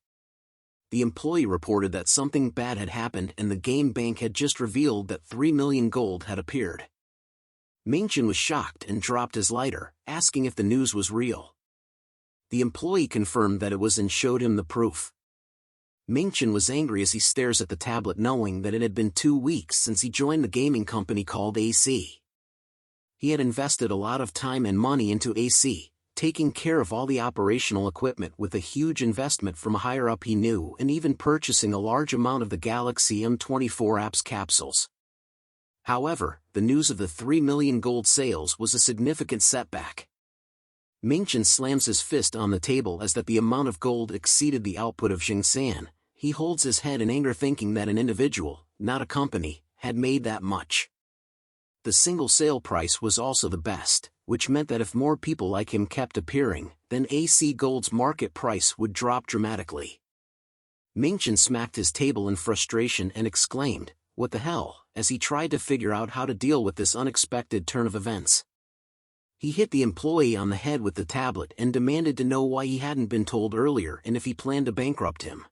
The employee reported that something bad had happened and the game bank had just revealed that 3 million gold had appeared. Mingchen was shocked and dropped his lighter, asking if the news was real. The employee confirmed that it was and showed him the proof. Mingchen was angry as he stares at the tablet knowing that it had been 2 weeks since he joined the gaming company called AC. He had invested a lot of time and money into AC, taking care of all the operational equipment with a huge investment from a higher up he knew and even purchasing a large amount of the Galaxy M24 apps capsules. However, the news of the 3 million gold sales was a significant setback. Mingchen slams his fist on the table as that the amount of gold exceeded the output of Jingsan. He holds his head in anger thinking that an individual, not a company, had made that much. The single sale price was also the best, which meant that if more people like him kept appearing, then AC Gold's market price would drop dramatically. Mingchen smacked his table in frustration and exclaimed, "What the hell?" as he tried to figure out how to deal with this unexpected turn of events. He hit the employee on the head with the tablet and demanded to know why he hadn't been told earlier and if he planned to bankrupt him.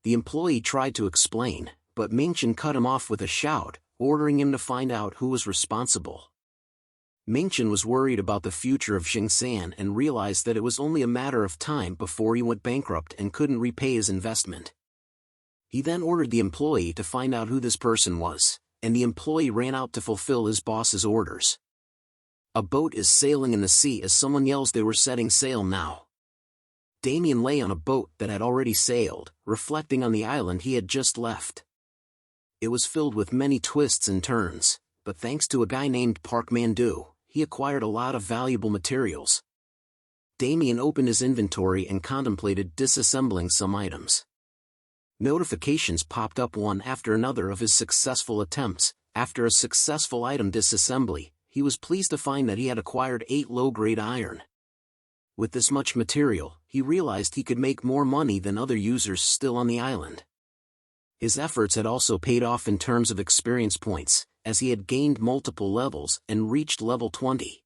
The employee tried to explain, but Mingchen cut him off with a shout, ordering him to find out who was responsible. Mingchen was worried about the future of Xingsan and realized that it was only a matter of time before he went bankrupt and couldn't repay his investment. He then ordered the employee to find out who this person was, and the employee ran out to fulfill his boss's orders. A boat is sailing in the sea as someone yells they were setting sail now. Damian lay on a boat that had already sailed, reflecting on the island he had just left. It was filled with many twists and turns, but thanks to a guy named Park Man-do, he acquired a lot of valuable materials. Damian opened his inventory and contemplated disassembling some items. Notifications popped up one after another of his successful attempts. After a successful item disassembly, he was pleased to find that he had acquired 8 low-grade iron. With this much material, he realized he could make more money than other users still on the island. His efforts had also paid off in terms of experience points, as he had gained multiple levels and reached level 20.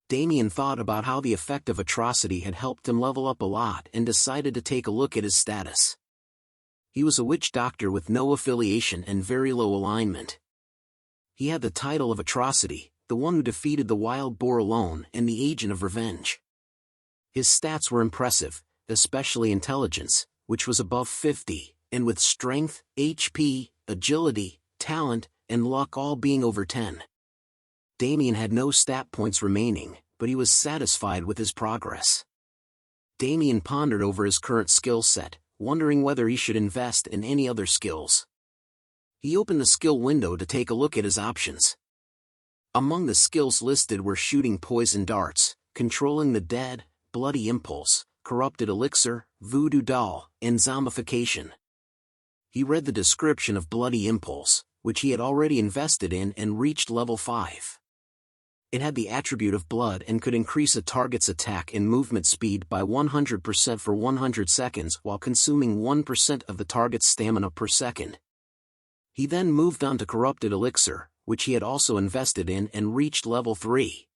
Damian thought about how the effect of atrocity had helped him level up a lot and decided to take a look at his status. He was a witch doctor with no affiliation and very low alignment. He had the title of atrocity, the one who defeated the wild boar alone and the agent of revenge. His stats were impressive, especially intelligence, which was above 50, and with strength, HP, agility, talent, and luck all being over 10. Damian had no stat points remaining, but he was satisfied with his progress. Damian pondered over his current skill set, wondering whether he should invest in any other skills. He opened the skill window to take a look at his options. Among the skills listed were shooting poison darts, controlling the dead, bloody impulse, corrupted elixir, voodoo doll, and zombification. He read the description of bloody impulse, which he had already invested in and reached level 5. It had the attribute of blood and could increase a target's attack and movement speed by 100% for 100 seconds while consuming 1% of the target's stamina per second. He then moved on to corrupted elixir, which he had also invested in and reached level 3.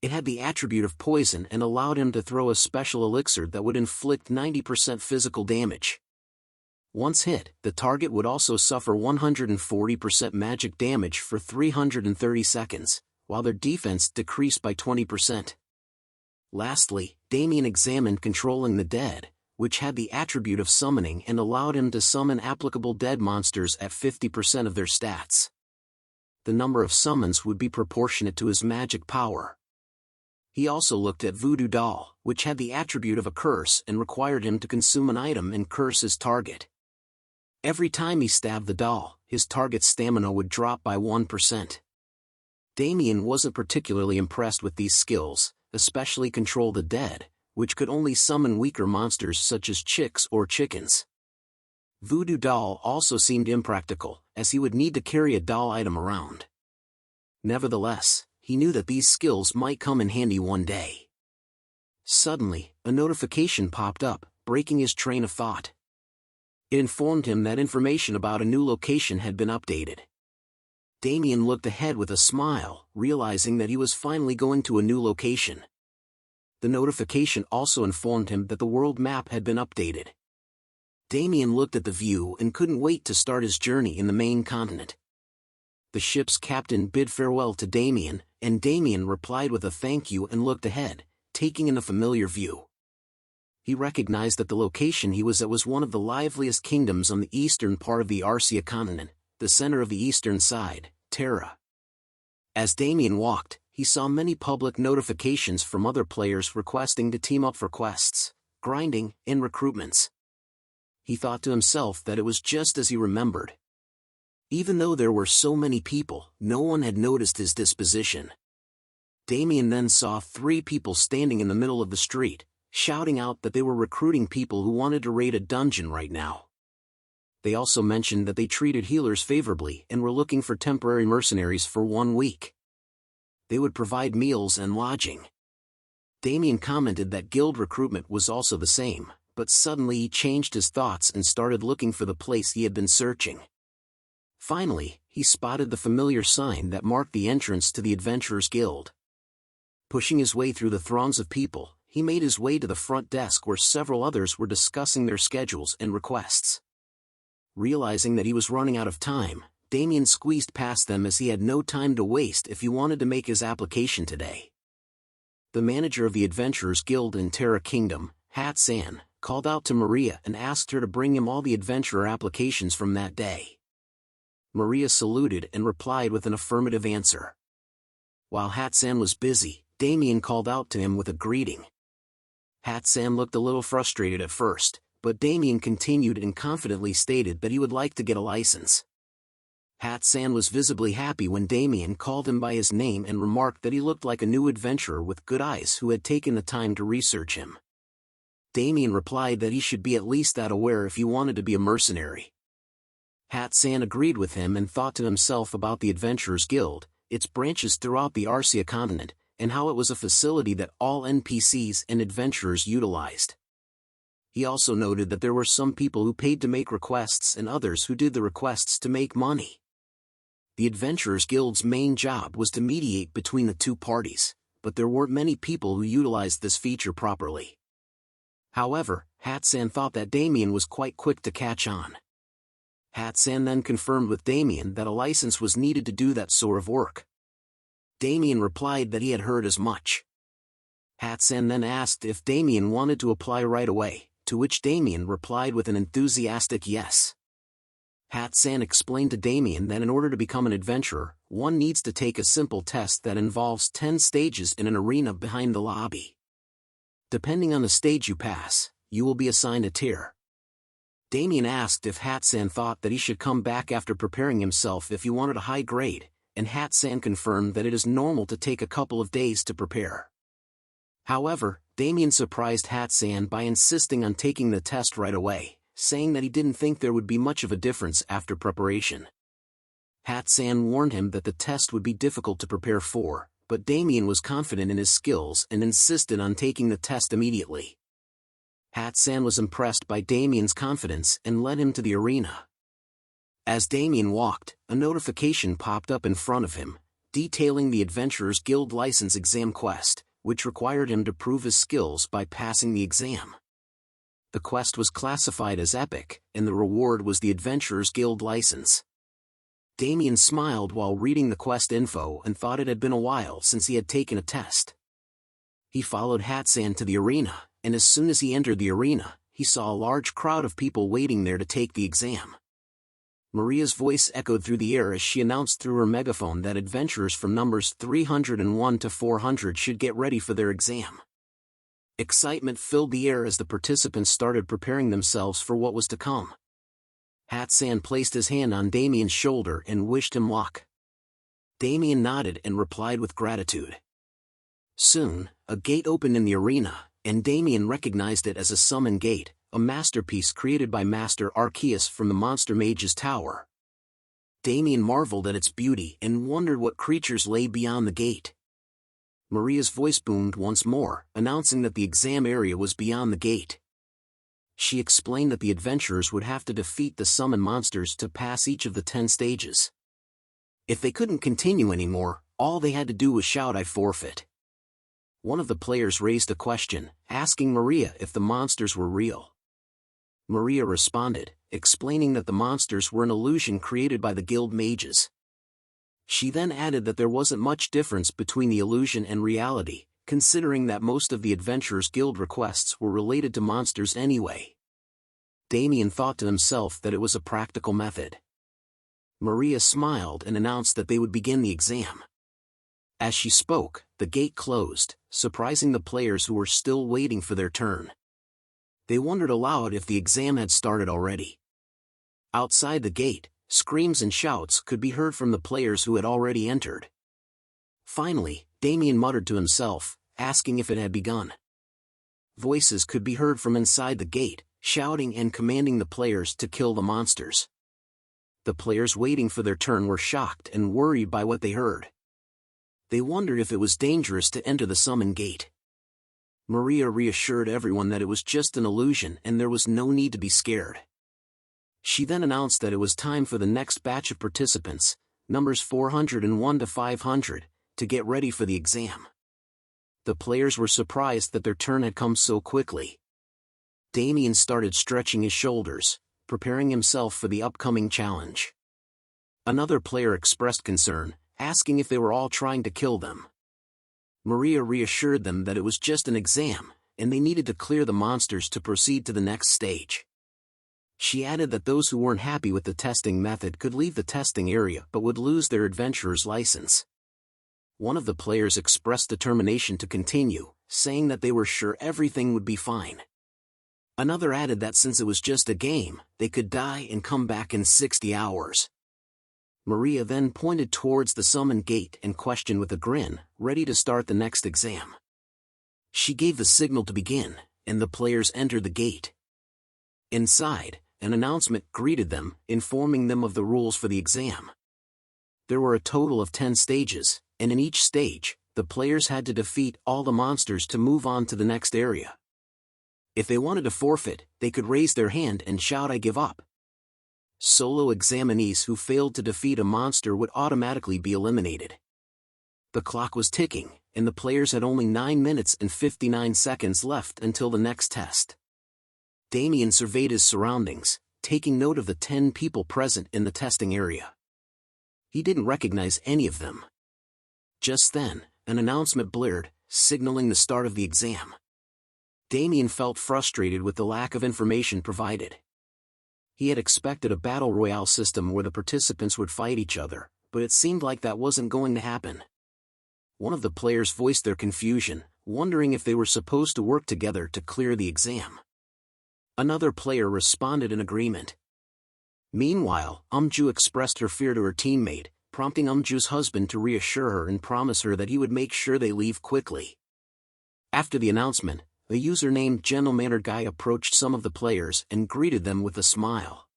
It had the attribute of poison and allowed him to throw a special elixir that would inflict 90% physical damage. Once hit, the target would also suffer 140% magic damage for 330 seconds, while their defense decreased by 20%. Lastly, Damian examined controlling the dead, which had the attribute of summoning and allowed him to summon applicable dead monsters at 50% of their stats. The number of summons would be proportionate to his magic power. He also looked at Voodoo Doll, which had the attribute of a curse and required him to consume an item and curse his target. Every time he stabbed the doll, his target's stamina would drop by 1%. Damian wasn't particularly impressed with these skills, especially Control the Dead, which could only summon weaker monsters such as chicks or chickens. Voodoo Doll also seemed impractical, as he would need to carry a doll item around. Nevertheless, he knew that these skills might come in handy one day. Suddenly, a notification popped up, breaking his train of thought. It informed him that information about a new location had been updated. Damian looked ahead with a smile, realizing that he was finally going to a new location. The notification also informed him that the world map had been updated. Damian looked at the view and couldn't wait to start his journey in the main continent. The ship's captain bid farewell to Damian, and Damian replied with a thank you and looked ahead, taking in a familiar view. He recognized that the location he was at was one of the liveliest kingdoms on the eastern part of the Arcia continent, the center of the eastern side, Terra. As Damian walked, he saw many public notifications from other players requesting to team up for quests, grinding, and recruitments. He thought to himself that it was just as he remembered. Even though there were so many people, no one had noticed his disposition. Damian then saw 3 people standing in the middle of the street, shouting out that they were recruiting people who wanted to raid a dungeon right now. They also mentioned that they treated healers favorably and were looking for temporary mercenaries for 1 week. They would provide meals and lodging. Damian commented that guild recruitment was also the same, but suddenly he changed his thoughts and started looking for the place he had been searching. Finally, he spotted the familiar sign that marked the entrance to the Adventurers Guild. Pushing his way through the throngs of people, he made his way to the front desk where several others were discussing their schedules and requests. Realizing that he was running out of time, Damian squeezed past them as he had no time to waste if he wanted to make his application today. The manager of the Adventurers Guild in Terra Kingdom, Hat-san, called out to Maria and asked her to bring him all the adventurer applications from that day. Maria saluted and replied with an affirmative answer. While Hat-san was busy, Damian called out to him with a greeting. Hat-san looked a little frustrated at first, but Damian continued and confidently stated that he would like to get a license. Hat-san was visibly happy when Damian called him by his name and remarked that he looked like a new adventurer with good eyes who had taken the time to research him. Damian replied that he should be at least that aware if he wanted to be a mercenary. Hat-san agreed with him and thought to himself about the Adventurers Guild, its branches throughout the Arcia continent, and how it was a facility that all NPCs and adventurers utilized. He also noted that there were some people who paid to make requests and others who did the requests to make money. The Adventurers Guild's main job was to mediate between the two parties, but there weren't many people who utilized this feature properly. However, Hat-san thought that Damian was quite quick to catch on. Hat-san then confirmed with Damian that a license was needed to do that sort of work. Damian replied that he had heard as much. Hat-san then asked if Damian wanted to apply right away, to which Damian replied with an enthusiastic yes. Hat-san explained to Damian that in order to become an adventurer, one needs to take a simple test that involves 10 stages in an arena behind the lobby. Depending on the stage you pass, you will be assigned a tier. Damian asked if Hat-san thought that he should come back after preparing himself if he wanted a high grade, and Hat-san confirmed that it is normal to take a couple of days to prepare. However, Damian surprised Hat-san by insisting on taking the test right away, saying that he didn't think there would be much of a difference after preparation. Hat-san warned him that the test would be difficult to prepare for, but Damian was confident in his skills and insisted on taking the test immediately. Hat-san was impressed by Damian's confidence and led him to the arena. As Damian walked, a notification popped up in front of him, detailing the Adventurers Guild license exam quest, which required him to prove his skills by passing the exam. The quest was classified as epic, and the reward was the Adventurers Guild license. Damian smiled while reading the quest info and thought it had been a while since he had taken a test. He followed Hat-san to the arena, and as soon as he entered the arena, he saw a large crowd of people waiting there to take the exam. Maria's voice echoed through the air as she announced through her megaphone that adventurers from numbers 301 to 400 should get ready for their exam. Excitement filled the air as the participants started preparing themselves for what was to come. Hat-san placed his hand on Damian's shoulder and wished him luck. Damian nodded and replied with gratitude. Soon, a gate opened in the arena, and Damian recognized it as a summon gate, a masterpiece created by Master Arceus from the Monster Mage's Tower. Damian marveled at its beauty and wondered what creatures lay beyond the gate. Maria's voice boomed once more, announcing that the exam area was beyond the gate. She explained that the adventurers would have to defeat the summon monsters to pass each of the 10 stages. If they couldn't continue anymore, all they had to do was shout "I forfeit." One of the players raised a question, asking Maria if the monsters were real. Maria responded, explaining that the monsters were an illusion created by the guild mages. She then added that there wasn't much difference between the illusion and reality, considering that most of the Adventurers Guild requests were related to monsters anyway. Damian thought to himself that it was a practical method. Maria smiled and announced that they would begin the exam. As she spoke, the gate closed, surprising the players who were still waiting for their turn. They wondered aloud if the exam had started already. Outside the gate, screams and shouts could be heard from the players who had already entered. Finally, Damian muttered to himself, asking if it had begun. Voices could be heard from inside the gate, shouting and commanding the players to kill the monsters. The players waiting for their turn were shocked and worried by what they heard. They wondered if it was dangerous to enter the summon gate. Maria reassured everyone that it was just an illusion and there was no need to be scared. She then announced that it was time for the next batch of participants, numbers 401 to 500, to get ready for the exam. The players were surprised that their turn had come so quickly. Damian started stretching his shoulders, preparing himself for the upcoming challenge. Another player expressed concern, asking if they were all trying to kill them. Maria reassured them that it was just an exam, and they needed to clear the monsters to proceed to the next stage. She added that those who weren't happy with the testing method could leave the testing area but would lose their adventurer's license. One of the players expressed determination to continue, saying that they were sure everything would be fine. Another added that since it was just a game, they could die and come back in 60 hours. Maria then pointed towards the summoned gate and questioned with a grin, ready to start the next exam. She gave the signal to begin, and the players entered the gate. Inside, an announcement greeted them, informing them of the rules for the exam. There were a total of 10 stages, and in each stage, the players had to defeat all the monsters to move on to the next area. If they wanted to forfeit, they could raise their hand and shout "I give up." Solo examinees who failed to defeat a monster would automatically be eliminated. The clock was ticking, and the players had only 9 minutes and 59 seconds left until the next test. Damian surveyed his surroundings, taking note of the 10 people present in the testing area. He didn't recognize any of them. Just then, an announcement blared, signaling the start of the exam. Damian felt frustrated with the lack of information provided. He had expected a battle royale system where the participants would fight each other, but it seemed like that wasn't going to happen. One of the players voiced their confusion, wondering if they were supposed to work together to clear the exam. Another player responded in agreement. Meanwhile, Umju expressed her fear to her teammate, prompting Umju's husband to reassure her and promise her that he would make sure they leave quickly. After the announcement, a user named Gentle-Mannered Guy approached some of the players and greeted them with a smile.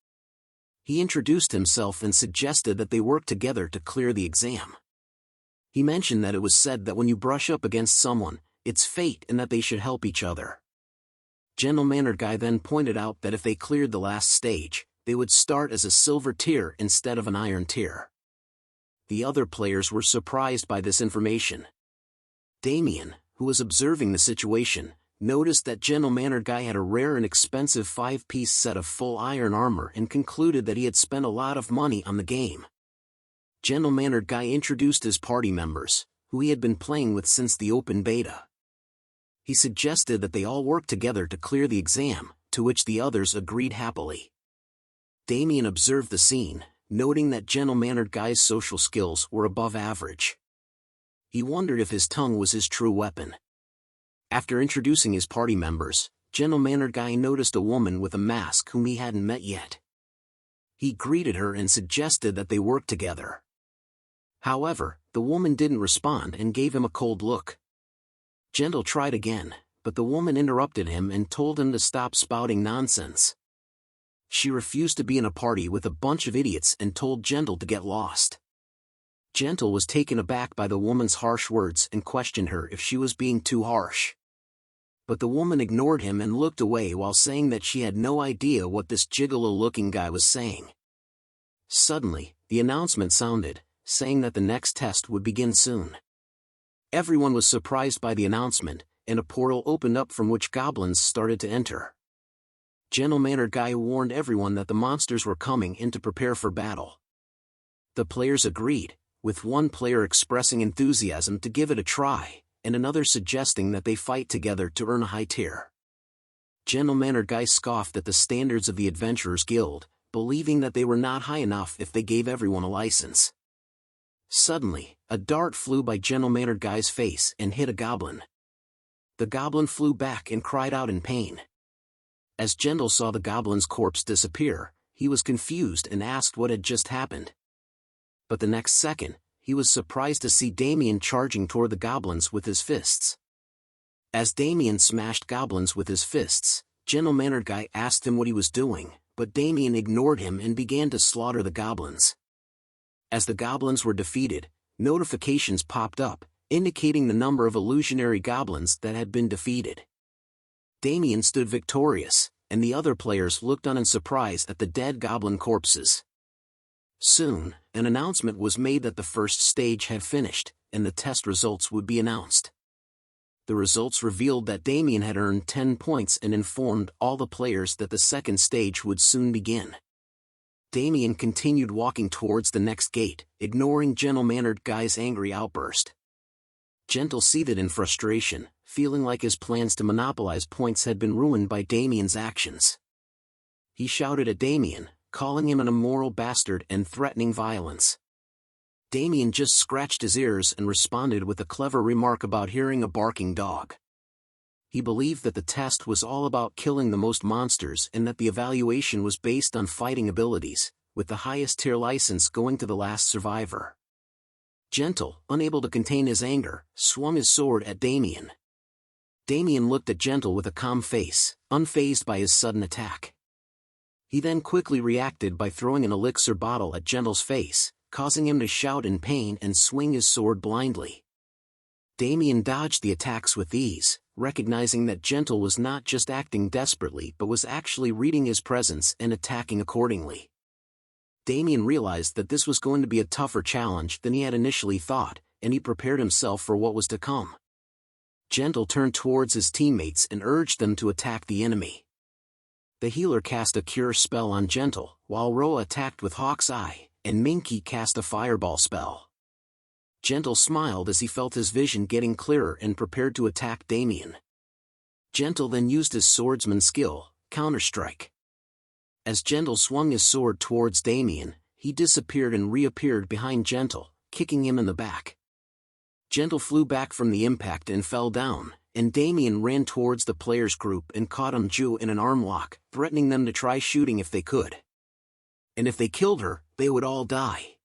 He introduced himself and suggested that they work together to clear the exam. He mentioned that it was said that when you brush up against someone, it's fate and that they should help each other. Gentle-Mannered Guy then pointed out that if they cleared the last stage, they would start as a silver tier instead of an iron tier. The other players were surprised by this information. Damian, who was observing the situation, noticed that Gentle-Mannered Guy had a rare and expensive 5-piece set of full iron armor and concluded that he had spent a lot of money on the game. Gentle-Mannered Guy introduced his party members, who he had been playing with since the open beta. He suggested that they all work together to clear the exam, to which the others agreed happily. Damian observed the scene, noting that Gentle-Mannered Guy's social skills were above average. He wondered if his tongue was his true weapon. After introducing his party members, Gentle-Mannered Guy noticed a woman with a mask whom he hadn't met yet. He greeted her and suggested that they work together. However, the woman didn't respond and gave him a cold look. Gentle tried again, but the woman interrupted him and told him to stop spouting nonsense. She refused to be in a party with a bunch of idiots and told Gentle to get lost. Gentle was taken aback by the woman's harsh words and questioned her if she was being too harsh. But the woman ignored him and looked away while saying that she had no idea what this gigolo-looking guy was saying. Suddenly, the announcement sounded, saying that the next test would begin soon. Everyone was surprised by the announcement, and a portal opened up from which goblins started to enter. Gentle-Mannered Guy warned everyone that the monsters were coming and to prepare for battle. The players agreed, with one player expressing enthusiasm to give it a try, and another suggesting that they fight together to earn a high tier. Gentle-Mannered Guy scoffed at the standards of the Adventurers Guild, believing that they were not high enough if they gave everyone a license. Suddenly, a dart flew by Gentle-Mannered Guy's face and hit a goblin. The goblin flew back and cried out in pain. As Gentle saw the goblin's corpse disappear, he was confused and asked what had just happened. But the next second, he was surprised to see Damian charging toward the goblins with his fists. As Damian smashed goblins with his fists, Gentle-Mannered Guy asked him what he was doing, but Damian ignored him and began to slaughter the goblins. As the goblins were defeated, notifications popped up, indicating the number of illusionary goblins that had been defeated. Damian stood victorious, and the other players looked on in surprise at the dead goblin corpses. Soon, an announcement was made that the first stage had finished, and the test results would be announced. The results revealed that Damian had earned 10 points and informed all the players that the second stage would soon begin. Damian continued walking towards the next gate, ignoring gentle-mannered Guy's angry outburst. Gentle seethed in frustration, feeling like his plans to monopolize points had been ruined by Damian's actions. He shouted at Damian, calling him an immoral bastard and threatening violence. Damian just scratched his ears and responded with a clever remark about hearing a barking dog. He believed that the test was all about killing the most monsters and that the evaluation was based on fighting abilities, with the highest tier license going to the last survivor. Gentle, unable to contain his anger, swung his sword at Damian. Damian looked at Gentle with a calm face, unfazed by his sudden attack. He then quickly reacted by throwing an elixir bottle at Gentle's face, causing him to shout in pain and swing his sword blindly. Damian dodged the attacks with ease, recognizing that Gentle was not just acting desperately but was actually reading his presence and attacking accordingly. Damian realized that this was going to be a tougher challenge than he had initially thought, and he prepared himself for what was to come. Gentle turned towards his teammates and urged them to attack the enemy. The healer cast a cure spell on Gentle, while Roa attacked with Hawk's Eye, and Minky cast a fireball spell. Gentle smiled as he felt his vision getting clearer and prepared to attack Damian. Gentle then used his swordsman skill, Counterstrike. As Gentle swung his sword towards Damian, he disappeared and reappeared behind Gentle, kicking him in the back. Gentle flew back from the impact and fell down, and Damian ran towards the players' group and caught Ju in an arm lock, threatening them to try shooting if they could. And if they killed her, they would all die.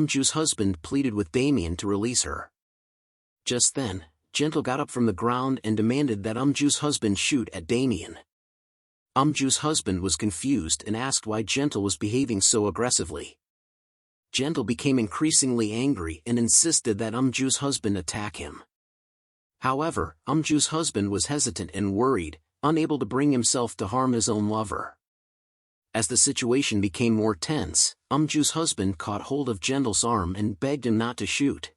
Ju's husband pleaded with Damian to release her. Just then, Gentle got up from the ground and demanded that Ju's husband shoot at Damian. Ju's husband was confused and asked why Gentle was behaving so aggressively. Gentle became increasingly angry and insisted that Ju's husband attack him. However, Ju's husband was hesitant and worried, unable to bring himself to harm his own lover. As the situation became more tense, Ju's husband caught hold of Gentle's arm and begged him not to shoot.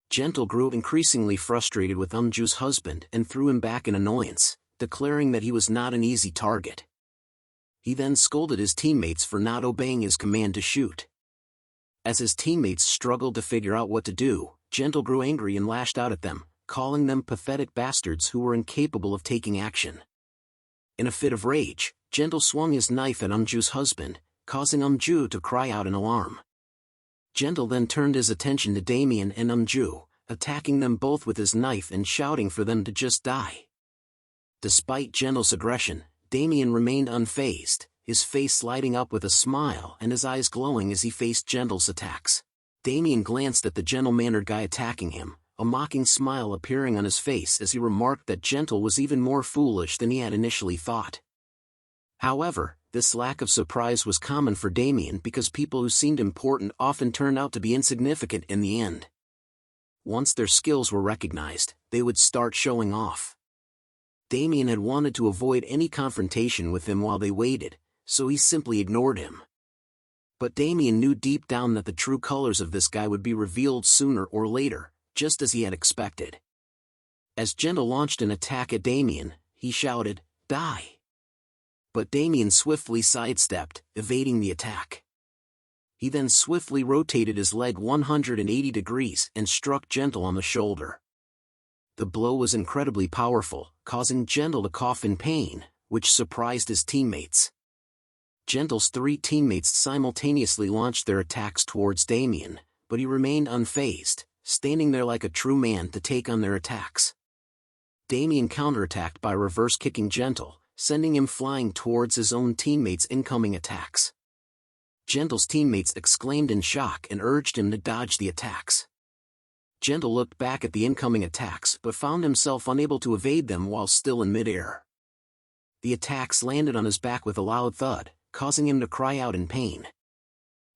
Gentle grew increasingly frustrated with Ju's husband and threw him back in annoyance, declaring that he was not an easy target. He then scolded his teammates for not obeying his command to shoot. As his teammates struggled to figure out what to do, Gentle grew angry and lashed out at them, calling them pathetic bastards who were incapable of taking action. In a fit of rage, Gentle swung his knife at Ju's husband, causing Ju to cry out in alarm. Gentle then turned his attention to Damian and Ju, attacking them both with his knife and shouting for them to just die. Despite Gentle's aggression, Damian remained unfazed, his face lighting up with a smile and his eyes glowing as he faced Gentle's attacks. Damian glanced at the gentle-mannered guy attacking him, a mocking smile appearing on his face as he remarked that Gentle was even more foolish than he had initially thought. However, this lack of surprise was common for Damian because people who seemed important often turned out to be insignificant in the end. Once their skills were recognized, they would start showing off. Damian had wanted to avoid any confrontation with him while they waited, so he simply ignored him. But Damian knew deep down that the true colors of this guy would be revealed sooner or later, just as he had expected. As Gentle launched an attack at Damian, he shouted, "Die!" But Damian swiftly sidestepped, evading the attack. He then swiftly rotated his leg 180 degrees and struck Gentle on the shoulder. The blow was incredibly powerful, causing Gentle to cough in pain, which surprised his teammates. Gentle's three teammates simultaneously launched their attacks towards Damian, but he remained unfazed, standing there like a true man to take on their attacks. Damian counterattacked by reverse-kicking Gentle, sending him flying towards his own teammates' incoming attacks. Gentle's teammates exclaimed in shock and urged him to dodge the attacks. Gentle looked back at the incoming attacks but found himself unable to evade them while still in midair. The attacks landed on his back with a loud thud, causing him to cry out in pain.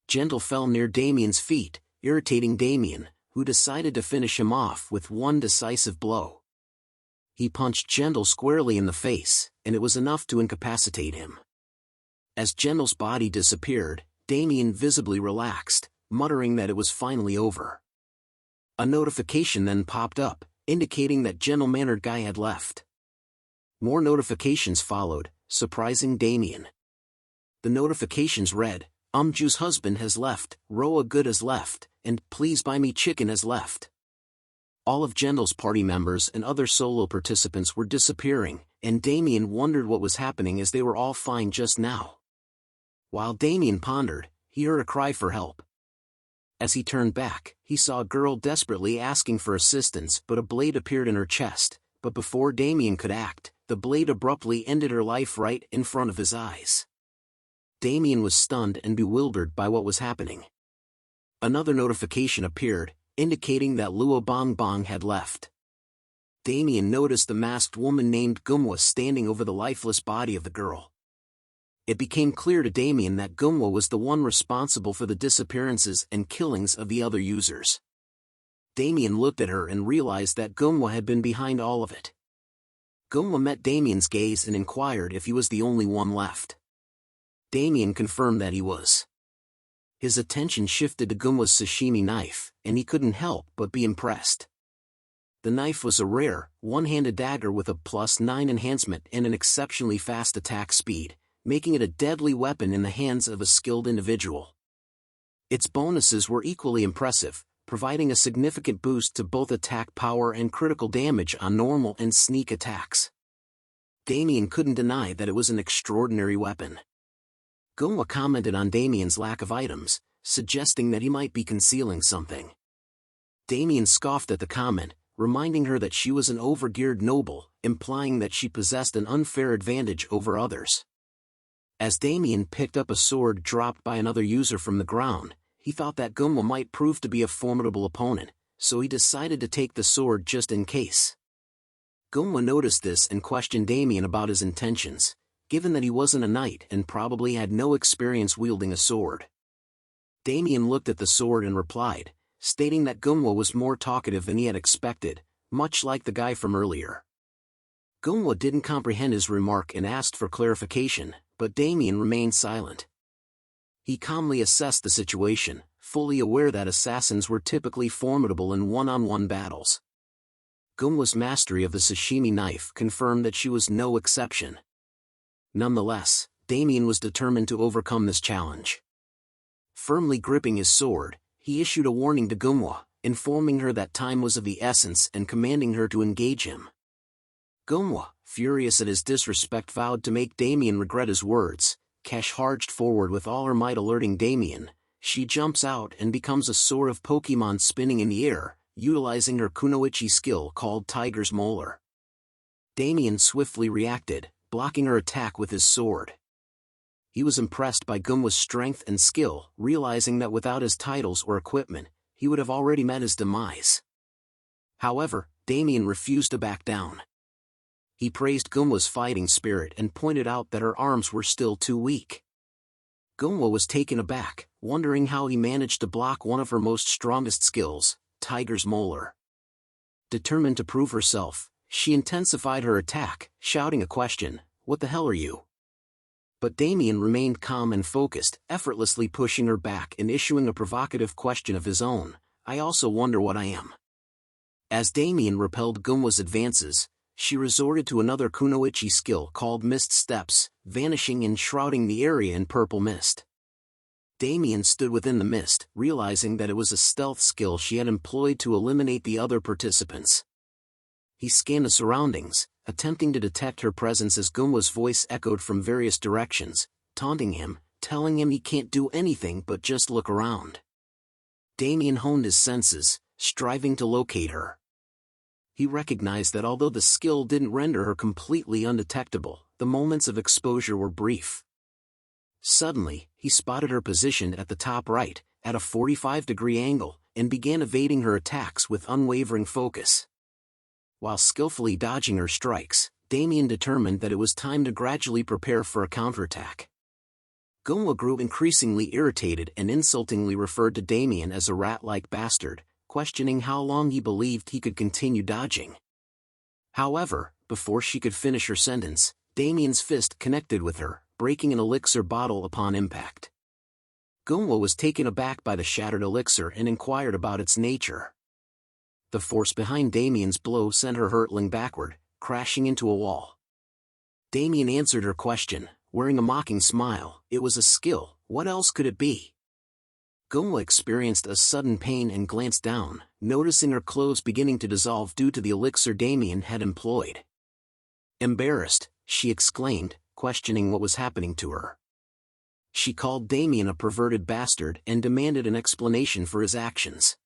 Gentle fell near Damian's feet, irritating Damian, who decided to finish him off with one decisive blow. He punched Gentle squarely in the face, and it was enough to incapacitate him. As Gentle's body disappeared, Damian visibly relaxed, muttering that it was finally over. A notification then popped up, indicating that gentle-mannered guy had left. More notifications followed, surprising Damian. The notifications read, Ju's husband has left, Roa Good has left, and Please Buy Me Chicken has left. All of Gendel's party members and other solo participants were disappearing, and Damian wondered what was happening as they were all fine just now. While Damian pondered, he heard a cry for help. As he turned back, he saw a girl desperately asking for assistance, but a blade appeared in her chest, but before Damian could act, the blade abruptly ended her life right in front of his eyes. Damian was stunned and bewildered by what was happening. Another notification appeared, indicating that Luo Bongbong had left. Damian noticed a masked woman named Gumwa standing over the lifeless body of the girl. It became clear to Damian that Gumwa was the one responsible for the disappearances and killings of the other users. Damian looked at her and realized that Gumwa had been behind all of it. Gumwa met Damian's gaze and inquired if he was the only one left. Damian confirmed that he was. His attention shifted to Gumwa's sashimi knife, and he couldn't help but be impressed. The knife was a rare, one-handed dagger with a +9 enhancement and an exceptionally fast attack speed, making it a deadly weapon in the hands of a skilled individual. Its bonuses were equally impressive, providing a significant boost to both attack power and critical damage on normal and sneak attacks. Damian couldn't deny that it was an extraordinary weapon. Gumwa commented on Damian's lack of items, suggesting that he might be concealing something. Damian scoffed at the comment, reminding her that she was an overgeared noble, implying that she possessed an unfair advantage over others. As Damian picked up a sword dropped by another user from the ground, he thought that Gumwa might prove to be a formidable opponent, so he decided to take the sword just in case. Gumwa noticed this and questioned Damian about his intentions, given that he wasn't a knight and probably had no experience wielding a sword. Damian looked at the sword and replied, stating that Gumwa was more talkative than he had expected, much like the guy from earlier. Gumwa didn't comprehend his remark and asked for clarification, but Damian remained silent. He calmly assessed the situation, fully aware that assassins were typically formidable in one-on-one battles. Gumwa's mastery of the sashimi knife confirmed that she was no exception. Nonetheless, Damian was determined to overcome this challenge. Firmly gripping his sword, he issued a warning to Gumwa, informing her that time was of the essence and commanding her to engage him. Gumwa, furious at his disrespect, vowed to make Damian regret his words. Cash charged forward with all her might, alerting Damian. She jumps out and becomes a sword of Pokemon spinning in the air, utilizing her kunoichi skill called Tiger's Molar. Damian swiftly reacted, blocking her attack with his sword. He was impressed by Gumwa's strength and skill, realizing that without his titles or equipment, he would have already met his demise. However, Damian refused to back down. He praised Gumwa's fighting spirit and pointed out that her arms were still too weak. Gumwa was taken aback, wondering how he managed to block one of her most strongest skills, Tiger's Molar. Determined to prove herself, she intensified her attack, shouting a question, "What the hell are you?" But Damian remained calm and focused, effortlessly pushing her back and issuing a provocative question of his own, "I also wonder what I am." As Damian repelled Gumwa's advances, she resorted to another kunoichi skill called Mist Steps, vanishing and shrouding the area in purple mist. Damian stood within the mist, realizing that it was a stealth skill she had employed to eliminate the other participants. He scanned the surroundings, attempting to detect her presence as Gumwa's voice echoed from various directions, taunting him, telling him he can't do anything but just look around. Damian honed his senses, striving to locate her. He recognized that although the skill didn't render her completely undetectable, the moments of exposure were brief. Suddenly, he spotted her positioned at the top right, at a 45-degree angle, and began evading her attacks with unwavering focus. While skillfully dodging her strikes, Damian determined that it was time to gradually prepare for a counterattack. Gumwa grew increasingly irritated and insultingly referred to Damian as a rat-like bastard, questioning how long he believed he could continue dodging. However, before she could finish her sentence, Damian's fist connected with her, breaking an elixir bottle upon impact. Gumwa was taken aback by the shattered elixir and inquired about its nature. The force behind Damian's blow sent her hurtling backward, crashing into a wall. Damian answered her question, wearing a mocking smile. It was a skill, what else could it be? Gunwa experienced a sudden pain and glanced down, noticing her clothes beginning to dissolve due to the elixir Damian had employed. Embarrassed, she exclaimed, questioning what was happening to her. She called Damian a perverted bastard and demanded an explanation for his actions.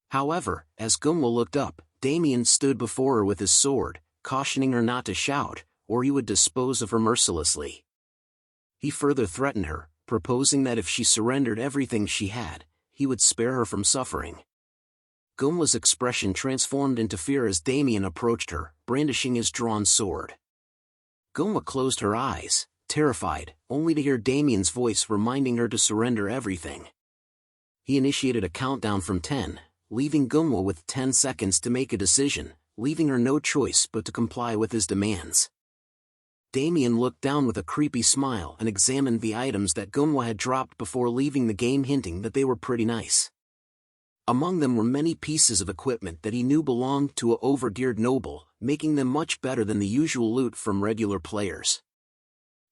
However, as Gunwa looked up, Damian stood before her with his sword, cautioning her not to shout, or he would dispose of her mercilessly. He further threatened her, proposing that if she surrendered everything she had, he would spare her from suffering. Gunwa's expression transformed into fear as Damian approached her, brandishing his drawn sword. Gunwa closed her eyes, terrified, only to hear Damian's voice reminding her to surrender everything. He initiated a countdown from 10, leaving Gunwa with 10 seconds to make a decision, leaving her no choice but to comply with his demands. Damian looked down with a creepy smile and examined the items that Gunwa had dropped before leaving the game, hinting that they were pretty nice. Among them were many pieces of equipment that he knew belonged to a overgeared noble, making them much better than the usual loot from regular players.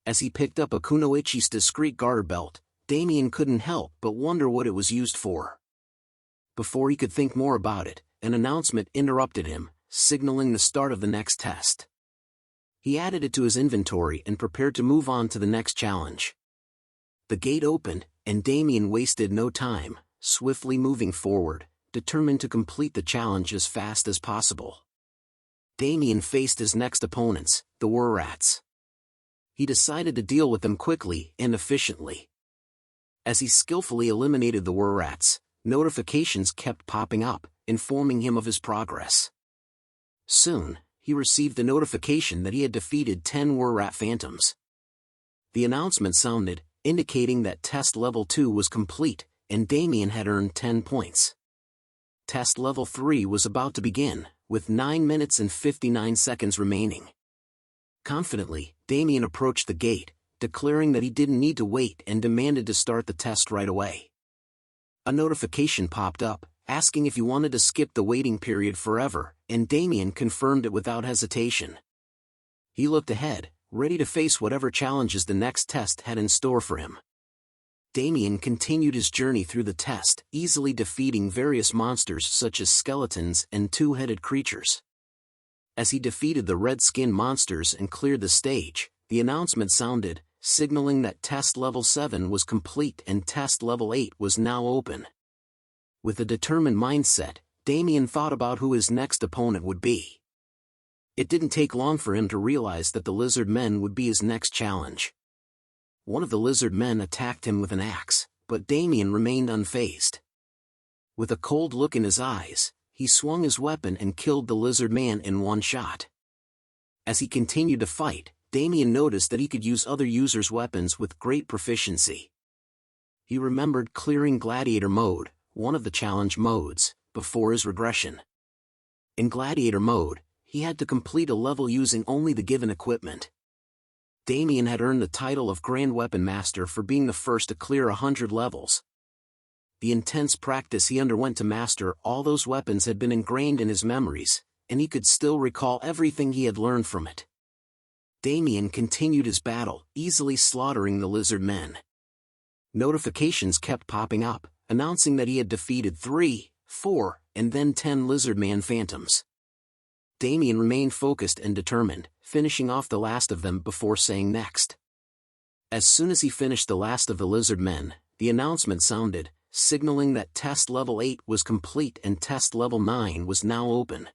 As he picked up a kunoichi's discreet garter belt, Damian couldn't help but wonder what it was used for. Before he could think more about it, an announcement interrupted him, signaling the start of the next test. He added it to his inventory and prepared to move on to the next challenge. The gate opened, and Damian wasted no time, swiftly moving forward, determined to complete the challenge as fast as possible. Damian faced his next opponents, the wharf. He decided to deal with them quickly and efficiently. As he skillfully eliminated the wharf, notifications kept popping up, informing him of his progress. Soon, he received the notification that he had defeated 10 wharf phantoms. The announcement sounded, indicating that test level 2 was complete, and Damian had earned 10 points. Test level 3 was about to begin, with 9 minutes and 59 seconds remaining. Confidently, Damian approached the gate, declaring that he didn't need to wait and demanded to start the test right away. A notification popped up, asking if he wanted to skip the waiting period forever, and Damian confirmed it without hesitation. He looked ahead, ready to face whatever challenges the next test had in store for him. Damian continued his journey through the test, easily defeating various monsters such as skeletons and two-headed creatures. As he defeated the red-skin monsters and cleared the stage, the announcement sounded, signaling that test level 7 was complete and test level 8 was now open. With a determined mindset, Damian thought about who his next opponent would be. It didn't take long for him to realize that the lizard men would be his next challenge. One of the lizard men attacked him with an axe, but Damian remained unfazed. With a cold look in his eyes, he swung his weapon and killed the lizard man in one shot. As he continued to fight, Damian noticed that he could use other users' weapons with great proficiency. He remembered clearing Gladiator mode, one of the challenge modes, before his regression. In Gladiator mode, he had to complete a level using only the given equipment. Damian had earned the title of Grand Weapon Master for being the first to clear 100 levels. The intense practice he underwent to master all those weapons had been ingrained in his memories, and he could still recall everything he had learned from it. Damian continued his battle, easily slaughtering the lizard men. Notifications kept popping up, announcing that he had defeated 3, 4, and then 10 lizard-man phantoms. Damian remained focused and determined, finishing off the last of them before saying next. As soon as he finished the last of the lizard men, the announcement sounded, signaling that test level 8 was complete and test level 9 was now open.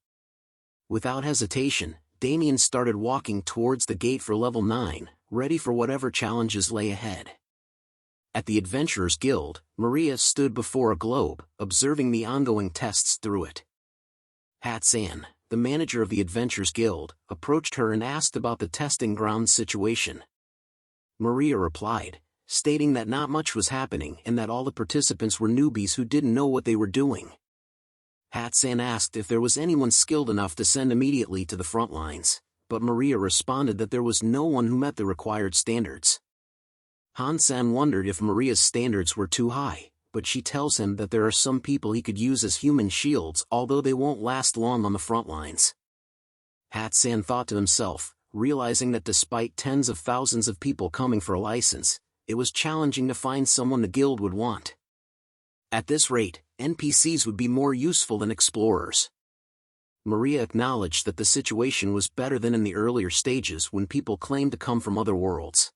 Without hesitation, Damian started walking towards the gate for level 9, ready for whatever challenges lay ahead. At the Adventurers Guild, Maria stood before a globe, observing the ongoing tests through it. Hatsan, the manager of the Adventurers Guild, approached her and asked about the testing ground situation. Maria replied, stating that not much was happening and that all the participants were newbies who didn't know what they were doing. Hatsan asked if there was anyone skilled enough to send immediately to the front lines, but Maria responded that there was no one who met the required standards. Hansan wondered if Maria's standards were too high, but she tells him that there are some people he could use as human shields, although they won't last long on the front lines. Hatsan thought to himself, realizing that despite tens of thousands of people coming for a license, it was challenging to find someone the guild would want. At this rate, NPCs would be more useful than explorers. Maria acknowledged that the situation was better than in the earlier stages when people claimed to come from other worlds.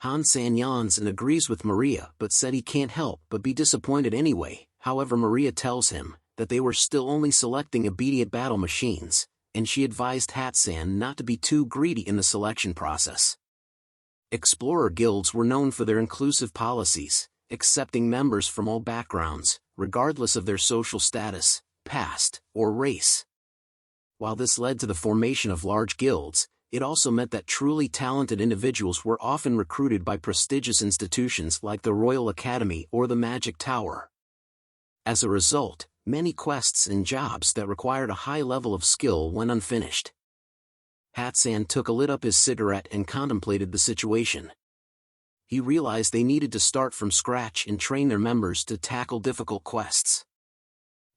Hansan yawns and agrees with Maria but said he can't help but be disappointed anyway. However, Maria tells him that they were still only selecting obedient battle machines, and she advised Hatsan not to be too greedy in the selection process. Explorer guilds were known for their inclusive policies, accepting members from all backgrounds, regardless of their social status, past, or race. While this led to the formation of large guilds, it also meant that truly talented individuals were often recruited by prestigious institutions like the Royal Academy or the Magic Tower. As a result, many quests and jobs that required a high level of skill went unfinished. Hatsan took a lit up his cigarette and contemplated the situation. He realized they needed to start from scratch and train their members to tackle difficult quests.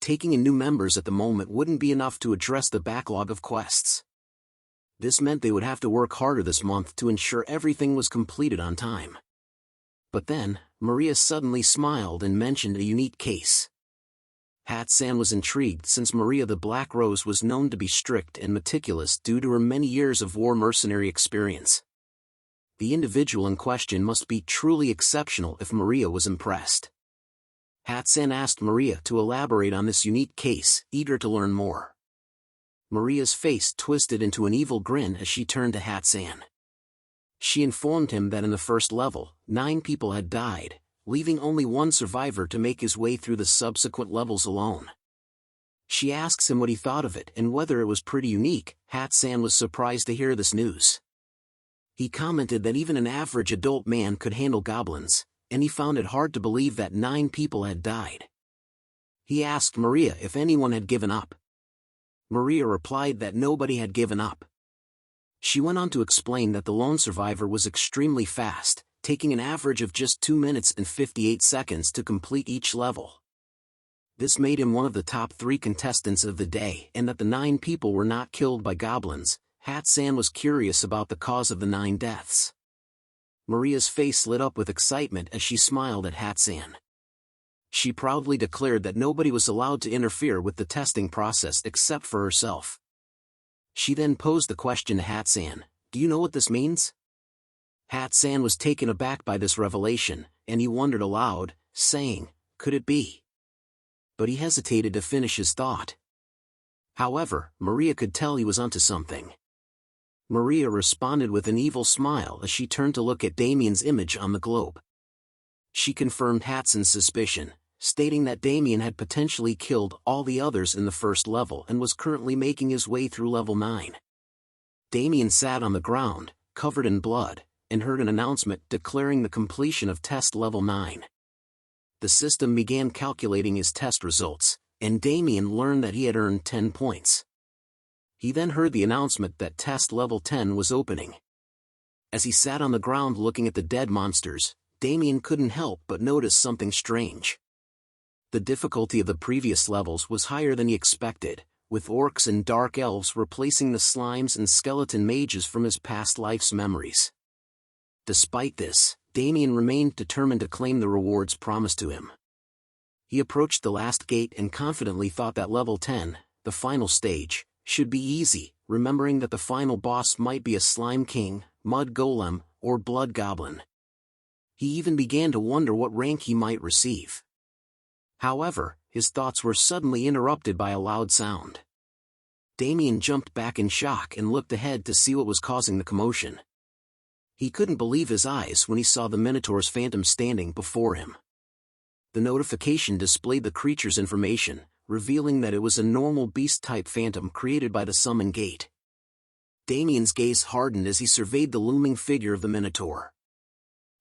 Taking in new members at the moment wouldn't be enough to address the backlog of quests. This meant they would have to work harder this month to ensure everything was completed on time. But then, Maria suddenly smiled and mentioned a unique case. Hatsan was intrigued since Maria the Black Rose was known to be strict and meticulous due to her many years of war mercenary experience. The individual in question must be truly exceptional if Maria was impressed. Hatsan asked Maria to elaborate on this unique case, eager to learn more. Maria's face twisted into an evil grin as she turned to Hatsan. She informed him that in the first level, 9 people had died, leaving only one survivor to make his way through the subsequent levels alone. She asks him what he thought of it and whether it was pretty unique. Hatsan was surprised to hear this news. He commented that even an average adult man could handle goblins, and he found it hard to believe that 9 people had died. He asked Maria if anyone had given up. Maria replied that nobody had given up. She went on to explain that the lone survivor was extremely fast, taking an average of just 2 minutes and 58 seconds to complete each level. This made him one of the top 3 contestants of the day, and that the 9 people were not killed by goblins. Hatsan was curious about the cause of the 9 deaths. Maria's face lit up with excitement as she smiled at Hatsan. She proudly declared that nobody was allowed to interfere with the testing process except for herself. She then posed the question to Hatsan, "Do you know what this means?" Hatsan was taken aback by this revelation, and he wondered aloud, saying, "Could it be?" But he hesitated to finish his thought. However, Maria could tell he was onto something. Maria responded with an evil smile as she turned to look at Damian's image on the globe. She confirmed Hatsan's suspicion, stating that Damian had potentially killed all the others in the first level and was currently making his way through level 9. Damian sat on the ground, covered in blood, and heard an announcement declaring the completion of test level 9. The system began calculating his test results, and Damian learned that he had earned 10 points. He then heard the announcement that test level 10 was opening. As he sat on the ground looking at the dead monsters, Damian couldn't help but notice something strange. The difficulty of the previous levels was higher than he expected, with orcs and dark elves replacing the slimes and skeleton mages from his past life's memories. Despite this, Damian remained determined to claim the rewards promised to him. He approached the last gate and confidently thought that level 10, the final stage, should be easy, remembering that the final boss might be a slime king, mud golem, or blood goblin. He even began to wonder what rank he might receive. However, his thoughts were suddenly interrupted by a loud sound. Damian jumped back in shock and looked ahead to see what was causing the commotion. He couldn't believe his eyes when he saw the Minotaur's phantom standing before him. The notification displayed the creature's information, revealing that it was a normal beast-type phantom created by the summon gate. Damian's gaze hardened as he surveyed the looming figure of the Minotaur.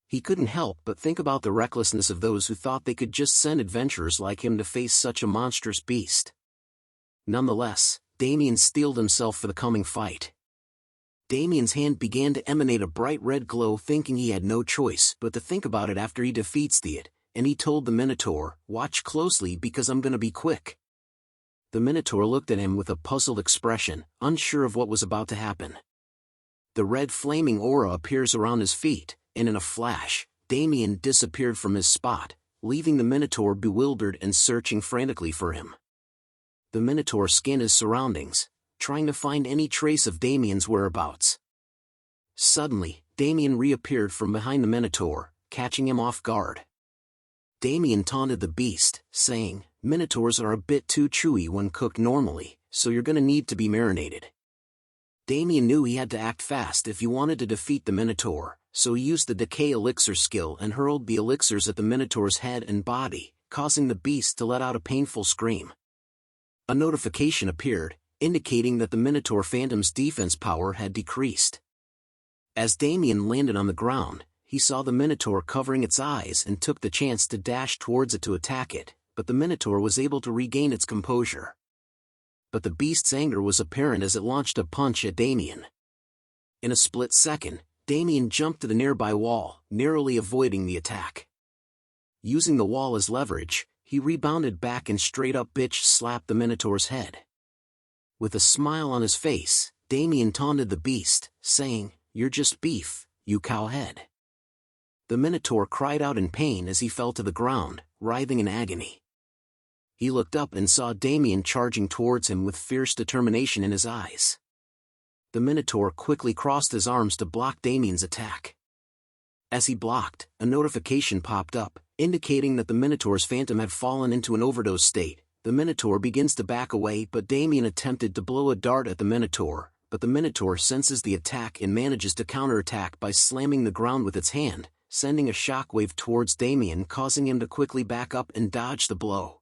He couldn't help but think about the recklessness of those who thought they could just send adventurers like him to face such a monstrous beast. Nonetheless, Damian steeled himself for the coming fight. Damian's hand began to emanate a bright red glow, thinking he had no choice but to think about it after he defeats the and he told the Minotaur, "Watch closely because I'm gonna be quick." The Minotaur looked at him with a puzzled expression, unsure of what was about to happen. The red flaming aura appears around his feet, and in a flash, Damian disappeared from his spot, leaving the Minotaur bewildered and searching frantically for him. The Minotaur scanned his surroundings, trying to find any trace of Damian's whereabouts. Suddenly, Damian reappeared from behind the Minotaur, catching him off guard. Damian taunted the beast, saying, "Minotaurs are a bit too chewy when cooked normally, so you're gonna need to be marinated." Damian knew he had to act fast if he wanted to defeat the Minotaur, so he used the decay elixir skill and hurled the elixirs at the Minotaur's head and body, causing the beast to let out a painful scream. A notification appeared, indicating that the Minotaur Phantom's defense power had decreased. As Damian landed on the ground, he saw the Minotaur covering its eyes and took the chance to dash towards it to attack it, but the Minotaur was able to regain its composure. But the beast's anger was apparent as it launched a punch at Damian. In a split second, Damian jumped to the nearby wall, narrowly avoiding the attack. Using the wall as leverage, he rebounded back and straight up bitch slapped the Minotaur's head. With a smile on his face, Damian taunted the beast, saying, "You're just beef, you cowhead." The Minotaur cried out in pain as he fell to the ground, writhing in agony. He looked up and saw Damian charging towards him with fierce determination in his eyes. The Minotaur quickly crossed his arms to block Damian's attack. As he blocked, a notification popped up, indicating that the Minotaur's phantom had fallen into an overdose state. The Minotaur begins to back away, but Damian attempted to blow a dart at the Minotaur, but the Minotaur senses the attack and manages to counterattack by slamming the ground with its hand, sending a shockwave towards Damian, causing him to quickly back up and dodge the blow.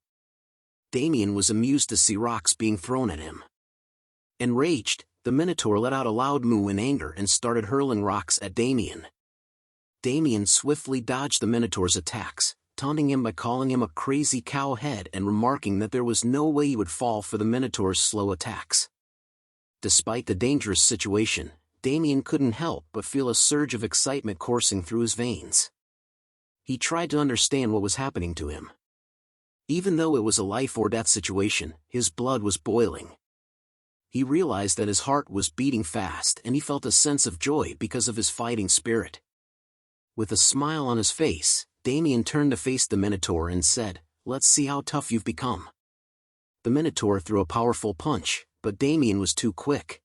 Damian was amused to see rocks being thrown at him. Enraged, the Minotaur let out a loud moo in anger and started hurling rocks at Damian. Damian swiftly dodged the Minotaur's attacks, taunting him by calling him a crazy cowhead and remarking that there was no way he would fall for the Minotaur's slow attacks. Despite the dangerous situation, Damian couldn't help but feel a surge of excitement coursing through his veins. He tried to understand what was happening to him. Even though it was a life-or-death situation, his blood was boiling. He realized that his heart was beating fast and he felt a sense of joy because of his fighting spirit. With a smile on his face, Damian turned to face the Minotaur and said, "Let's see how tough you've become." The Minotaur threw a powerful punch, but Damian was too quick.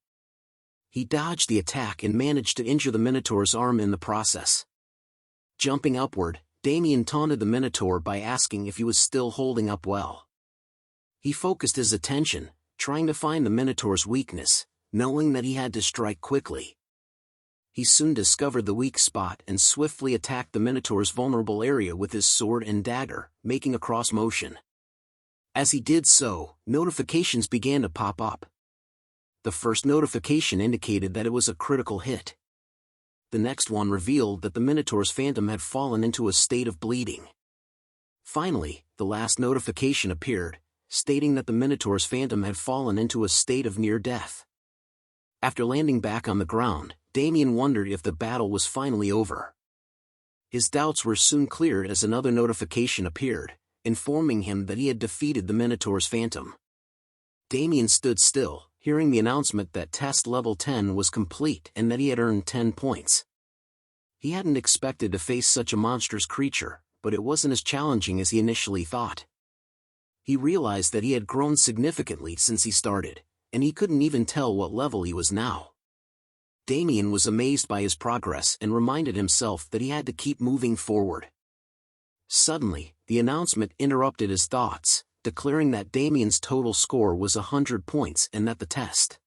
He dodged the attack and managed to injure the Minotaur's arm in the process. Jumping upward, Damian taunted the Minotaur by asking if he was still holding up well. He focused his attention, trying to find the Minotaur's weakness, knowing that he had to strike quickly. He soon discovered the weak spot and swiftly attacked the Minotaur's vulnerable area with his sword and dagger, making a cross motion. As he did so, notifications began to pop up. The first notification indicated that it was a critical hit. The next one revealed that the Minotaur's phantom had fallen into a state of bleeding. Finally, the last notification appeared, stating that the Minotaur's phantom had fallen into a state of near death. After landing back on the ground, Damian wondered if the battle was finally over. His doubts were soon cleared as another notification appeared, informing him that he had defeated the Minotaur's phantom. Damian stood still, hearing the announcement that test level 10 was complete and that he had earned 10 points. He hadn't expected to face such a monstrous creature, but it wasn't as challenging as he initially thought. He realized that he had grown significantly since he started, and he couldn't even tell what level he was now. Damian was amazed by his progress and reminded himself that he had to keep moving forward. Suddenly, the announcement interrupted his thoughts, declaring that Damian's total score was 100 points and that the test.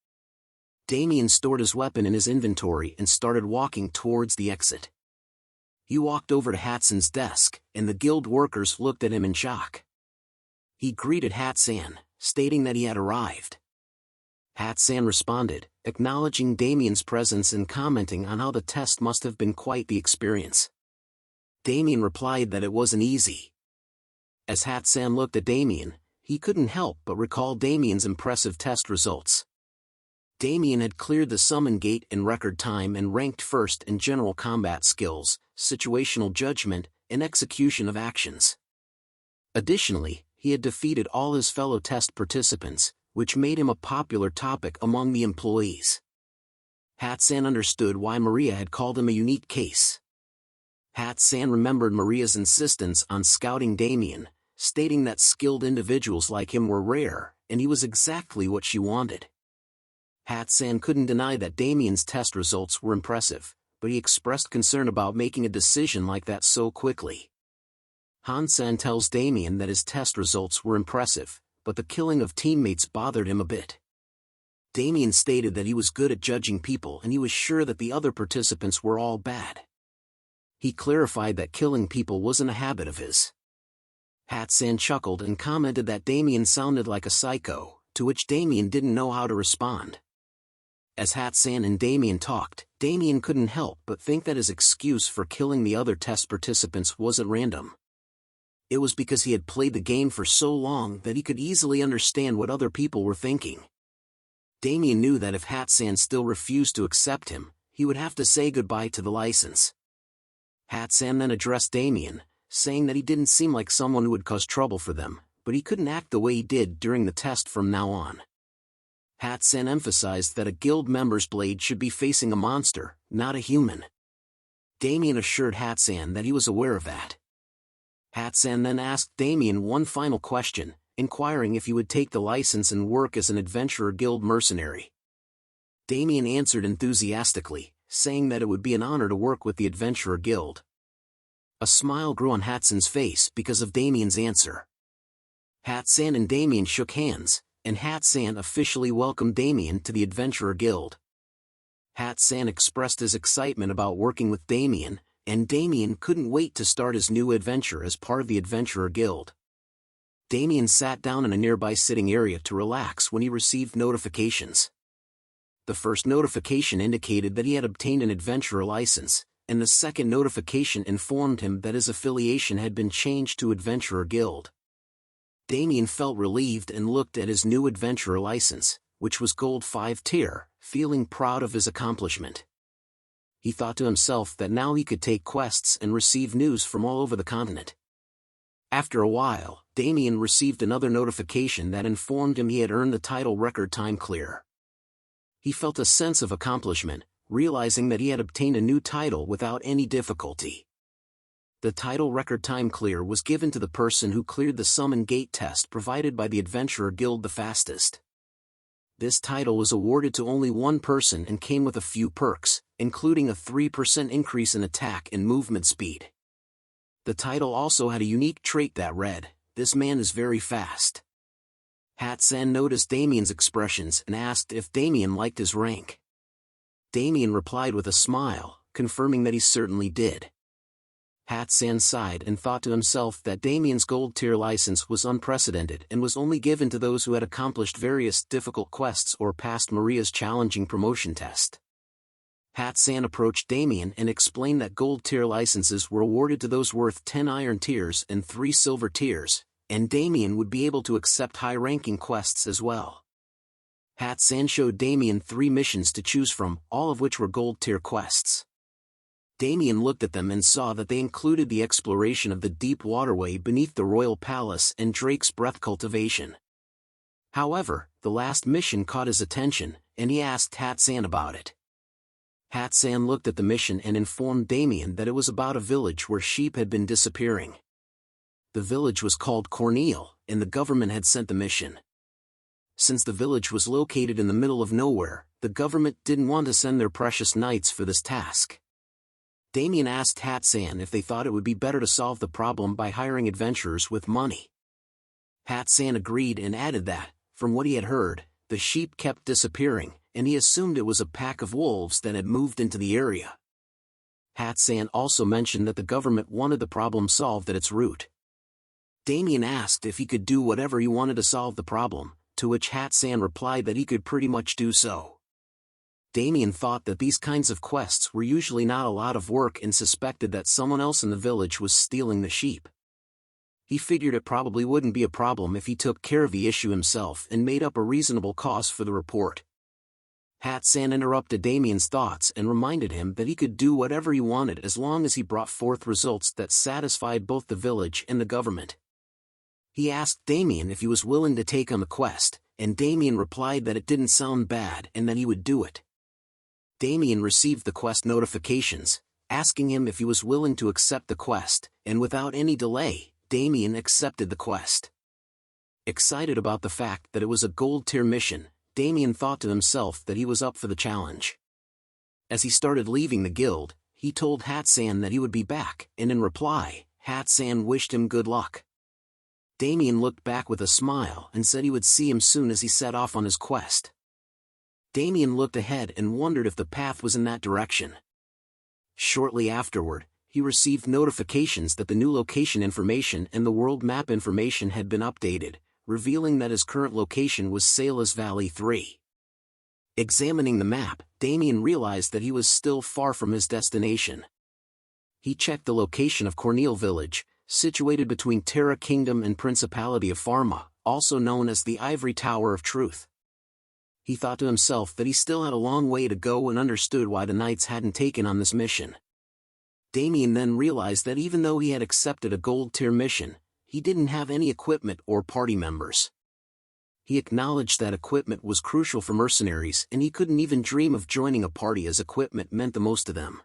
Damian stored his weapon in his inventory and started walking towards the exit. He walked over to Hatson's desk, and the guild workers looked at him in shock. He greeted Hatsan, stating that he had arrived. Hatsan responded, acknowledging Damian's presence and commenting on how the test must have been quite the experience. Damian replied that it wasn't easy. As Hatsan looked at Damian, he couldn't help but recall Damian's impressive test results. Damian had cleared the summon gate in record time and ranked first in general combat skills, situational judgment, and execution of actions. Additionally, he had defeated all his fellow test participants, which made him a popular topic among the employees. Hat-san understood why Maria had called him a unique case. Hat-san remembered Maria's insistence on scouting Damian, stating that skilled individuals like him were rare, and he was exactly what she wanted. Hat-san couldn't deny that Damian's test results were impressive, but he expressed concern about making a decision like that so quickly. Han-san tells Damian that his test results were impressive, but the killing of teammates bothered him a bit. Damian stated that he was good at judging people and he was sure that the other participants were all bad. He clarified that killing people wasn't a habit of his. Hat-san chuckled and commented that Damian sounded like a psycho, to which Damian didn't know how to respond. As Hat-san and Damian talked, Damian couldn't help but think that his excuse for killing the other test participants wasn't random. It was because he had played the game for so long that he could easily understand what other people were thinking. Damian knew that if Hat-san still refused to accept him, he would have to say goodbye to the license. Hat-san then addressed Damian, saying that he didn't seem like someone who would cause trouble for them, but he couldn't act the way he did during the test from now on. Hat-san emphasized that a guild member's blade should be facing a monster, not a human. Damian assured Hat-san that he was aware of that. Hat-san then asked Damian one final question, inquiring if he would take the license and work as an adventurer guild mercenary. Damian answered enthusiastically, saying that it would be an honor to work with the Adventurer Guild. A smile grew on Hat-san's face because of Damian's answer. Hat-san and Damian shook hands, and Hat-san officially welcomed Damian to the Adventurer Guild. Hat-san expressed his excitement about working with Damian, and Damian couldn't wait to start his new adventure as part of the Adventurer Guild. Damian sat down in a nearby sitting area to relax when he received notifications. The first notification indicated that he had obtained an adventurer license, and the second notification informed him that his affiliation had been changed to Adventurer Guild. Damian felt relieved and looked at his new adventurer license, which was Gold 5 tier, feeling proud of his accomplishment. He thought to himself that now he could take quests and receive news from all over the continent. After a while, Damian received another notification that informed him he had earned the title Record Time Clear. He felt a sense of accomplishment, realizing that he had obtained a new title without any difficulty. The title Record Time Clear was given to the person who cleared the Summon Gate test provided by the Adventurer Guild the fastest. This title was awarded to only one person and came with a few perks, including a 3% increase in attack and movement speed. The title also had a unique trait that read, "This man is very fast." Hat-san noticed Damian's expressions and asked if Damian liked his rank. Damian replied with a smile, confirming that he certainly did. Hat-san sighed and thought to himself that Damian's gold tier license was unprecedented and was only given to those who had accomplished various difficult quests or passed Maria's challenging promotion test. Hat-san approached Damian and explained that gold tier licenses were awarded to those worth 10 iron tiers and 3 silver tiers, and Damian would be able to accept high-ranking quests as well. Hat-san showed Damian 3 missions to choose from, all of which were gold-tier quests. Damian looked at them and saw that they included the exploration of the deep waterway beneath the royal palace and Drake's breath cultivation. However, the last mission caught his attention, and he asked Hat-san about it. Hat-san looked at the mission and informed Damian that it was about a village where sheep had been disappearing. The village was called Corneal, and the government had sent the mission. Since the village was located in the middle of nowhere, the government didn't want to send their precious knights for this task. Damian asked Hat-san if they thought it would be better to solve the problem by hiring adventurers with money. Hat-san agreed and added that, from what he had heard, the sheep kept disappearing, and he assumed it was a pack of wolves that had moved into the area. Hat-san also mentioned that the government wanted the problem solved at its root. Damian asked if he could do whatever he wanted to solve the problem, to which Hat-san replied that he could pretty much do so. Damian thought that these kinds of quests were usually not a lot of work and suspected that someone else in the village was stealing the sheep. He figured it probably wouldn't be a problem if he took care of the issue himself and made up a reasonable cost for the report. Hat-san interrupted Damian's thoughts and reminded him that he could do whatever he wanted as long as he brought forth results that satisfied both the village and the government. He asked Damian if he was willing to take on the quest, and Damian replied that it didn't sound bad and that he would do it. Damian received the quest notifications, asking him if he was willing to accept the quest, and without any delay, Damian accepted the quest. Excited about the fact that it was a gold-tier mission, Damian thought to himself that he was up for the challenge. As he started leaving the guild, he told Hat-san that he would be back, and in reply, Hat-san wished him good luck. Damian looked back with a smile and said he would see him soon as he set off on his quest. Damian looked ahead and wondered if the path was in that direction. Shortly afterward, he received notifications that the new location information and the world map information had been updated, revealing that his current location was Sailor's Valley 3. Examining the map, Damian realized that he was still far from his destination. He checked the location of Corneal village, situated between Terra Kingdom and Principality of Pharma, also known as the Ivory Tower of Truth. He thought to himself that he still had a long way to go and understood why the knights hadn't taken on this mission. Damian then realized that even though he had accepted a gold-tier mission, he didn't have any equipment or party members. He acknowledged that equipment was crucial for mercenaries and he couldn't even dream of joining a party as equipment meant the most to them.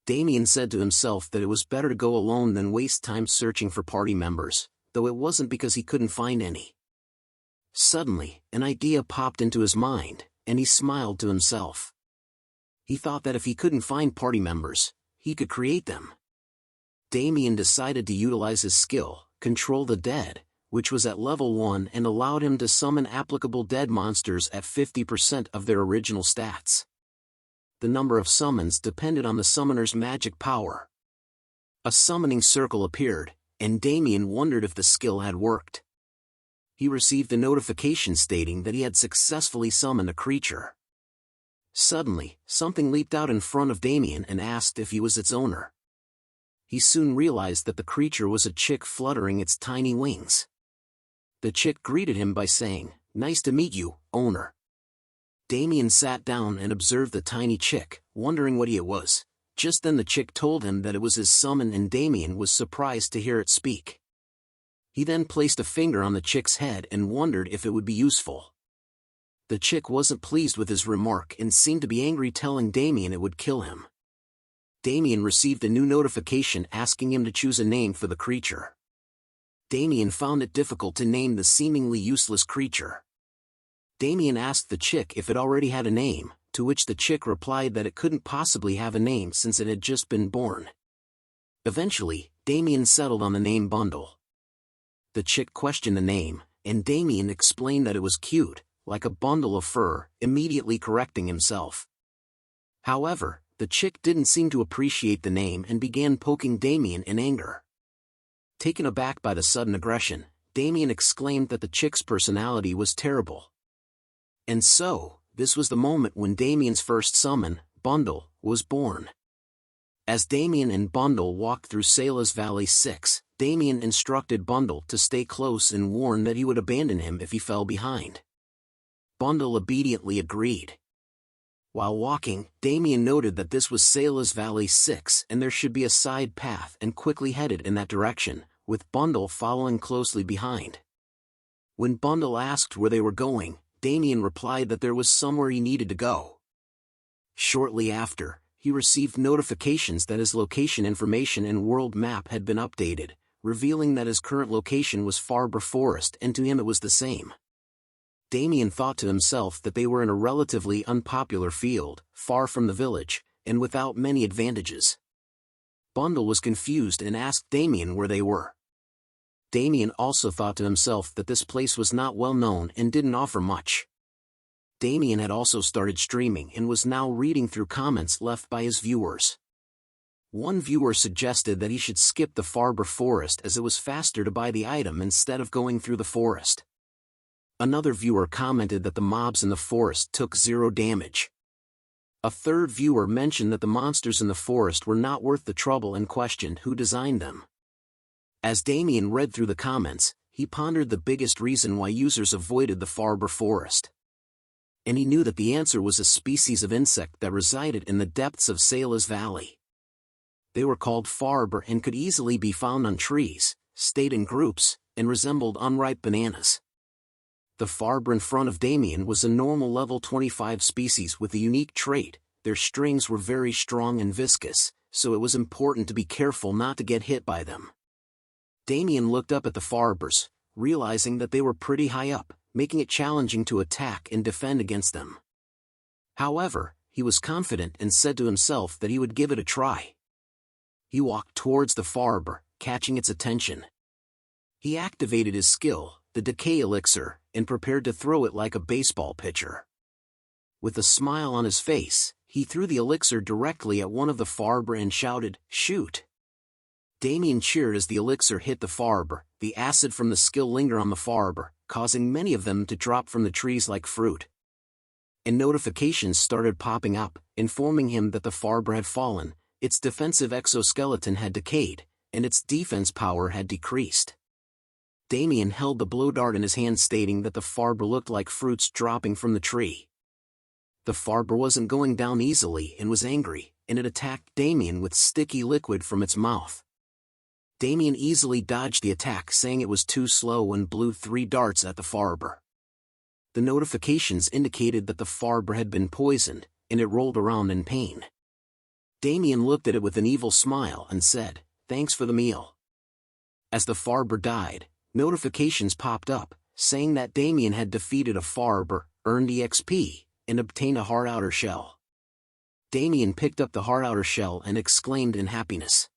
Damian said to himself that it was better to go alone than waste time searching for party members, though it wasn't because he couldn't find any. Suddenly, an idea popped into his mind, and he smiled to himself. He thought that if he couldn't find party members, he could create them. Damian decided to utilize his skill, Control the Dead, which was at level 1 and allowed him to summon applicable dead monsters at 50% of their original stats. The number of summons depended on the summoner's magic power. A summoning circle appeared, and Damian wondered if the skill had worked. He received a notification stating that he had successfully summoned a creature. Suddenly, something leaped out in front of Damian and asked if he was its owner. He soon realized that the creature was a chick fluttering its tiny wings. The chick greeted him by saying, "Nice to meet you, owner." Damian sat down and observed the tiny chick, wondering what it was. Just then the chick told him that it was his summon and Damian was surprised to hear it speak. He then placed a finger on the chick's head and wondered if it would be useful. The chick wasn't pleased with his remark and seemed to be angry, telling Damian it would kill him. Damian received a new notification asking him to choose a name for the creature. Damian found it difficult to name the seemingly useless creature. Damian asked the chick if it already had a name, to which the chick replied that it couldn't possibly have a name since it had just been born. Eventually, Damian settled on the name Bundle. The chick questioned the name, and Damian explained that it was cute, like a bundle of fur, immediately correcting himself. However, the chick didn't seem to appreciate the name and began poking Damian in anger. Taken aback by the sudden aggression, Damian exclaimed that the chick's personality was terrible. And so, this was the moment when Damian's first summon, Bundle, was born. As Damian and Bundle walked through Sailor's Valley 6, Damian instructed Bundle to stay close and warned that he would abandon him if he fell behind. Bundle obediently agreed. While walking, Damian noted that this was Sailor's Valley 6 and there should be a side path and quickly headed in that direction, with Bundle following closely behind. When Bundle asked where they were going, Damian replied that there was somewhere he needed to go. Shortly after, he received notifications that his location information and world map had been updated, revealing that his current location was Farber Forest and to him it was the same. Damian thought to himself that they were in a relatively unpopular field, far from the village, and without many advantages. Bundle was confused and asked Damian where they were. Damian also thought to himself that this place was not well known and didn't offer much. Damian had also started streaming and was now reading through comments left by his viewers. One viewer suggested that he should skip the Farber Forest as it was faster to buy the item instead of going through the forest. Another viewer commented that the mobs in the forest took 0 damage. A third viewer mentioned that the monsters in the forest were not worth the trouble and questioned who designed them. As Damian read through the comments, he pondered the biggest reason why users avoided the Farber Forest. And he knew that the answer was a species of insect that resided in the depths of Sala's valley. They were called Farber and could easily be found on trees, stayed in groups, and resembled unripe bananas. The Farber in front of Damian was a normal level 25 species with a unique trait: their strings were very strong and viscous, so it was important to be careful not to get hit by them. Damian looked up at the Farbers, realizing that they were pretty high up, making it challenging to attack and defend against them. However, he was confident and said to himself that he would give it a try. He walked towards the Farber, catching its attention. He activated his skill, the decay elixir, and prepared to throw it like a baseball pitcher. With a smile on his face, he threw the elixir directly at one of the Farber and shouted, "Shoot!" Damian cheered as the elixir hit the Farber. The acid from the skill lingered on the Farber, causing many of them to drop from the trees like fruit. And notifications started popping up, informing him that the Farber had fallen, its defensive exoskeleton had decayed, and its defense power had decreased. Damian held the blow dart in his hand, stating that the Farber looked like fruits dropping from the tree. The Farber wasn't going down easily and was angry, and it attacked Damian with sticky liquid from its mouth. Damian easily dodged the attack, saying it was too slow, and blew 3 darts at the Farber. The notifications indicated that the Farber had been poisoned, and it rolled around in pain. Damian looked at it with an evil smile and said, "Thanks for the meal." As the Farber died, notifications popped up, saying that Damian had defeated a Farber, earned EXP, and obtained a hard outer shell. Damian picked up the hard outer shell and exclaimed in happiness.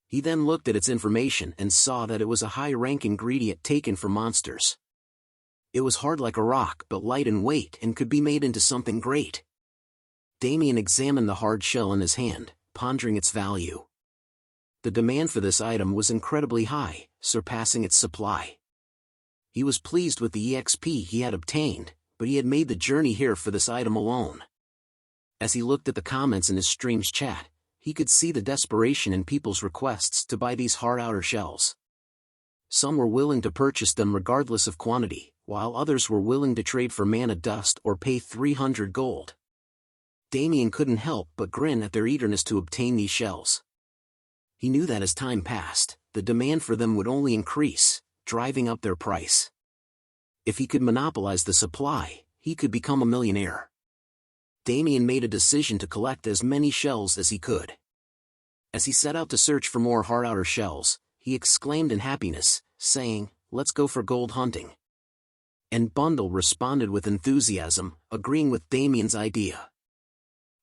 He then looked at its information and saw that it was a high-rank ingredient taken from monsters. It was hard like a rock but light in weight and could be made into something great. Damian examined the hard shell in his hand, pondering its value. The demand for this item was incredibly high, surpassing its supply. He was pleased with the EXP he had obtained, but he had made the journey here for this item alone. As he looked at the comments in his stream's chat, he could see the desperation in people's requests to buy these hard outer shells. Some were willing to purchase them regardless of quantity, while others were willing to trade for mana dust or pay 300 gold. Damian couldn't help but grin at their eagerness to obtain these shells. He knew that as time passed, the demand for them would only increase, driving up their price. If he could monopolize the supply, he could become a millionaire. Damian made a decision to collect as many shells as he could. As he set out to search for more hard outer shells, he exclaimed in happiness, saying, "Let's go for gold hunting." And Bundle responded with enthusiasm, agreeing with Damian's idea.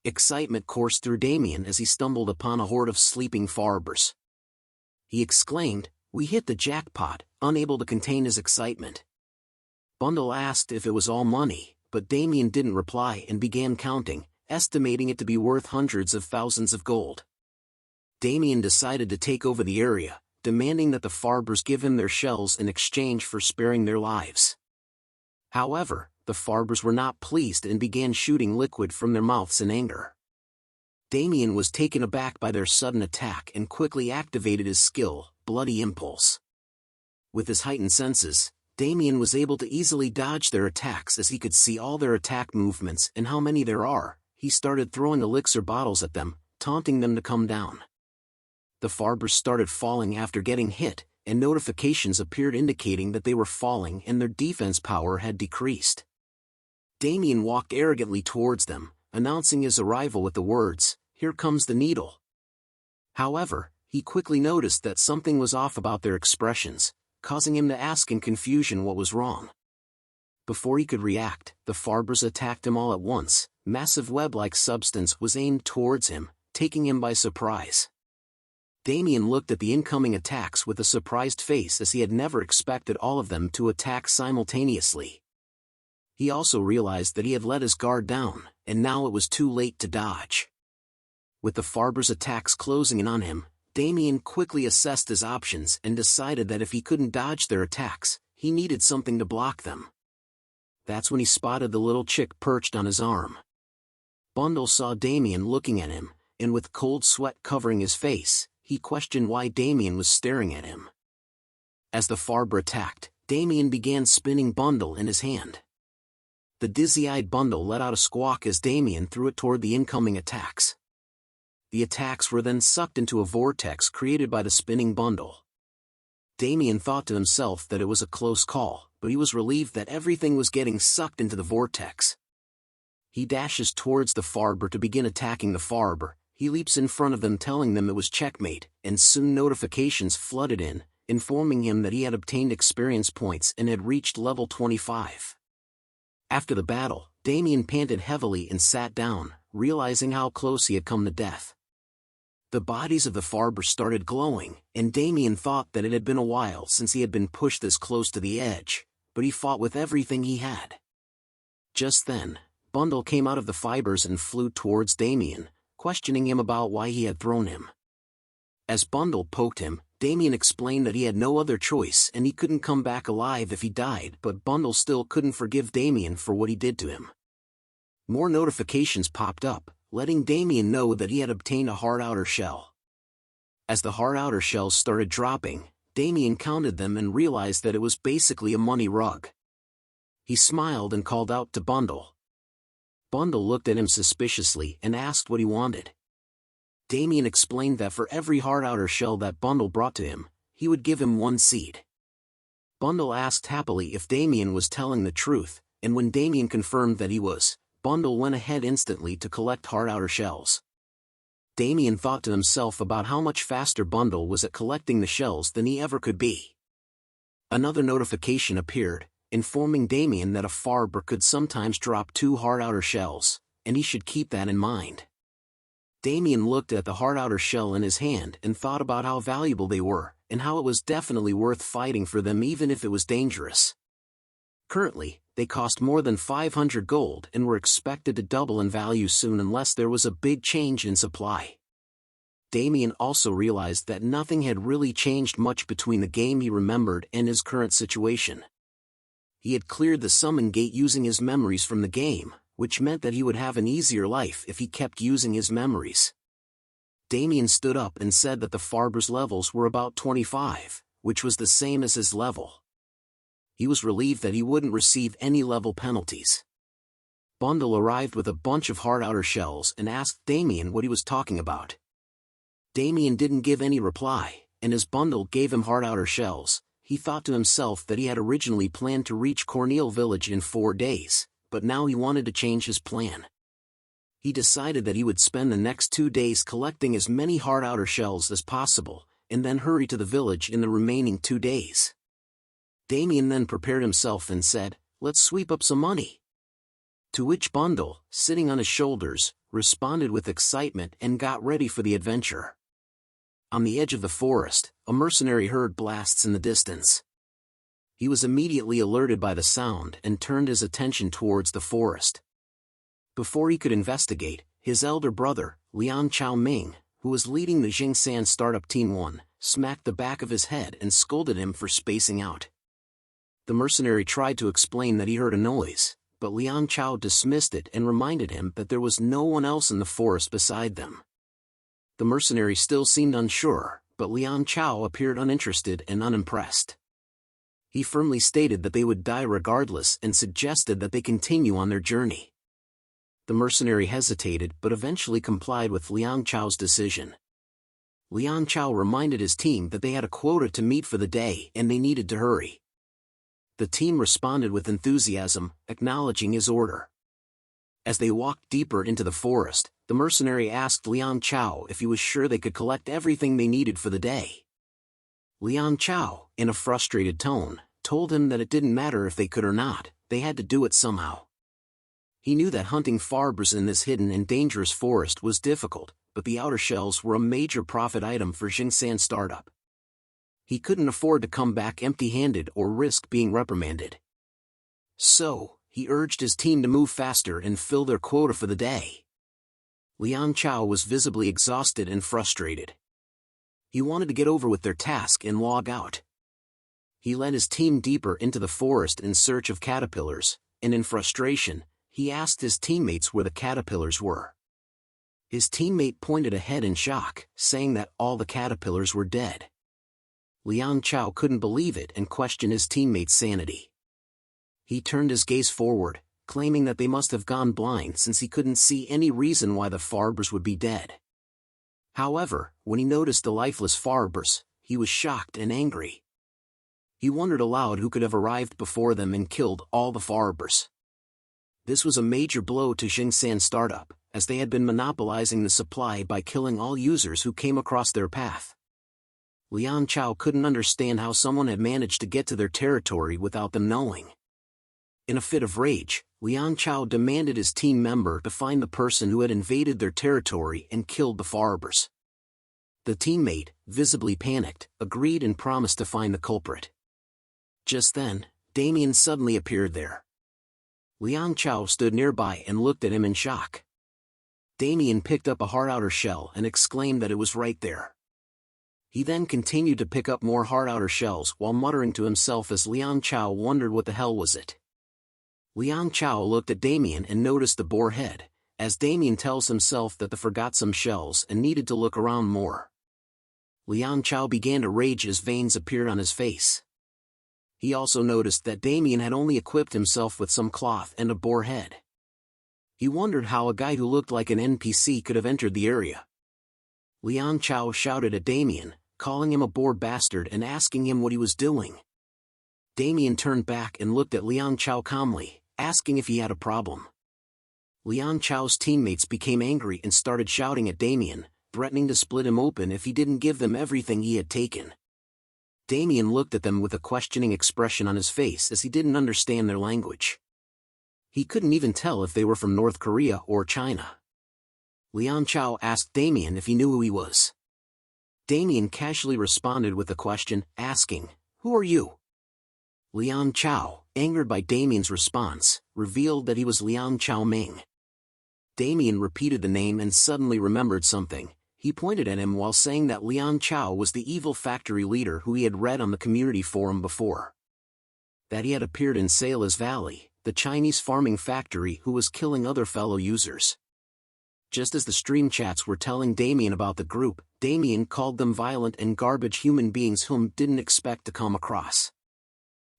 Excitement coursed through Damian as he stumbled upon a horde of sleeping Farbers. He exclaimed, "We hit the jackpot," unable to contain his excitement. Bundle asked if it was all money, but Damian didn't reply and began counting, estimating it to be worth hundreds of thousands of gold. Damian decided to take over the area, demanding that the Farbers give him their shells in exchange for sparing their lives. However, the Farbers were not pleased and began shooting liquid from their mouths in anger. Damian was taken aback by their sudden attack and quickly activated his skill, Bloody Impulse. With his heightened senses, Damian was able to easily dodge their attacks as he could see all their attack movements and how many there are. He started throwing elixir bottles at them, taunting them to come down. The Farbers started falling after getting hit, and notifications appeared indicating that they were falling and their defense power had decreased. Damian walked arrogantly towards them, announcing his arrival with the words, "Here comes the needle." However, he quickly noticed that something was off about their expressions, causing him to ask in confusion what was wrong. Before he could react, the Farbers attacked him all at once. Massive web-like substance was aimed towards him, taking him by surprise. Damian looked at the incoming attacks with a surprised face as he had never expected all of them to attack simultaneously. He also realized that he had let his guard down, and now it was too late to dodge. With the Farbers' attacks closing in on him, Damian quickly assessed his options and decided that if he couldn't dodge their attacks, he needed something to block them. That's when he spotted the little chick perched on his arm. Bundle saw Damian looking at him, and with cold sweat covering his face, he questioned why Damian was staring at him. As the Farber attacked, Damian began spinning Bundle in his hand. The dizzy-eyed bundle let out a squawk as Damian threw it toward the incoming attacks. The attacks were then sucked into a vortex created by the spinning bundle. Damian thought to himself that it was a close call, but he was relieved that everything was getting sucked into the vortex. He dashes towards the Farber to begin attacking the Farber. He leaps in front of them, telling them it was checkmate, and soon notifications flooded in, informing him that he had obtained experience points and had reached level 25. After the battle, Damian panted heavily and sat down, realizing how close he had come to death. The bodies of the Farber started glowing, and Damian thought that it had been a while since he had been pushed this close to the edge, but he fought with everything he had. Just then, Bundle came out of the fibers and flew towards Damian, questioning him about why he had thrown him. As Bundle poked him, Damian explained that he had no other choice and he couldn't come back alive if he died, but Bundle still couldn't forgive Damian for what he did to him. More notifications popped up, letting Damian know that he had obtained a hard outer shell. As the hard outer shells started dropping, Damian counted them and realized that it was basically a money rug. He smiled and called out to Bundle. Bundle looked at him suspiciously and asked what he wanted. Damian explained that for every hard outer shell that Bundle brought to him, he would give him 1 seed. Bundle asked happily if Damian was telling the truth, and when Damian confirmed that he was, Bundle went ahead instantly to collect hard outer shells. Damian thought to himself about how much faster Bundle was at collecting the shells than he ever could be. Another notification appeared, informing Damian that a Farber could sometimes drop 2 hard outer shells, and he should keep that in mind. Damian looked at the hard outer shell in his hand and thought about how valuable they were, and how it was definitely worth fighting for them even if it was dangerous. Currently, they cost more than 500 gold and were expected to double in value soon unless there was a big change in supply. Damian also realized that nothing had really changed much between the game he remembered and his current situation. He had cleared the summon gate using his memories from the game, which meant that he would have an easier life if he kept using his memories. Damian stood up and said that the Farber's levels were about 25, which was the same as his level. He was relieved that he wouldn't receive any level penalties. Bundle arrived with a bunch of hard outer shells and asked Damian what he was talking about. Damian didn't give any reply, and as Bundle gave him hard outer shells, he thought to himself that he had originally planned to reach Corneal village in 4 days, but now he wanted to change his plan. He decided that he would spend the next 2 days collecting as many hard outer shells as possible, and then hurry to the village in the remaining 2 days. Damian then prepared himself and said, "Let's sweep up some money." To which Bundle, sitting on his shoulders, responded with excitement and got ready for the adventure. On the edge of the forest, a mercenary heard blasts in the distance. He was immediately alerted by the sound and turned his attention towards the forest. Before he could investigate, his elder brother, Liang Chao Ming, who was leading the Jingsan startup Team 1, smacked the back of his head and scolded him for spacing out. The mercenary tried to explain that he heard a noise, but Liang Chao dismissed it and reminded him that there was no one else in the forest beside them. The mercenary still seemed unsure, but Liang Chao appeared uninterested and unimpressed. He firmly stated that they would die regardless and suggested that they continue on their journey. The mercenary hesitated but eventually complied with Liang Chao's decision. Liang Chao reminded his team that they had a quota to meet for the day and they needed to hurry. The team responded with enthusiasm, acknowledging his order. As they walked deeper into the forest, the mercenary asked Liang Chao if he was sure they could collect everything they needed for the day. Liang Chao, in a frustrated tone, told him that it didn't matter if they could or not, they had to do it somehow. He knew that hunting Farbers in this hidden and dangerous forest was difficult, but the outer shells were a major profit item for Jingsan startup. He couldn't afford to come back empty-handed or risk being reprimanded. So, he urged his team to move faster and fill their quota for the day. Liang Chao was visibly exhausted and frustrated. He wanted to get over with their task and log out. He led his team deeper into the forest in search of caterpillars, and in frustration, he asked his teammates where the caterpillars were. His teammate pointed ahead in shock, saying that all the caterpillars were dead. Liang Chao couldn't believe it and questioned his teammate's sanity. He turned his gaze forward, claiming that they must have gone blind since he couldn't see any reason why the Farbers would be dead. However, when he noticed the lifeless Farbers, he was shocked and angry. He wondered aloud who could have arrived before them and killed all the Farbers. This was a major blow to Jingsan's startup, as they had been monopolizing the supply by killing all users who came across their path. Liang Chao couldn't understand how someone had managed to get to their territory without them knowing. In a fit of rage, Liang Chao demanded his team member to find the person who had invaded their territory and killed the Farbers. The teammate, visibly panicked, agreed and promised to find the culprit. Just then, Damian suddenly appeared there. Liang Chao stood nearby and looked at him in shock. Damian picked up a hard outer shell and exclaimed that it was right there. He then continued to pick up more hard outer shells while muttering to himself as Liang Chao wondered what the hell was it. Liang Chao looked at Damian and noticed the boar head, as Damian tells himself that they forgot some shells and needed to look around more. Liang Chao began to rage as veins appeared on his face. He also noticed that Damian had only equipped himself with some cloth and a boar head. He wondered how a guy who looked like an NPC could have entered the area. Liang Chao shouted at Damian, calling him a boar bastard and asking him what he was doing. Damian turned back and looked at Liang Chao calmly, asking if he had a problem. Liang Chao's teammates became angry and started shouting at Damian, threatening to split him open if he didn't give them everything he had taken. Damian looked at them with a questioning expression on his face as he didn't understand their language. He couldn't even tell if they were from North Korea or China. Liang Chao asked Damian if he knew who he was. Damian casually responded with a question, asking, "Who are you?" Liang Chao, angered by Damian's response, revealed that he was Liang Chao Ming. Damian repeated the name and suddenly remembered something. He pointed at him while saying that Liang Chao was the evil factory leader who he had read on the community forum before. That he had appeared in Sailor's Valley, the Chinese farming factory who was killing other fellow users. Just as the stream chats were telling Damian about the group, Damian called them violent and garbage human beings whom didn't expect to come across.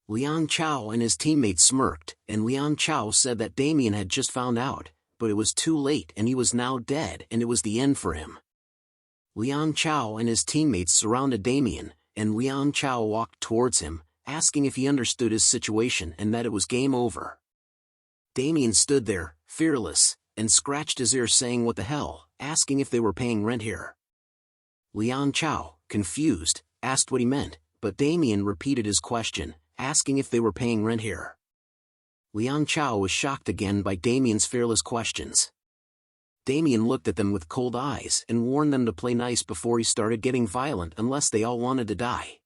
Liang Chao and his teammates smirked, and Liang Chao said that Damian had just found out, but it was too late and he was now dead and it was the end for him. Liang Chao and his teammates surrounded Damian, and Liang Chao walked towards him, asking if he understood his situation and that it was game over. Damian stood there, fearless, and scratched his ear saying what the hell, asking if they were paying rent here. Liang Chao, confused, asked what he meant, but Damian repeated his question, asking if they were paying rent here. Liang Chao was shocked again by Damian's fearless questions. Damian looked at them with cold eyes and warned them to play nice before he started getting violent unless they all wanted to die.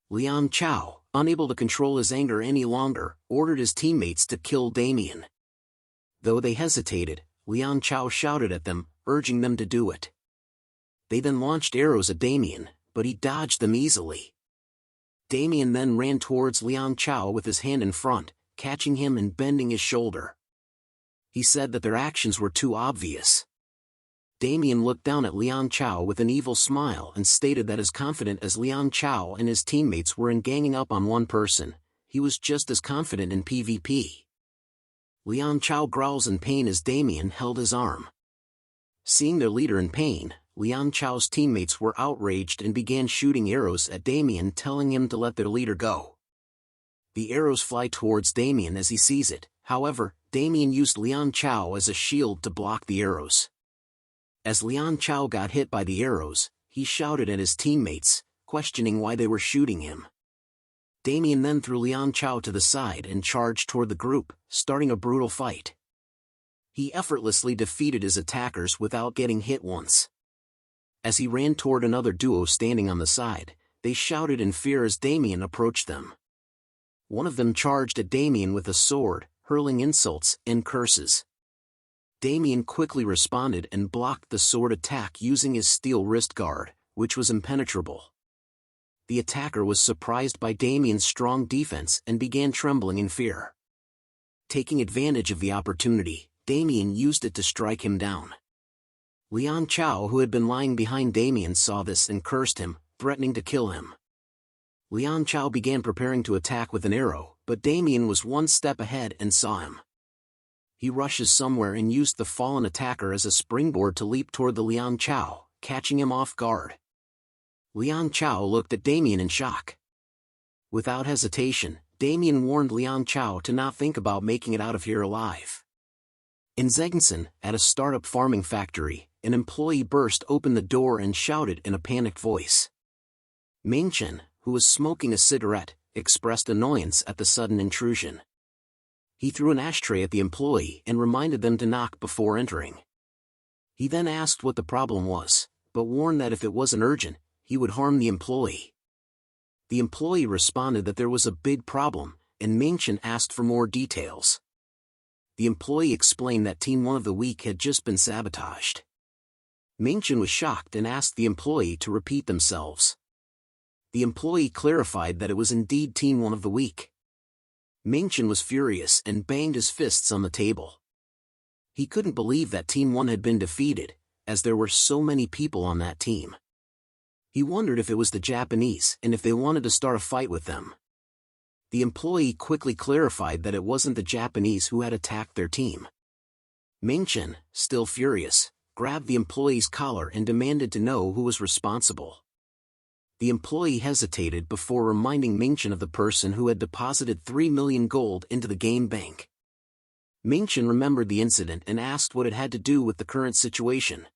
Liang Chao, unable to control his anger any longer, ordered his teammates to kill Damian. Though they hesitated, Liang Chao shouted at them, urging them to do it. They then launched arrows at Damian, but he dodged them easily. Damian then ran towards Liang Chao with his hand in front, catching him and bending his shoulder. He said that their actions were too obvious. Damian looked down at Liang Chao with an evil smile and stated that as confident as Liang Chao and his teammates were in ganging up on one person, he was just as confident in PvP. Liang Chao growls in pain as Damian held his arm. Seeing their leader in pain, Liang Chao's teammates were outraged and began shooting arrows at Damian, telling him to let their leader go. The arrows fly towards Damian as he sees it, however, Damian used Liang Chao as a shield to block the arrows. As Liang Chao got hit by the arrows, he shouted at his teammates, questioning why they were shooting him. Damian then threw Liang Chao to the side and charged toward the group, starting a brutal fight. He effortlessly defeated his attackers without getting hit once. As he ran toward another duo standing on the side, they shouted in fear as Damian approached them. One of them charged at Damian with a sword, hurling insults and curses. Damian quickly responded and blocked the sword attack using his steel wrist guard, which was impenetrable. The attacker was surprised by Damian's strong defense and began trembling in fear. Taking advantage of the opportunity, Damian used it to strike him down. Liang Chao, who had been lying behind Damian, saw this and cursed him, threatening to kill him. Liang Chao began preparing to attack with an arrow, but Damian was one step ahead and saw him. He rushes somewhere and used the fallen attacker as a springboard to leap toward the Liang Chao, catching him off guard. Liang Chao looked at Damian in shock. Without hesitation, Damian warned Liang Chao to not think about making it out of here alive. In Zeggensen, at a startup farming factory, an employee burst open the door and shouted in a panicked voice. Mingchen, who was smoking a cigarette, expressed annoyance at the sudden intrusion. He threw an ashtray at the employee and reminded them to knock before entering. He then asked what the problem was, but warned that if it wasn't urgent, he would harm the employee. The employee responded that there was a big problem, and Mingchen asked for more details. The employee explained that Team 1 of the week had just been sabotaged. Mingchen was shocked and asked the employee to repeat themselves. The employee clarified that it was indeed Team 1 of the week. Mingchen was furious and banged his fists on the table. He couldn't believe that Team 1 had been defeated, as there were so many people on that team. He wondered if it was the Japanese and if they wanted to start a fight with them. The employee quickly clarified that it wasn't the Japanese who had attacked their team. Mingchen, still furious, grabbed the employee's collar and demanded to know who was responsible. The employee hesitated before reminding Mingchen of the person who had deposited 3 million gold into the game bank. Mingchen remembered the incident and asked what it had to do with the current situation.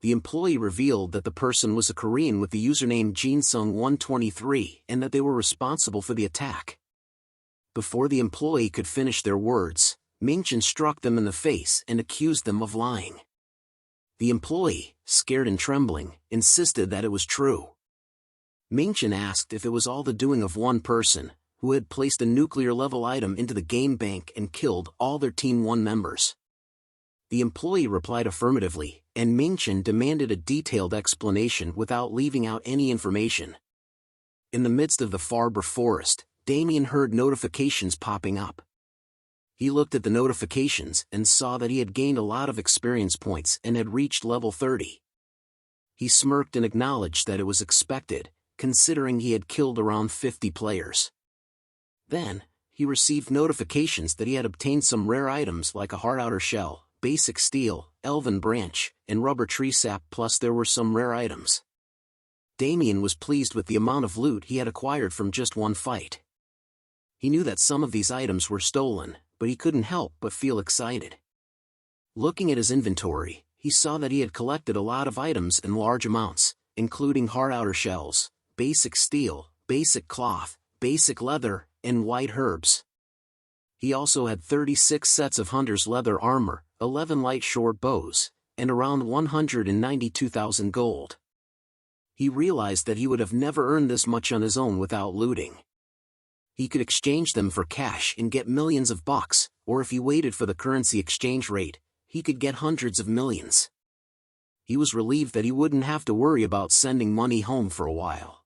The employee revealed that the person was a Korean with the username Jinsung123 and that they were responsible for the attack. Before the employee could finish their words, Mingchen struck them in the face and accused them of lying. The employee, scared and trembling, insisted that it was true. Mingchen asked if it was all the doing of one person, who had placed a nuclear-level item into the game bank and killed all their Team 1 members. The employee replied affirmatively, and Mingchen demanded a detailed explanation without leaving out any information. In the midst of the Farber forest, Damian heard notifications popping up. He looked at the notifications and saw that he had gained a lot of experience points and had reached level 30. He smirked and acknowledged that it was expected, considering he had killed around 50 players. Then, he received notifications that he had obtained some rare items like a hard outer shell, basic steel, elven branch, and rubber tree sap, plus there were some rare items. Damian was pleased with the amount of loot he had acquired from just one fight. He knew that some of these items were stolen, but he couldn't help but feel excited. Looking at his inventory, he saw that he had collected a lot of items in large amounts, including hard outer shells, basic steel, basic cloth, basic leather, and white herbs. He also had 36 sets of hunter's leather armor, 11 light short bows, and around 192,000 gold. He realized that he would have never earned this much on his own without looting. He could exchange them for cash and get millions of bucks, or if he waited for the currency exchange rate, he could get hundreds of millions. He was relieved that he wouldn't have to worry about sending money home for a while.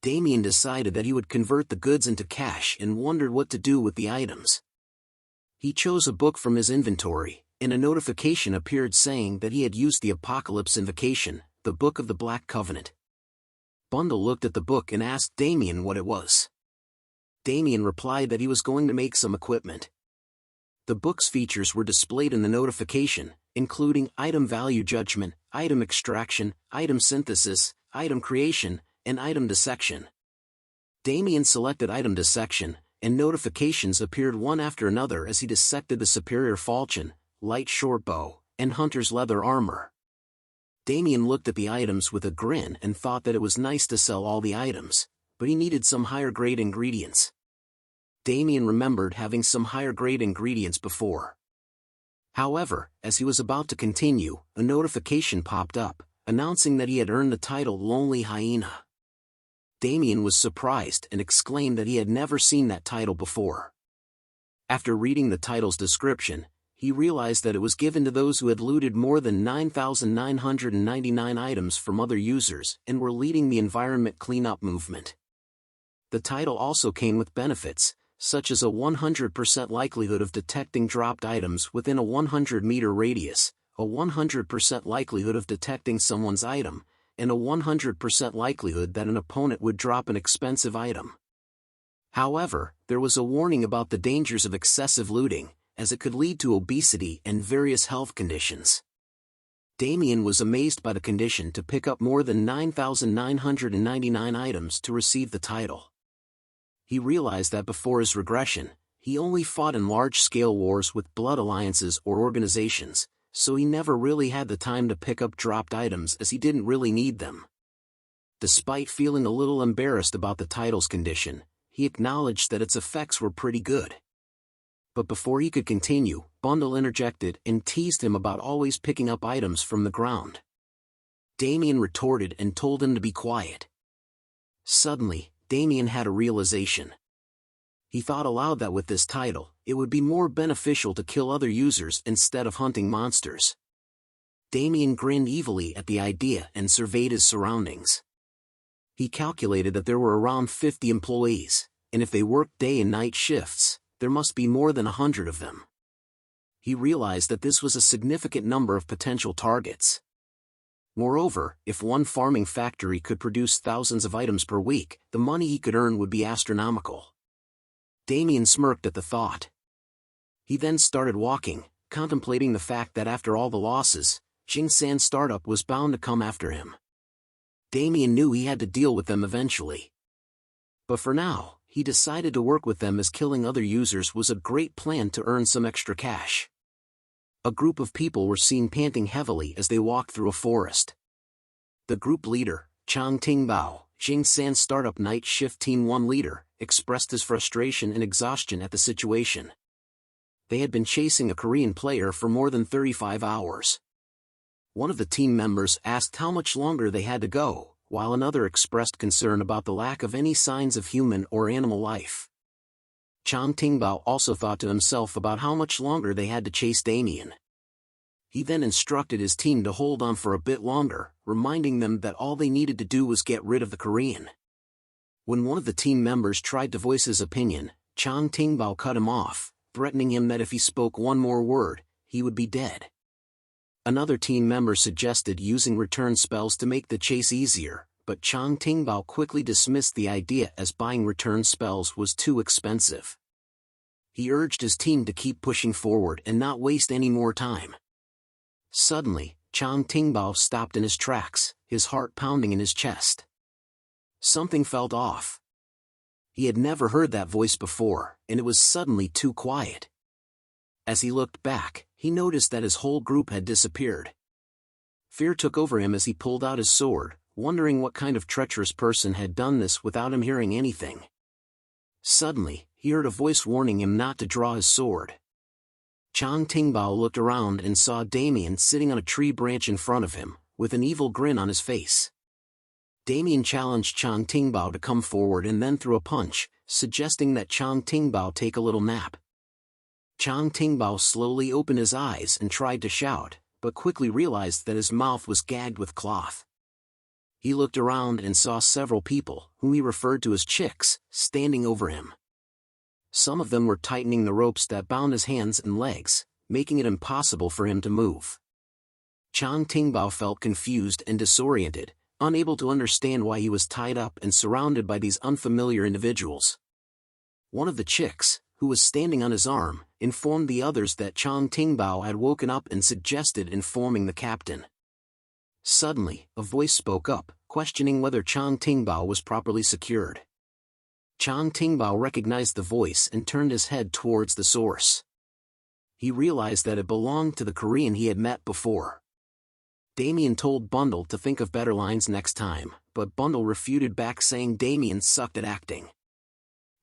Damian decided that he would convert the goods into cash and wondered what to do with the items. He chose a book from his inventory, and a notification appeared saying that he had used the Apocalypse Invocation, the Book of the Black Covenant. Bundle looked at the book and asked Damian what it was. Damian replied that he was going to make some equipment. The book's features were displayed in the notification, including item value judgment, item extraction, item synthesis, item creation, and item dissection. Damian selected item dissection, and notifications appeared one after another as he dissected the superior falchion, light short bow, and hunter's leather armor. Damian looked at the items with a grin and thought that it was nice to sell all the items, but he needed some higher-grade ingredients. Damian remembered having some higher-grade ingredients before. However, as he was about to continue, a notification popped up, announcing that he had earned the title Lonely Hyena. Damian was surprised and exclaimed that he had never seen that title before. After reading the title's description, he realized that it was given to those who had looted more than 9,999 items from other users and were leading the environment cleanup movement. The title also came with benefits, such as a 100% likelihood of detecting dropped items within a 100-meter radius, a 100% likelihood of detecting someone's item, and a 100% likelihood that an opponent would drop an expensive item. However, there was a warning about the dangers of excessive looting, as it could lead to obesity and various health conditions. Damian was amazed by the condition to pick up more than 9,999 items to receive the title. He realized that before his regression, he only fought in large-scale wars with blood alliances or organizations, so he never really had the time to pick up dropped items as he didn't really need them. Despite feeling a little embarrassed about the title's condition, he acknowledged that its effects were pretty good. But before he could continue, Bundle interjected and teased him about always picking up items from the ground. Damian retorted and told him to be quiet. Suddenly, Damian had a realization. He thought aloud that with this title, it would be more beneficial to kill other users instead of hunting monsters. Damian grinned evilly at the idea and surveyed his surroundings. He calculated that there were around 50 employees, and if they worked day and night shifts, there must be more than 100 of them. He realized that this was a significant number of potential targets. Moreover, if one farming factory could produce thousands of items per week, the money he could earn would be astronomical. Damian smirked at the thought. He then started walking, contemplating the fact that after all the losses, Jingsan startup was bound to come after him. Damian knew he had to deal with them eventually. But for now, he decided to work with them as killing other users was a great plan to earn some extra cash. A group of people were seen panting heavily as they walked through a forest. The group leader, Chang Tingbao, Jingsan Startup Night Shift Team 1 leader, expressed his frustration and exhaustion at the situation. They had been chasing a Korean player for more than 35 hours. One of the team members asked how much longer they had to go, while another expressed concern about the lack of any signs of human or animal life. Chang Tingbao also thought to himself about how much longer they had to chase Damian. He then instructed his team to hold on for a bit longer, reminding them that all they needed to do was get rid of the Korean. When one of the team members tried to voice his opinion, Chang Tingbao cut him off, threatening him that if he spoke one more word, he would be dead. Another team member suggested using return spells to make the chase easier, but Chang Tingbao quickly dismissed the idea as buying return spells was too expensive. He urged his team to keep pushing forward and not waste any more time. Suddenly, Chang Tingbao stopped in his tracks, his heart pounding in his chest. Something felt off. He had never heard that voice before, and it was suddenly too quiet. As he looked back, he noticed that his whole group had disappeared. Fear took over him as he pulled out his sword, wondering what kind of treacherous person had done this without him hearing anything. Suddenly, he heard a voice warning him not to draw his sword. Chang Tingbao looked around and saw Damian sitting on a tree branch in front of him, with an evil grin on his face. Damian challenged Chang Tingbao to come forward and then threw a punch, suggesting that Chang Tingbao take a little nap. Chang Tingbao slowly opened his eyes and tried to shout, but quickly realized that his mouth was gagged with cloth. He looked around and saw several people, whom he referred to as chicks, standing over him. Some of them were tightening the ropes that bound his hands and legs, making it impossible for him to move. Chang Tingbao felt confused and disoriented, unable to understand why he was tied up and surrounded by these unfamiliar individuals. One of the chicks, who was standing on his arm, informed the others that Chang Tingbao had woken up and suggested informing the captain. Suddenly, a voice spoke up, questioning whether Chang Tingbao was properly secured. Chang Tingbao recognized the voice and turned his head towards the source. He realized that it belonged to the Korean he had met before. Damian told Bundle to think of better lines next time, but Bundle refuted back saying Damian sucked at acting.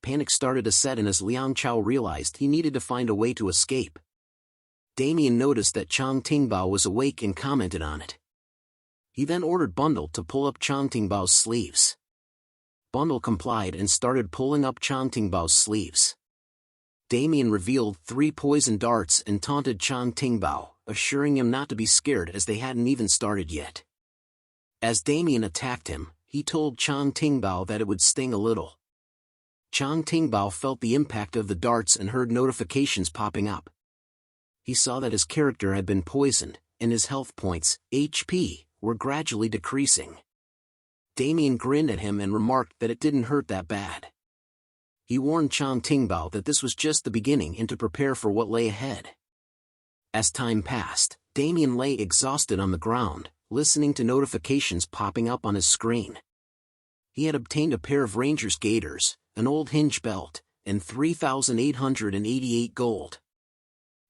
Panic started to set in as Liang Chao realized he needed to find a way to escape. Damian noticed that Chang Tingbao was awake and commented on it. He then ordered Bundle to pull up Chang Tingbao's sleeves. Bundle complied and started pulling up Chang Tingbao's sleeves. Damian revealed 3 poison darts and taunted Chang Tingbao, assuring him not to be scared as they hadn't even started yet. As Damian attacked him, he told Chang Tingbao that it would sting a little. Chang Tingbao felt the impact of the darts and heard notifications popping up. He saw that his character had been poisoned, and his health points, HP, were gradually decreasing. Damian grinned at him and remarked that it didn't hurt that bad. He warned Chang Tingbao that this was just the beginning and to prepare for what lay ahead. As time passed, Damian lay exhausted on the ground, listening to notifications popping up on his screen. He had obtained a pair of Ranger's gaiters, an old hinge belt, and 3,888 gold.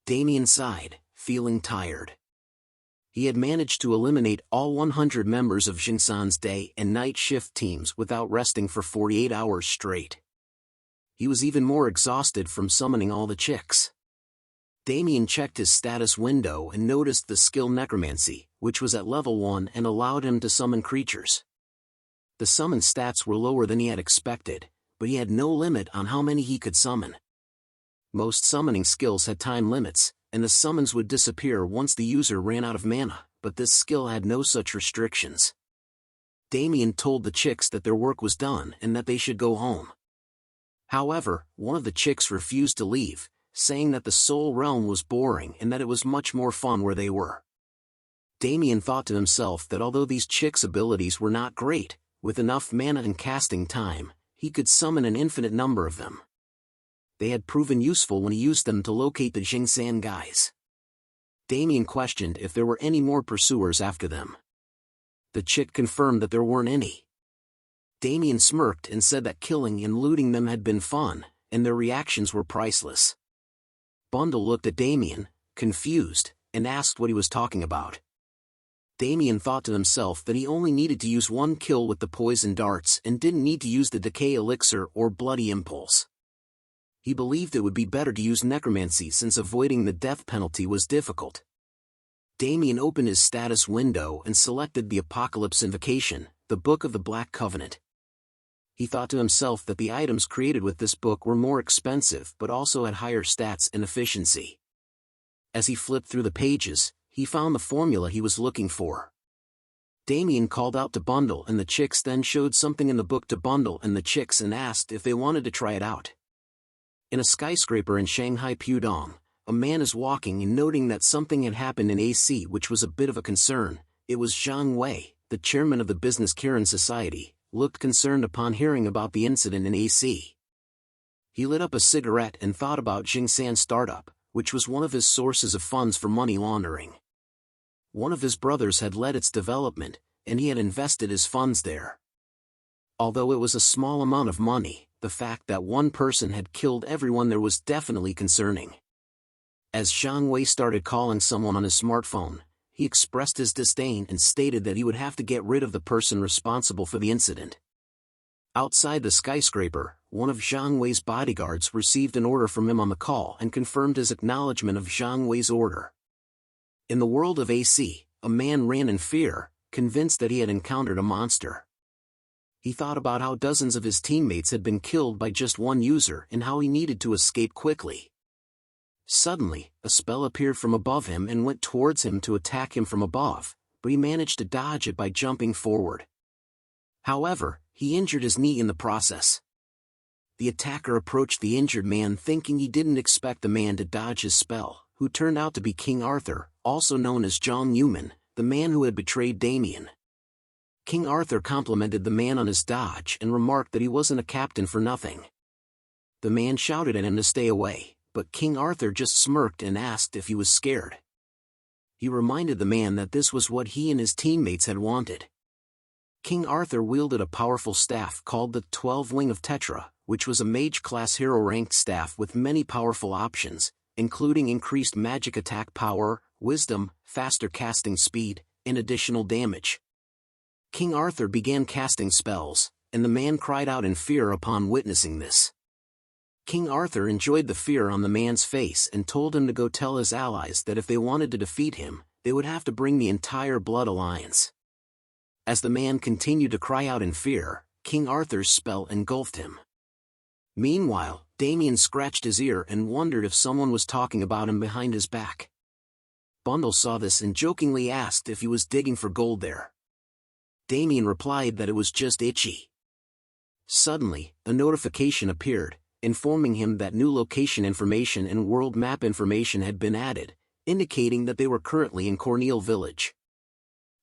Damian sighed, feeling tired. He had managed to eliminate all 100 members of Jingsan's day and night shift teams without resting for 48 hours straight. He was even more exhausted from summoning all the chicks. Damian checked his status window and noticed the skill Necromancy, which was at level 1 and allowed him to summon creatures. The summon stats were lower than he had expected, but he had no limit on how many he could summon. Most summoning skills had time limits, and the summons would disappear once the user ran out of mana, but this skill had no such restrictions. Damian told the chicks that their work was done and that they should go home. However, one of the chicks refused to leave, saying that the Soul Realm was boring and that it was much more fun where they were. Damian thought to himself that although these chicks' abilities were not great, with enough mana and casting time, he could summon an infinite number of them. They had proven useful when he used them to locate the Jingsan guys. Damian questioned if there were any more pursuers after them. The chick confirmed that there weren't any. Damian smirked and said that killing and looting them had been fun, and their reactions were priceless. Bundle looked at Damian, confused, and asked what he was talking about. Damian thought to himself that he only needed to use one kill with the poison darts and didn't need to use the decay elixir or bloody impulse. He believed it would be better to use necromancy since avoiding the death penalty was difficult. Damian opened his status window and selected the Apocalypse Invocation, the Book of the Black Covenant. He thought to himself that the items created with this book were more expensive but also had higher stats and efficiency. As he flipped through the pages, he found the formula he was looking for. Damian called out to Bundle and the chicks, then showed something in the book to Bundle and the chicks and asked if they wanted to try it out. In a skyscraper in Shanghai Pudong, a man is walking and noting that something had happened in AC which was a bit of a concern. It was Zhang Wei, the chairman of the Business Kirin Society, looked concerned upon hearing about the incident in AC. He lit up a cigarette and thought about Jingsan Startup, which was one of his sources of funds for money laundering. One of his brothers had led its development, and he had invested his funds there. Although it was a small amount of money, the fact that one person had killed everyone there was definitely concerning. As Zhang Wei started calling someone on his smartphone, he expressed his disdain and stated that he would have to get rid of the person responsible for the incident. Outside the skyscraper, one of Zhang Wei's bodyguards received an order from him on the call and confirmed his acknowledgement of Zhang Wei's order. In the world of AC, a man ran in fear, convinced that he had encountered a monster. He thought about how dozens of his teammates had been killed by just one user and how he needed to escape quickly. Suddenly, a spell appeared from above him and went towards him to attack him from above, but he managed to dodge it by jumping forward. However, he injured his knee in the process. The attacker approached the injured man thinking he didn't expect the man to dodge his spell, who turned out to be King Arthur, also known as John Newman, the man who had betrayed Damian. King Arthur complimented the man on his dodge and remarked that he wasn't a captain for nothing. The man shouted at him to stay away, but King Arthur just smirked and asked if he was scared. He reminded the man that this was what he and his teammates had wanted. King Arthur wielded a powerful staff called the 12 Wing of Tetra, which was a mage-class hero-ranked staff with many powerful options, including increased magic attack power, wisdom, faster casting speed, and additional damage. King Arthur began casting spells, and the man cried out in fear upon witnessing this. King Arthur enjoyed the fear on the man's face and told him to go tell his allies that if they wanted to defeat him, they would have to bring the entire Blood Alliance. As the man continued to cry out in fear, King Arthur's spell engulfed him. Meanwhile, Damian scratched his ear and wondered if someone was talking about him behind his back. Bundle saw this and jokingly asked if he was digging for gold there. Damian replied that it was just itchy. Suddenly, a notification appeared, informing him that new location information and world map information had been added, indicating that they were currently in Corneal village.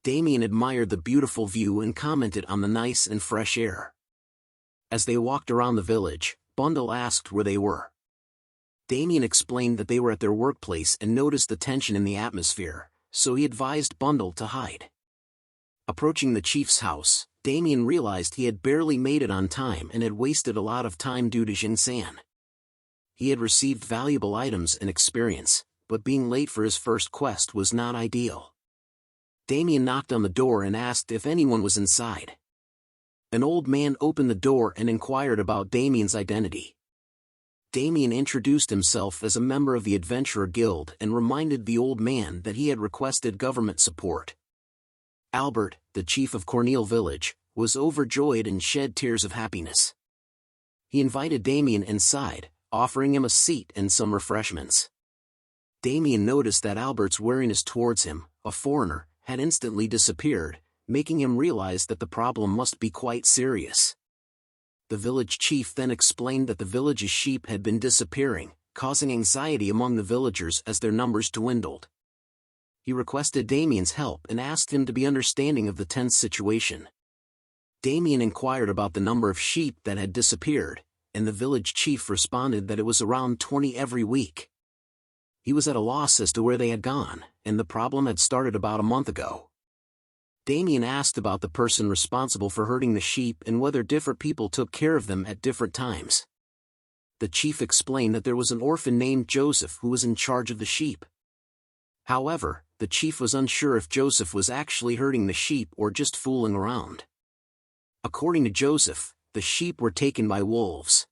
Damian admired the beautiful view and commented on the nice and fresh air. As they walked around the village, Bundle asked where they were. Damian explained that they were at their workplace and noticed the tension in the atmosphere, so he advised Bundle to hide. Approaching the chief's house, Damian realized he had barely made it on time and had wasted a lot of time due to Jinsan. He had received valuable items and experience, but being late for his first quest was not ideal. Damian knocked on the door and asked if anyone was inside. An old man opened the door and inquired about Damian's identity. Damian introduced himself as a member of the Adventurer Guild and reminded the old man that he had requested government support. Albert, the chief of Corneal village, was overjoyed and shed tears of happiness. He invited Damian inside, offering him a seat and some refreshments. Damian noticed that Albert's wariness towards him, a foreigner, had instantly disappeared, making him realize that the problem must be quite serious. The village chief then explained that the village's sheep had been disappearing, causing anxiety among the villagers as their numbers dwindled. He requested Damian's help and asked him to be understanding of the tense situation. Damian inquired about the number of sheep that had disappeared, and the village chief responded that it was around 20 every week. He was at a loss as to where they had gone, and the problem had started about a month ago. Damian asked about the person responsible for herding the sheep and whether different people took care of them at different times. The chief explained that there was an orphan named Joseph who was in charge of the sheep. However, the chief was unsure if Joseph was actually herding the sheep or just fooling around. According to Joseph, the sheep were taken by wolves.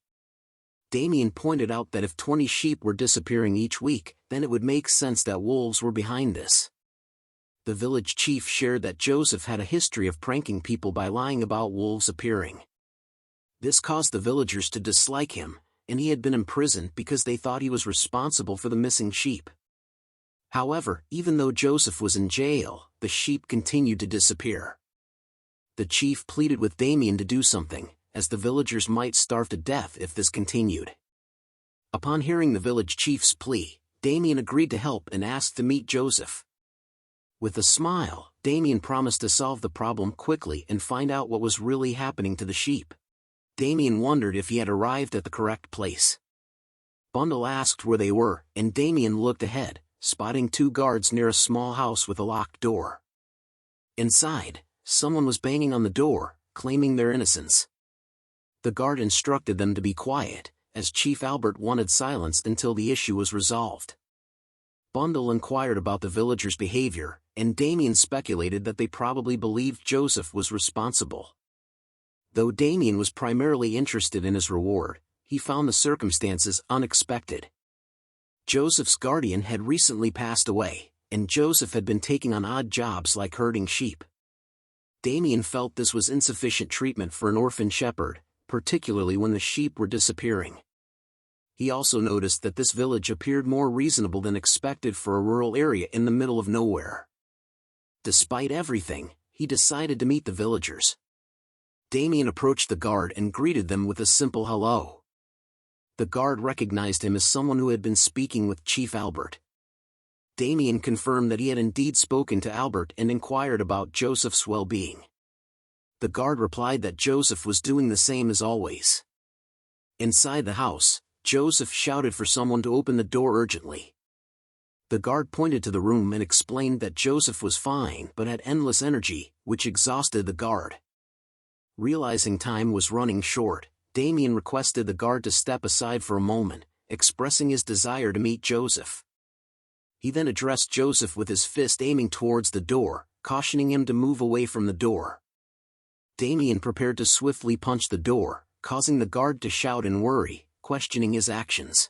Damian pointed out that if 20 sheep were disappearing each week, then it would make sense that wolves were behind this. The village chief shared that Joseph had a history of pranking people by lying about wolves appearing. This caused the villagers to dislike him, and he had been imprisoned because they thought he was responsible for the missing sheep. However, even though Joseph was in jail, the sheep continued to disappear. The chief pleaded with Damian to do something, as the villagers might starve to death if this continued. Upon hearing the village chief's plea, Damian agreed to help and asked to meet Joseph. With a smile, Damian promised to solve the problem quickly and find out what was really happening to the sheep. Damian wondered if he had arrived at the correct place. Bundle asked where they were, and Damian looked ahead, spotting 2 guards near a small house with a locked door. Inside, someone was banging on the door, claiming their innocence. The guard instructed them to be quiet, as Chief Albert wanted silence until the issue was resolved. Bundle inquired about the villagers' behavior, and Damian speculated that they probably believed Joseph was responsible. Though Damian was primarily interested in his reward, he found the circumstances unexpected. Joseph's guardian had recently passed away, and Joseph had been taking on odd jobs like herding sheep. Damian felt this was insufficient treatment for an orphan shepherd, particularly when the sheep were disappearing. He also noticed that this village appeared more reasonable than expected for a rural area in the middle of nowhere. Despite everything, he decided to meet the villagers. Damian approached the guard and greeted them with a simple hello. The guard recognized him as someone who had been speaking with Chief Albert. Damian confirmed that he had indeed spoken to Albert and inquired about Joseph's well-being. The guard replied that Joseph was doing the same as always. Inside the house, Joseph shouted for someone to open the door urgently. The guard pointed to the room and explained that Joseph was fine but had endless energy, which exhausted the guard. Realizing time was running short, Damian requested the guard to step aside for a moment, expressing his desire to meet Joseph. He then addressed Joseph with his fist aiming towards the door, cautioning him to move away from the door. Damian prepared to swiftly punch the door, causing the guard to shout in worry, questioning his actions.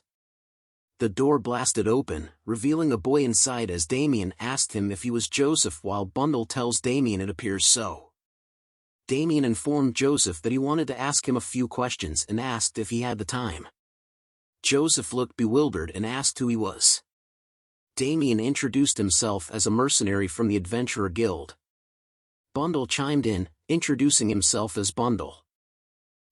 The door blasted open, revealing a boy inside as Damian asked him if he was Joseph while Bundle tells Damian it appears so. Damian informed Joseph that he wanted to ask him a few questions and asked if he had the time. Joseph looked bewildered and asked who he was. Damian introduced himself as a mercenary from the Adventurer Guild. Bundle chimed in, introducing himself as Bundle.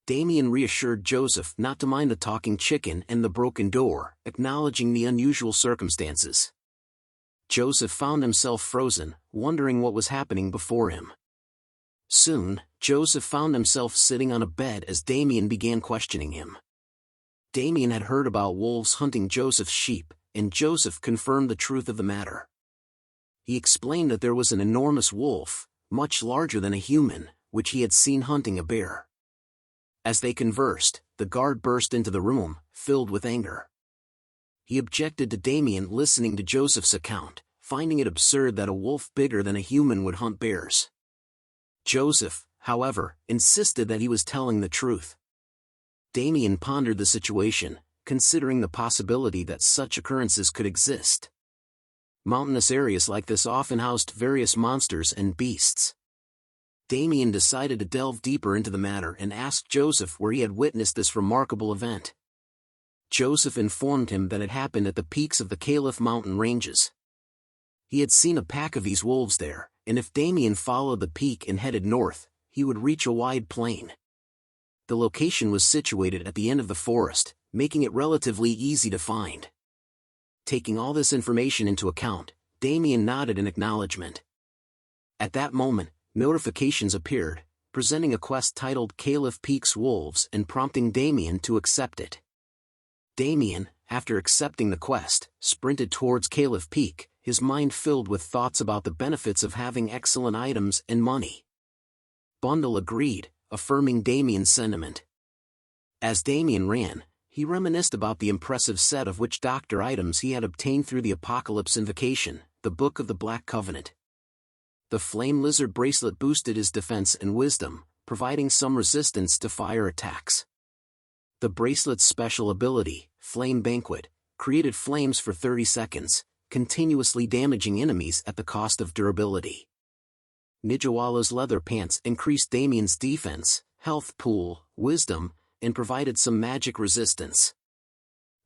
Damian reassured Joseph not to mind the talking chicken and the broken door, acknowledging the unusual circumstances. Joseph found himself frozen, wondering what was happening before him. Soon, Joseph found himself sitting on a bed as Damian began questioning him. Damian had heard about wolves hunting Joseph's sheep, and Joseph confirmed the truth of the matter. He explained that there was an enormous wolf, much larger than a human, which he had seen hunting a bear. As they conversed, the guard burst into the room, filled with anger. He objected to Damian listening to Joseph's account, finding it absurd that a wolf bigger than a human would hunt bears. Joseph, however, insisted that he was telling the truth. Damian pondered the situation, considering the possibility that such occurrences could exist. Mountainous areas like this often housed various monsters and beasts. Damian decided to delve deeper into the matter and asked Joseph where he had witnessed this remarkable event. Joseph informed him that it happened at the peaks of the Caliph mountain ranges. He had seen a pack of these wolves there, and if Damian followed the peak and headed north, he would reach a wide plain. The location was situated at the end of the forest, making it relatively easy to find. Taking all this information into account, Damian nodded in acknowledgement. At that moment, notifications appeared, presenting a quest titled Caliph Peaks Wolves and prompting Damian to accept it. Damian, after accepting the quest, sprinted towards Caliph Peak, his mind filled with thoughts about the benefits of having excellent items and money. Bundle agreed, affirming Damian's sentiment. As Damian ran, he reminisced about the impressive set of witch doctor items he had obtained through the Apocalypse Invocation, the Book of the Black Covenant. The flame lizard bracelet boosted his defense and wisdom, providing some resistance to fire attacks. The bracelet's special ability, Flame Banquet, created flames for 30 seconds, continuously damaging enemies at the cost of durability. Nijawala's leather pants increased Damian's defense, health pool, wisdom, and provided some magic resistance.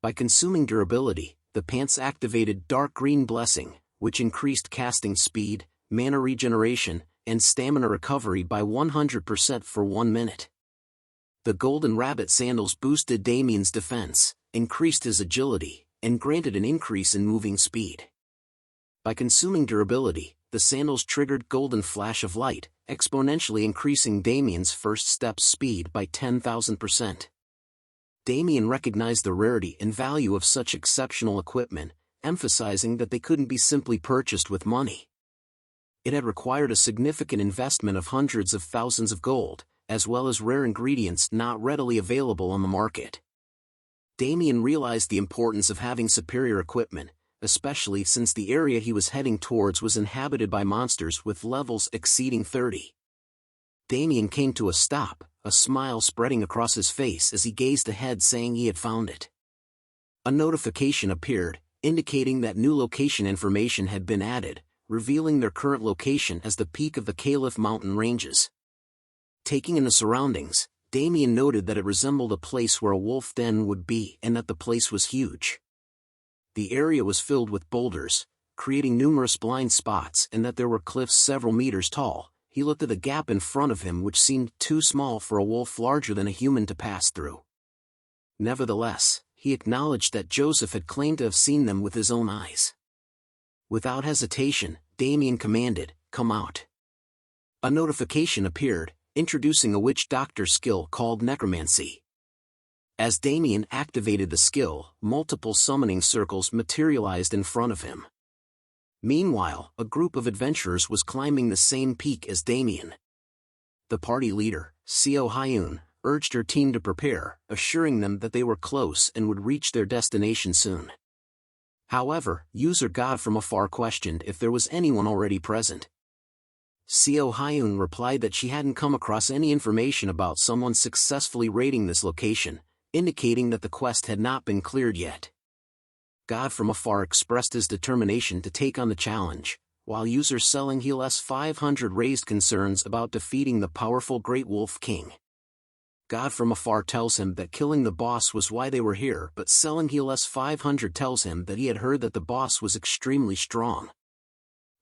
By consuming durability, the pants activated Dark Green Blessing, which increased casting speed, mana regeneration, and stamina recovery by 100% for 1 minute. The Golden Rabbit sandals boosted Damian's defense, increased his agility, and granted an increase in moving speed. By consuming durability, the sandals triggered Golden Flash of Light, exponentially increasing Damian's first step speed by 10,000%. Damian recognized the rarity and value of such exceptional equipment, emphasizing that they couldn't be simply purchased with money. It had required a significant investment of hundreds of thousands of gold, as well as rare ingredients not readily available on the market. Damian realized the importance of having superior equipment, especially since the area he was heading towards was inhabited by monsters with levels exceeding 30. Damian came to a stop, a smile spreading across his face as he gazed ahead, saying he had found it. A notification appeared, indicating that new location information had been added, revealing their current location as the peak of the Caliph mountain ranges. Taking in the surroundings, Damian noted that it resembled a place where a wolf den would be and that the place was huge. The area was filled with boulders, creating numerous blind spots, and that there were cliffs several meters tall. He looked at the gap in front of him, which seemed too small for a wolf larger than a human to pass through. Nevertheless, he acknowledged that Joseph had claimed to have seen them with his own eyes. Without hesitation, Damian commanded, "Come out." A notification appeared, introducing a witch doctor skill called necromancy. As Damian activated the skill, multiple summoning circles materialized in front of him. Meanwhile, a group of adventurers was climbing the same peak as Damian. The party leader, Seo Hyun, urged her team to prepare, assuring them that they were close and would reach their destination soon. However, user God from afar questioned if there was anyone already present. Seo Hyun replied that she hadn't come across any information about someone successfully raiding this location, indicating that the quest had not been cleared yet. God from afar expressed his determination to take on the challenge, while user Selling Heal S500 raised concerns about defeating the powerful Great Wolf King. God from afar tells him that killing the boss was why they were here, but Selling Heal S500 tells him that he had heard that the boss was extremely strong.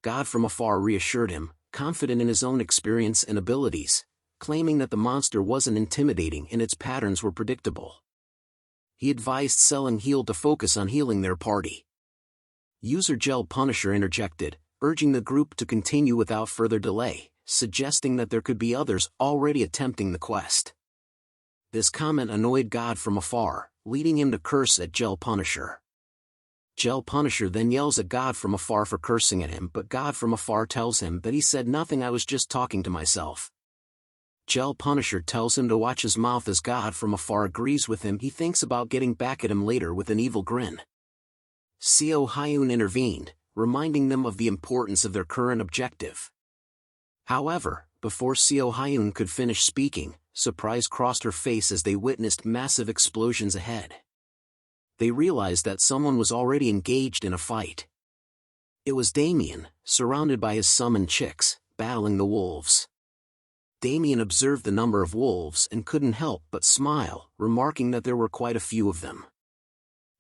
God from afar reassured him, confident in his own experience and abilities, claiming that the monster wasn't intimidating and its patterns were predictable. He advised Selling Heal to focus on healing their party. User Gel Punisher interjected, urging the group to continue without further delay, suggesting that there could be others already attempting the quest. This comment annoyed God from afar, leading him to curse at Gel Punisher. Gel Punisher then yells at God from afar for cursing at him, but God from afar tells him that he said nothing, I was just talking to myself. Gel Punisher tells him to watch his mouth as God from afar agrees with him. He thinks about getting back at him later with an evil grin. Seo Hyun intervened, reminding them of the importance of their current objective. However, before Seo Hyun could finish speaking, surprise crossed her face as they witnessed massive explosions ahead. They realized that someone was already engaged in a fight. It was Damian, surrounded by his summoned chicks, battling the wolves. Damian observed the number of wolves and couldn't help but smile, remarking that there were quite a few of them.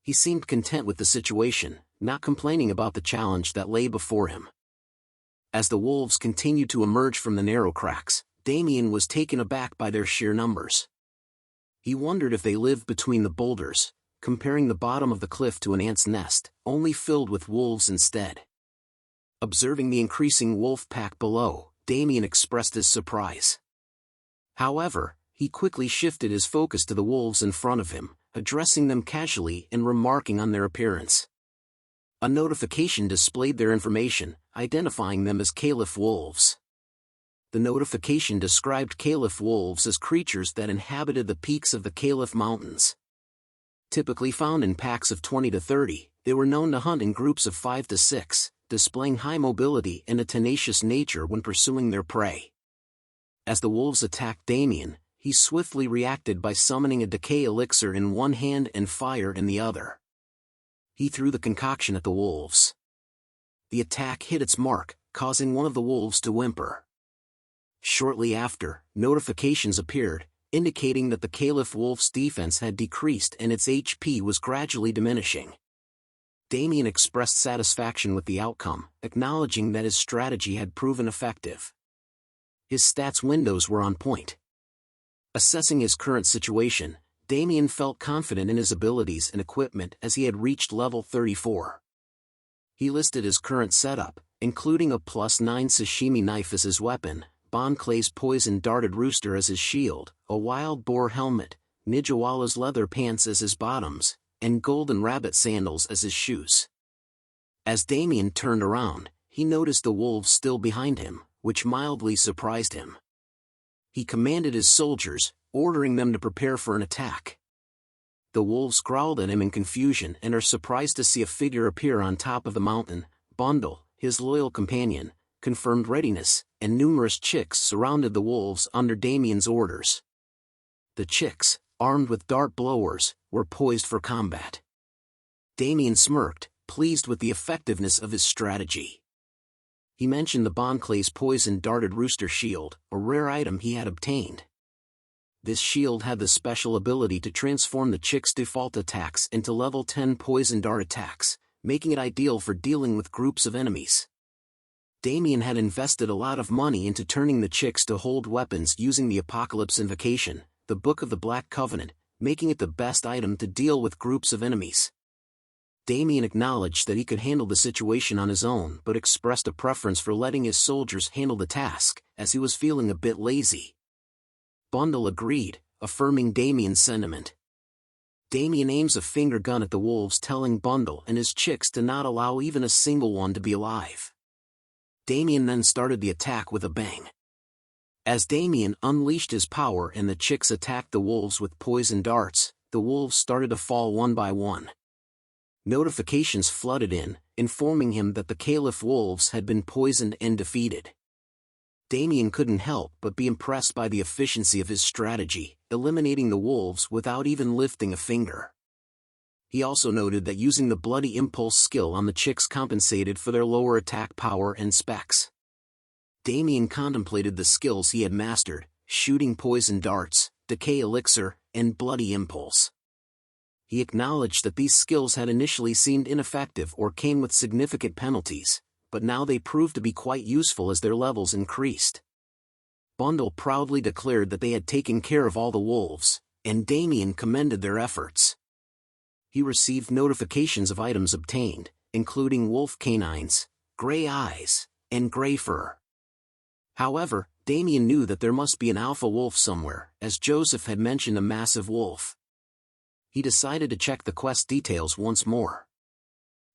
He seemed content with the situation, not complaining about the challenge that lay before him. As the wolves continued to emerge from the narrow cracks, Damian was taken aback by their sheer numbers. He wondered if they lived between the boulders, comparing the bottom of the cliff to an ant's nest, only filled with wolves instead. Observing the increasing wolf pack below, Damian expressed his surprise. However, he quickly shifted his focus to the wolves in front of him, addressing them casually and remarking on their appearance. A notification displayed their information, identifying them as Caliph wolves. The notification described Caliph wolves as creatures that inhabited the peaks of the Caliph Mountains. Typically found in packs of 20 to 30, they were known to hunt in groups of 5 to 6, displaying high mobility and a tenacious nature when pursuing their prey. As the wolves attacked Damian, he swiftly reacted by summoning a decay elixir in one hand and fire in the other. He threw the concoction at the wolves. The attack hit its mark, causing one of the wolves to whimper. Shortly after, notifications appeared, indicating that the Caliph wolf's defense had decreased and its HP was gradually diminishing. Damian expressed satisfaction with the outcome, acknowledging that his strategy had proven effective. His stats windows were on point. Assessing his current situation, Damian felt confident in his abilities and equipment as he had reached level 34. He listed his current setup, including a +9 sashimi knife as his weapon, Bon Clay's poison-darted rooster as his shield, a wild boar helmet, Nijawala's leather pants as his bottoms, and golden rabbit sandals as his shoes. As Damian turned around, he noticed the wolves still behind him, which mildly surprised him. He commanded his soldiers, ordering them to prepare for an attack. The wolves growled at him in confusion and are surprised to see a figure appear on top of the mountain. Bundle, his loyal companion, confirmed readiness, and numerous chicks surrounded the wolves under Damian's orders. The chicks, armed with dart blowers, were poised for combat. Damian smirked, pleased with the effectiveness of his strategy. He mentioned the Bon Clay's poison-darted rooster shield, a rare item he had obtained. This shield had the special ability to transform the chick's default attacks into level 10 poison dart attacks, making it ideal for dealing with groups of enemies. Damian had invested a lot of money into turning the chicks to hold weapons using the Apocalypse Invocation, the Book of the Black Covenant, making it the best item to deal with groups of enemies. Damian acknowledged that he could handle the situation on his own but expressed a preference for letting his soldiers handle the task, as he was feeling a bit lazy. Bundle agreed, affirming Damian's sentiment. Damian aims a finger gun at the wolves, telling Bundle and his chicks to not allow even a single one to be alive. Damian then started the attack with a bang. As Damian unleashed his power and the chicks attacked the wolves with poison darts, the wolves started to fall one by one. Notifications flooded in, informing him that the Caliph wolves had been poisoned and defeated. Damian couldn't help but be impressed by the efficiency of his strategy, eliminating the wolves without even lifting a finger. He also noted that using the Bloody Impulse skill on the chicks compensated for their lower attack power and specs. Damian contemplated the skills he had mastered, shooting poison darts, decay elixir, and Bloody Impulse. He acknowledged that these skills had initially seemed ineffective or came with significant penalties, but now they proved to be quite useful as their levels increased. Bundle proudly declared that they had taken care of all the wolves, and Damian commended their efforts. He received notifications of items obtained, including wolf canines, gray eyes, and gray fur. However, Damian knew that there must be an alpha wolf somewhere, as Joseph had mentioned a massive wolf. He decided to check the quest details once more.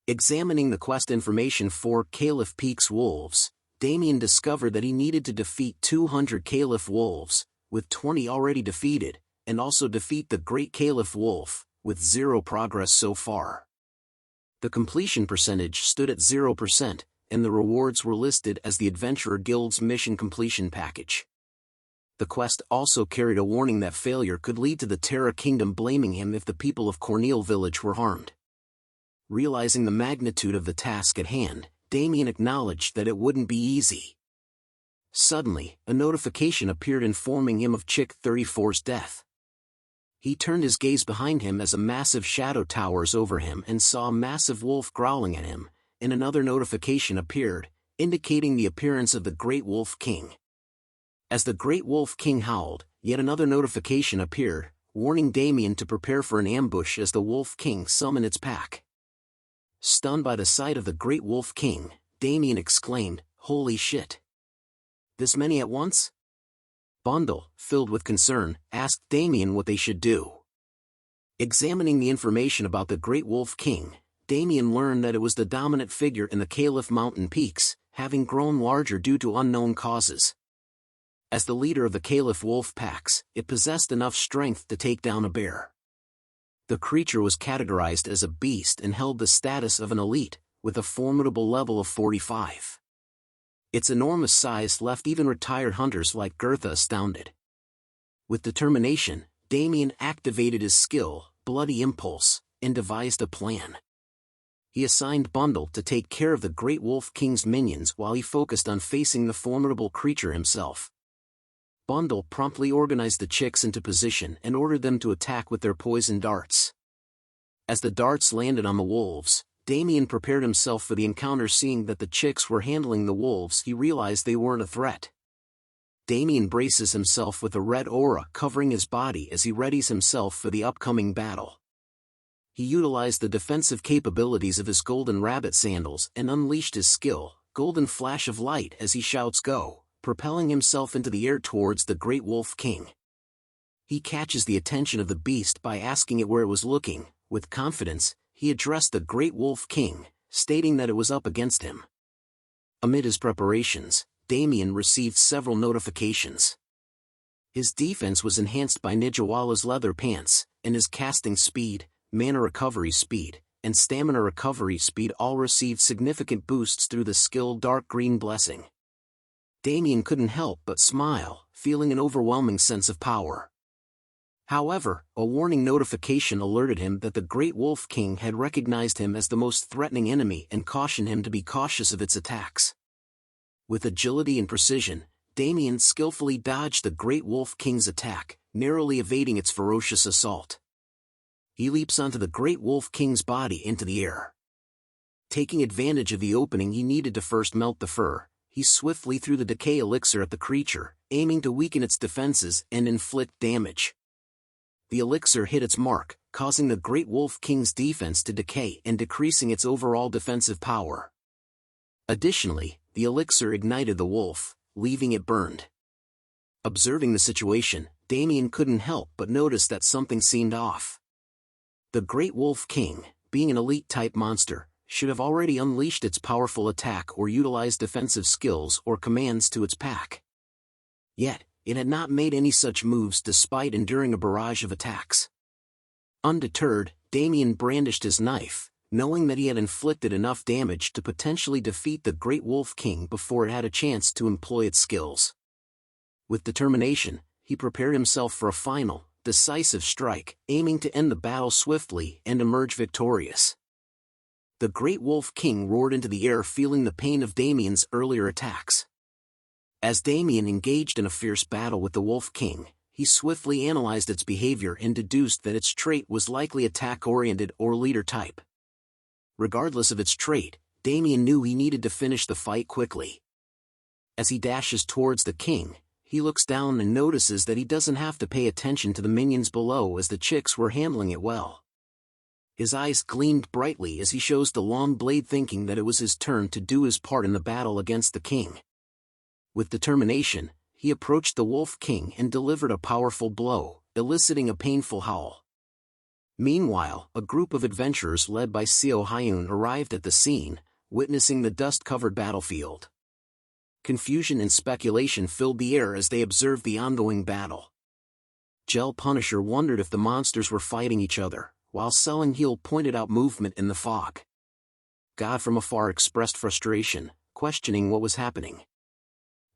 Examining the quest information for Caliph Peak's wolves, Damian discovered that he needed to defeat 200 Caliph wolves, with 20 already defeated, and also defeat the Great Caliph Wolf, with 0 progress so far. The completion percentage stood at 0%, and the rewards were listed as the Adventurer Guild's mission completion package. The quest also carried a warning that failure could lead to the Terra Kingdom blaming him if the people of Corneal village were harmed. Realizing the magnitude of the task at hand, Damian acknowledged that it wouldn't be easy. Suddenly, a notification appeared informing him of Chick 34's death. He turned his gaze behind him as a massive shadow towers over him and saw a massive wolf growling at him, and another notification appeared, indicating the appearance of the Great Wolf King. As the Great Wolf King howled, yet another notification appeared, warning Damian to prepare for an ambush as the Wolf King summoned its pack. Stunned by the sight of the Great Wolf King, Damian exclaimed, "Holy shit! This many at once?" Bundle, filled with concern, asked Damian what they should do. Examining the information about the Great Wolf King, Damian learned that it was the dominant figure in the Caliph mountain peaks, having grown larger due to unknown causes. As the leader of the Caliph wolf packs, it possessed enough strength to take down a bear. The creature was categorized as a beast and held the status of an elite, with a formidable level of 45. Its enormous size left even retired hunters like Gertha astounded. With determination, Damian activated his skill, Bloody Impulse, and devised a plan. He assigned Bundle to take care of the Great Wolf King's minions while he focused on facing the formidable creature himself. Bundle promptly organized the chicks into position and ordered them to attack with their poison darts. As the darts landed on the wolves, Damian prepared himself for the encounter. Seeing that the chicks were handling the wolves, he realized they weren't a threat. Damian braces himself with a red aura covering his body as he readies himself for the upcoming battle. He utilized the defensive capabilities of his golden rabbit sandals and unleashed his skill, Golden Flash of Light, as he shouts "Go!", propelling himself into the air towards the Great Wolf King. He catches the attention of the beast by asking it where it was looking. With confidence, he addressed the Great Wolf King, stating that it was up against him. Amid his preparations, Damian received several notifications. His defense was enhanced by Nijiwala's leather pants, and his casting speed, mana recovery speed, and stamina recovery speed all received significant boosts through the skill Dark Green Blessing. Damian couldn't help but smile, feeling an overwhelming sense of power. However, a warning notification alerted him that the Great Wolf King had recognized him as the most threatening enemy and cautioned him to be cautious of its attacks. With agility and precision, Damian skillfully dodged the Great Wolf King's attack, narrowly evading its ferocious assault. He leaps onto the Great Wolf King's body into the air. Taking advantage of the opening he needed to first melt the fur, he swiftly threw the decay elixir at the creature, aiming to weaken its defenses and inflict damage. The elixir hit its mark, causing the Great Wolf King's defense to decay and decreasing its overall defensive power. Additionally, the elixir ignited the wolf, leaving it burned. Observing the situation, Damian couldn't help but notice that something seemed off. The Great Wolf King, being an elite-type monster, should have already unleashed its powerful attack or utilized defensive skills or commands to its pack. Yet, it had not made any such moves despite enduring a barrage of attacks. Undeterred, Damian brandished his knife, knowing that he had inflicted enough damage to potentially defeat the Great Wolf King before it had a chance to employ its skills. With determination, he prepared himself for a final, decisive strike, aiming to end the battle swiftly and emerge victorious. The Great Wolf King roared into the air, feeling the pain of Damian's earlier attacks. As Damian engaged in a fierce battle with the Wolf King, he swiftly analyzed its behavior and deduced that its trait was likely attack-oriented or leader type. Regardless of its trait, Damian knew he needed to finish the fight quickly. As he dashes towards the king, he looks down and notices that he doesn't have to pay attention to the minions below as the chicks were handling it well. His eyes gleamed brightly as he shows the long blade, thinking that it was his turn to do his part in the battle against the king. With determination, he approached the Wolf King and delivered a powerful blow, eliciting a painful howl. Meanwhile, a group of adventurers led by Seo Hyun arrived at the scene, witnessing the dust-covered battlefield. Confusion and speculation filled the air as they observed the ongoing battle. Gel Punisher wondered if the monsters were fighting each other, while Selling Heel pointed out movement in the fog. God from afar expressed frustration, questioning what was happening.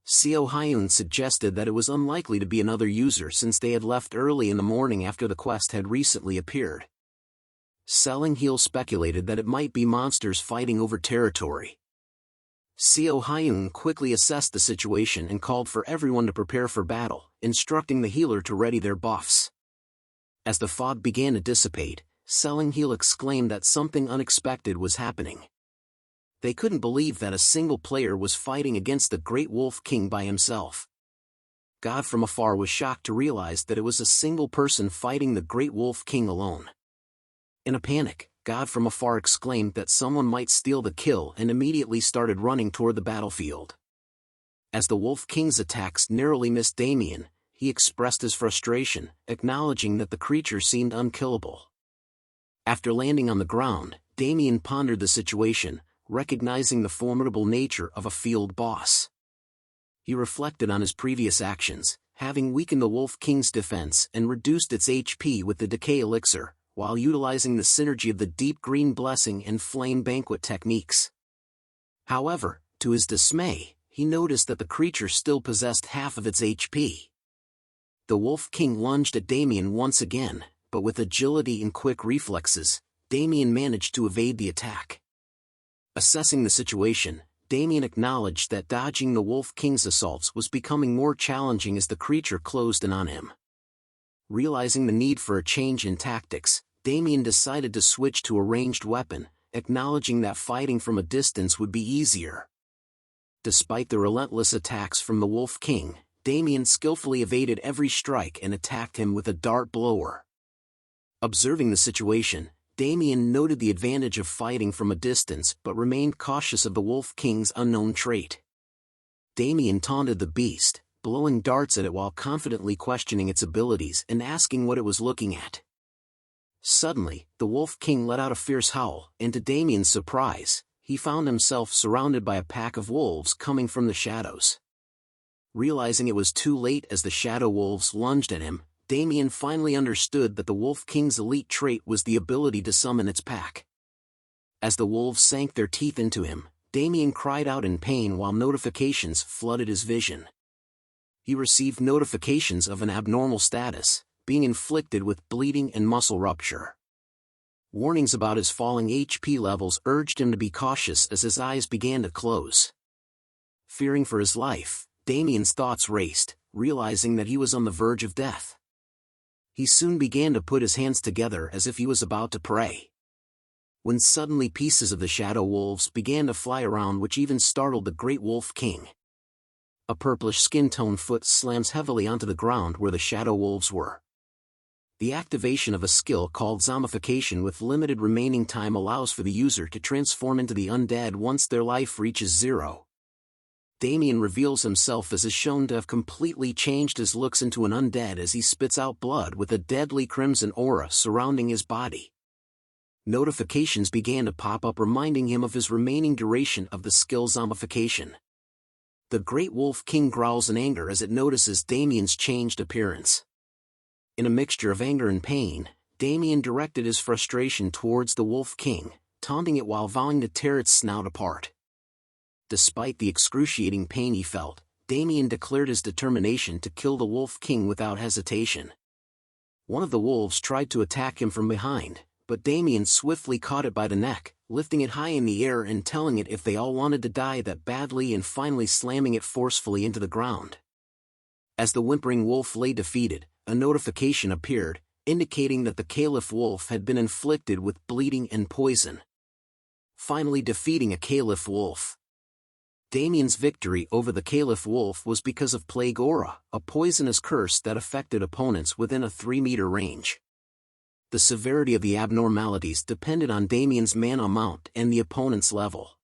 Seo Hyun suggested that it was unlikely to be another user since they had left early in the morning after the quest had recently appeared. Selling Heel speculated that it might be monsters fighting over territory. Seo Hyun quickly assessed the situation and called for everyone to prepare for battle, instructing the healer to ready their buffs. As the fog began to dissipate, Selling Heel exclaimed that something unexpected was happening. They couldn't believe that a single player was fighting against the Great Wolf King by himself. God from afar was shocked to realize that it was a single person fighting the Great Wolf King alone. In a panic, God from afar exclaimed that someone might steal the kill and immediately started running toward the battlefield. As the Wolf King's attacks narrowly missed Damian, he expressed his frustration, acknowledging that the creature seemed unkillable. After landing on the ground, Damian pondered the situation, recognizing the formidable nature of a field boss. He reflected on his previous actions, having weakened the Wolf King's defense and reduced its HP with the Decay Elixir, while utilizing the synergy of the Deep Green Blessing and Flame Banquet techniques. However, to his dismay, he noticed that the creature still possessed half of its HP. The Wolf King lunged at Damian once again, but with agility and quick reflexes, Damian managed to evade the attack. Assessing the situation, Damian acknowledged that dodging the Wolf King's assaults was becoming more challenging as the creature closed in on him. Realizing the need for a change in tactics, Damian decided to switch to a ranged weapon, acknowledging that fighting from a distance would be easier. Despite the relentless attacks from the Wolf King, Damian skillfully evaded every strike and attacked him with a dart blower. Observing the situation, Damian noted the advantage of fighting from a distance but remained cautious of the Wolf King's unknown trait. Damian taunted the beast, blowing darts at it while confidently questioning its abilities and asking what it was looking at. Suddenly, the Wolf King let out a fierce howl, and to Damian's surprise, he found himself surrounded by a pack of wolves coming from the shadows. Realizing it was too late as the shadow wolves lunged at him, Damian finally understood that the Wolf King's elite trait was the ability to summon its pack. As the wolves sank their teeth into him, Damian cried out in pain while notifications flooded his vision. He received notifications of an abnormal status, being inflicted with bleeding and muscle rupture. Warnings about his falling HP levels urged him to be cautious as his eyes began to close. Fearing for his life, Damian's thoughts raced, realizing that he was on the verge of death. He soon began to put his hands together as if he was about to pray. When suddenly pieces of the shadow wolves began to fly around, which even startled the Great Wolf King. A purplish skin tone foot slams heavily onto the ground where the shadow wolves were. The activation of a skill called zombification with limited remaining time allows for the user to transform into the undead once their life reaches 0. Damian reveals himself as is shown to have completely changed his looks into an undead as he spits out blood with a deadly crimson aura surrounding his body. Notifications began to pop up reminding him of his remaining duration of the skill zombification. The Great Wolf King growls in anger as it notices Damian's changed appearance. In a mixture of anger and pain, Damian directed his frustration towards the Wolf King, taunting it while vowing to tear its snout apart. Despite the excruciating pain he felt, Damian declared his determination to kill the Wolf King without hesitation. One of the wolves tried to attack him from behind, but Damian swiftly caught it by the neck, lifting it high in the air and telling it if they all wanted to die that badly and finally slamming it forcefully into the ground. As the whimpering wolf lay defeated, a notification appeared, indicating that the Caliph wolf had been inflicted with bleeding and poison. Finally defeating a Caliph wolf. Damian's victory over the Caliph wolf was because of Plague Aura, a poisonous curse that affected opponents within a 3-meter range. The severity of the abnormalities depended on Damian's mana amount and the opponent's level.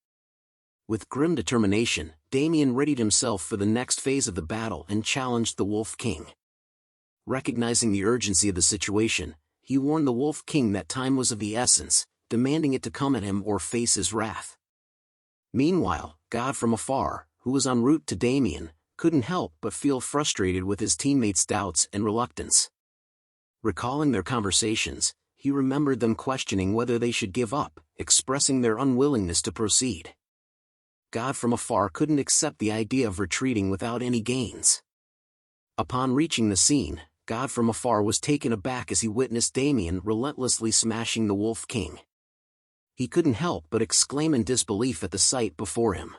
With grim determination, Damian readied himself for the next phase of the battle and challenged the Wolf King. Recognizing the urgency of the situation, he warned the Wolf King that time was of the essence, demanding it to come at him or face his wrath. Meanwhile, God from afar, who was en route to Damian, couldn't help but feel frustrated with his teammates' doubts and reluctance. Recalling their conversations, he remembered them questioning whether they should give up, expressing their unwillingness to proceed. God from afar couldn't accept the idea of retreating without any gains. Upon reaching the scene, God from afar was taken aback as he witnessed Damian relentlessly smashing the Wolf King. He couldn't help but exclaim in disbelief at the sight before him.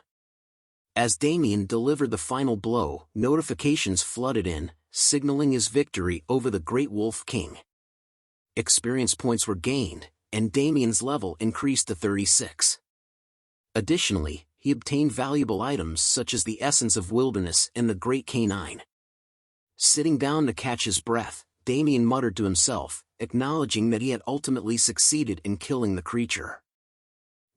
As Damian delivered the final blow, notifications flooded in, signaling his victory over the Great Wolf King. Experience points were gained, and Damian's level increased to 36. Additionally, he obtained valuable items such as the Essence of Wilderness and the Great Canine. Sitting down to catch his breath, Damian muttered to himself, acknowledging that he had ultimately succeeded in killing the creature.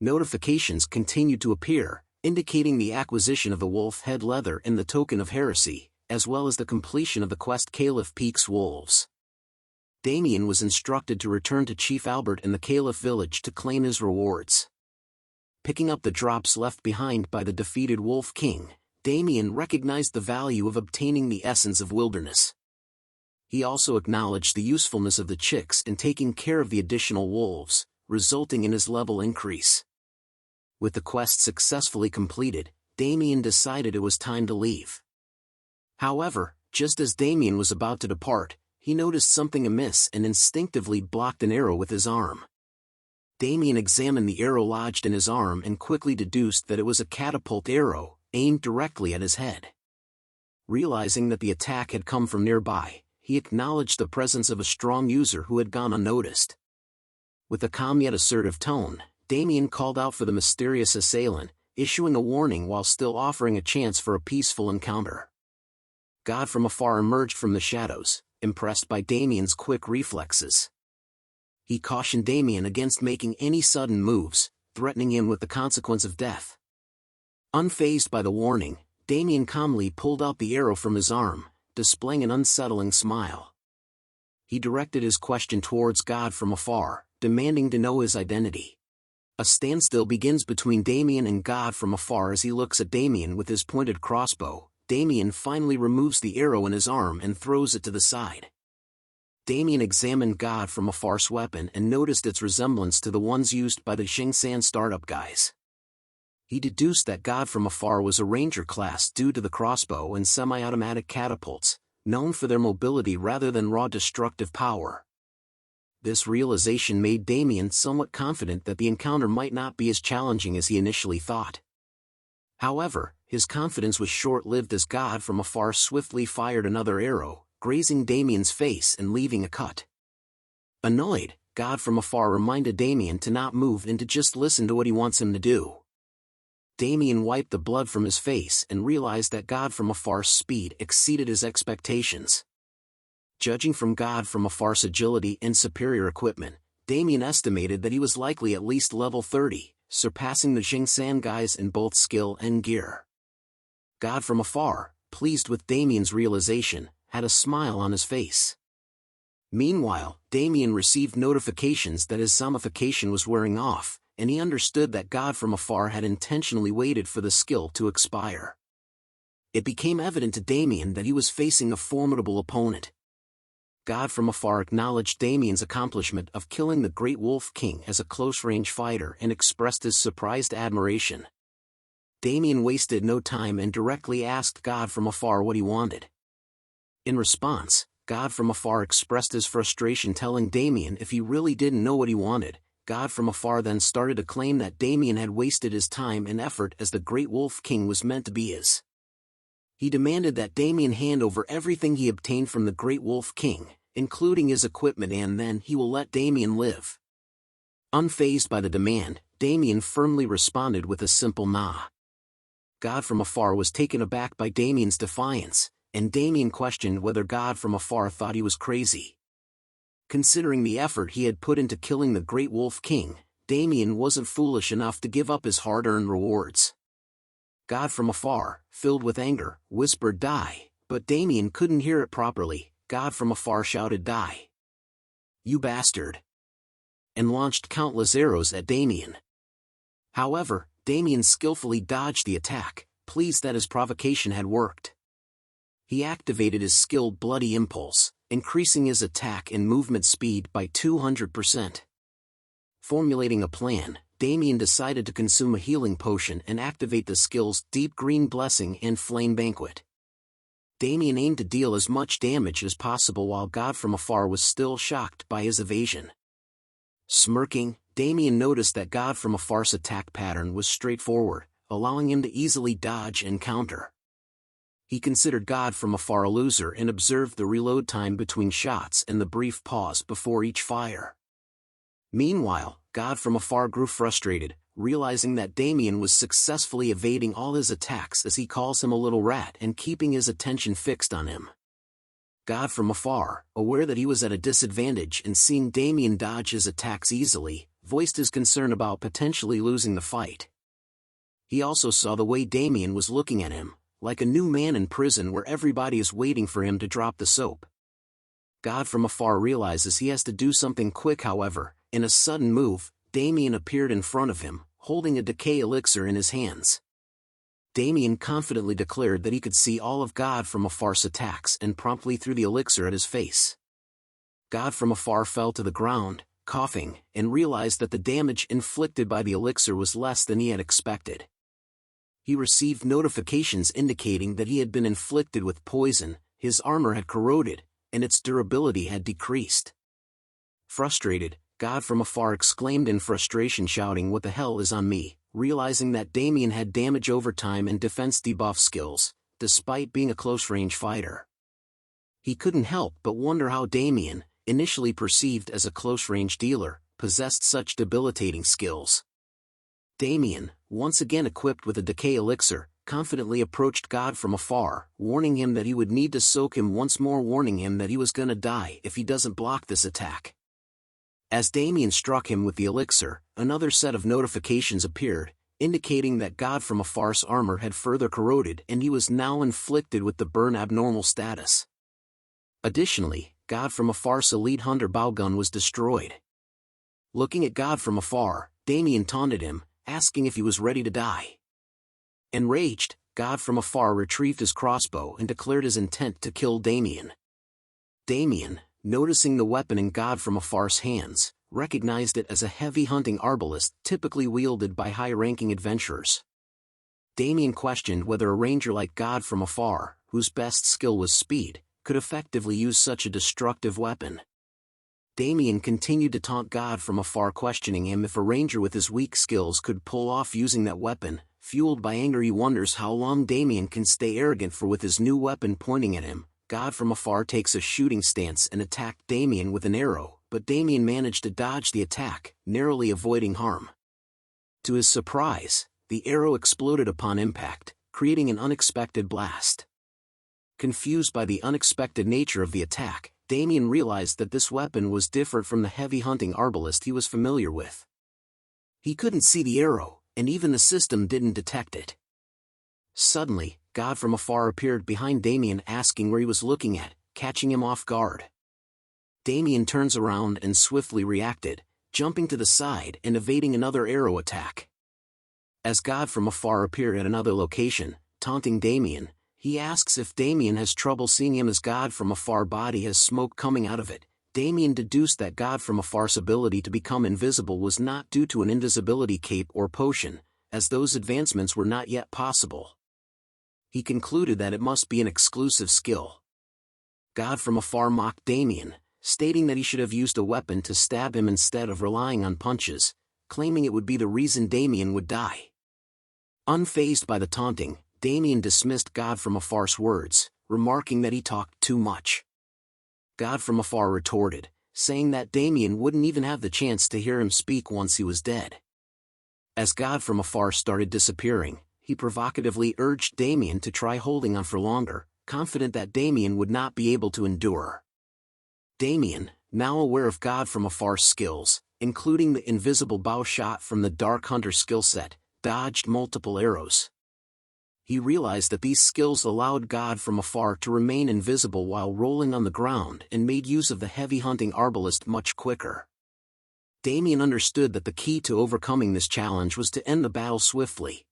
Notifications continued to appear, indicating the acquisition of the wolf head leather and the token of heresy, as well as the completion of the quest Caliph Peaks Wolves. Damian was instructed to return to Chief Albert in the Caliph village to claim his rewards. Picking up the drops left behind by the defeated Wolf King, Damian recognized the value of obtaining the Essence of Wilderness. He also acknowledged the usefulness of the chicks in taking care of the additional wolves, resulting in his level increase. With the quest successfully completed, Damian decided it was time to leave. However, just as Damian was about to depart, he noticed something amiss and instinctively blocked an arrow with his arm. Damian examined the arrow lodged in his arm and quickly deduced that it was a catapult arrow, aimed directly at his head. Realizing that the attack had come from nearby, he acknowledged the presence of a strong user who had gone unnoticed. With a calm yet assertive tone, Damian called out for the mysterious assailant, issuing a warning while still offering a chance for a peaceful encounter. God from afar emerged from the shadows, impressed by Damian's quick reflexes. He cautioned Damian against making any sudden moves, threatening him with the consequence of death. Unfazed by the warning, Damian calmly pulled out the arrow from his arm, displaying an unsettling smile. He directed his question towards God from afar, demanding to know his identity. A standstill begins between Damian and God from afar as he looks at Damian with his pointed crossbow. Damian finally removes the arrow in his arm and throws it to the side. Damian examined God from afar's weapon and noticed its resemblance to the ones used by the Xingsan startup guys. He deduced that God from afar was a ranger class due to the crossbow and semi-automatic catapults, known for their mobility rather than raw destructive power. This realization made Damian somewhat confident that the encounter might not be as challenging as he initially thought. However, his confidence was short-lived as God from afar swiftly fired another arrow, grazing Damian's face and leaving a cut. Annoyed, God from afar reminded Damian to not move and to just listen to what he wants him to do. Damian wiped the blood from his face and realized that God from afar's speed exceeded his expectations. Judging from God from afar's agility and superior equipment, Damian estimated that he was likely at least level 30, surpassing the Xingsan guys in both skill and gear. God from afar, pleased with Damian's realization, had a smile on his face. Meanwhile, Damian received notifications that his zombification was wearing off, and he understood that God from afar had intentionally waited for the skill to expire. It became evident to Damian that he was facing a formidable opponent. God from afar acknowledged Damian's accomplishment of killing the Great Wolf King as a close-range fighter and expressed his surprised admiration. Damian wasted no time and directly asked God from afar what he wanted. In response, God from afar expressed his frustration, telling Damian if he really didn't know what he wanted. God from afar then started to claim that Damian had wasted his time and effort as the Great Wolf King was meant to be his. He demanded that Damian hand over everything he obtained from the Great Wolf King, including his equipment, and then he will let Damian live. Unfazed by the demand, Damian firmly responded with a simple nah. God from afar was taken aback by Damian's defiance, and Damian questioned whether God from afar thought he was crazy. Considering the effort he had put into killing the Great Wolf King, Damian wasn't foolish enough to give up his hard-earned rewards. God from afar, filled with anger, whispered die, but Damian couldn't hear it properly. God from afar shouted die. You bastard! And launched countless arrows at Damian. However, Damian skillfully dodged the attack, pleased that his provocation had worked. He activated his skilled bloody impulse, increasing his attack and movement speed by 200%. Formulating a plan, Damian decided to consume a healing potion and activate the skills Deep Green Blessing and Flame Banquet. Damian aimed to deal as much damage as possible while God from afar was still shocked by his evasion. Smirking, Damian noticed that God from afar's attack pattern was straightforward, allowing him to easily dodge and counter. He considered God from afar a loser and observed the reload time between shots and the brief pause before each fire. Meanwhile, God from afar grew frustrated, realizing that Damian was successfully evading all his attacks as he calls him a little rat and keeping his attention fixed on him. God from afar, aware that he was at a disadvantage and seeing Damian dodge his attacks easily, voiced his concern about potentially losing the fight. He also saw the way Damian was looking at him, like a new man in prison where everybody is waiting for him to drop the soap. God from afar realizes he has to do something quick. However, in a sudden move, Damian appeared in front of him, holding a decay elixir in his hands. Damian confidently declared that he could see all of God from afar's attacks and promptly threw the elixir at his face. God from afar fell to the ground, coughing, and realized that the damage inflicted by the elixir was less than he had expected. He received notifications indicating that he had been inflicted with poison, his armor had corroded, and its durability had decreased. Frustrated, God from afar exclaimed in frustration, shouting, "What the hell is on me?" Realizing that Damian had damage over time and defense debuff skills, despite being a close-range fighter. He couldn't help but wonder how Damian, initially perceived as a close-range dealer, possessed such debilitating skills. Damian, once again equipped with a decay elixir, confidently approached God from afar, warning him that he would need to soak him once more, warning him that he was gonna die if he doesn't block this attack. As Damian struck him with the elixir, another set of notifications appeared, indicating that God from afar's armor had further corroded and he was now inflicted with the burn abnormal status. Additionally, God from afar's elite hunter bow gun was destroyed. Looking at God from afar, Damian taunted him, asking if he was ready to die. Enraged, God from afar retrieved his crossbow and declared his intent to kill Damian. Damian, noticing the weapon in God from afar's hands, recognized it as a heavy hunting arbalist typically wielded by high-ranking adventurers. Damian questioned whether a ranger like God from afar, whose best skill was speed, could effectively use such a destructive weapon. Damian continued to taunt God from afar, questioning him if a ranger with his weak skills could pull off using that weapon. Fueled by anger, he wonders how long Damian can stay arrogant for with his new weapon pointing at him. God from afar takes a shooting stance and attacked Damian with an arrow, but Damian managed to dodge the attack, narrowly avoiding harm. To his surprise, the arrow exploded upon impact, creating an unexpected blast. Confused by the unexpected nature of the attack, Damian realized that this weapon was different from the heavy hunting arbalist he was familiar with. He couldn't see the arrow, and even the system didn't detect it. Suddenly, God from afar appeared behind Damian, asking where he was looking at, catching him off guard. Damian turns around and swiftly reacted, jumping to the side and evading another arrow attack. As God from afar appeared at another location, taunting Damian, he asks if Damian has trouble seeing him as God from afar body has smoke coming out of it. Damian deduced that God from afar's ability to become invisible was not due to an invisibility cape or potion, as those advancements were not yet possible. He concluded that it must be an exclusive skill. God from afar mocked Damian, stating that he should have used a weapon to stab him instead of relying on punches, claiming it would be the reason Damian would die. Unfazed by the taunting, Damian dismissed God from afar's words, remarking that he talked too much. God from afar retorted, saying that Damian wouldn't even have the chance to hear him speak once he was dead. As God from afar started disappearing, he provocatively urged Damian to try holding on for longer, confident that Damian would not be able to endure. Damian, now aware of God from afar's skills, including the invisible bow shot from the Dark Hunter skill set, dodged multiple arrows. He realized that these skills allowed God from afar to remain invisible while rolling on the ground and made use of the heavy hunting arbalist much quicker. Damian understood that the key to overcoming this challenge was to end the battle swiftly.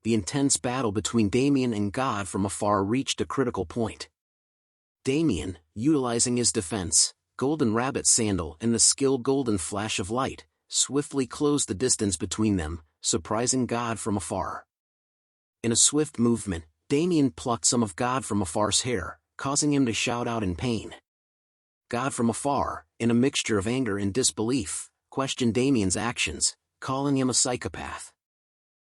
The intense battle between Damian and God from afar reached a critical point. Damian, utilizing his defense, golden rabbit sandal and the skilled golden flash of light, swiftly closed the distance between them, surprising God from afar. In a swift movement, Damian plucked some of God from afar's hair, causing him to shout out in pain. God from afar, in a mixture of anger and disbelief, questioned Damian's actions, calling him a psychopath.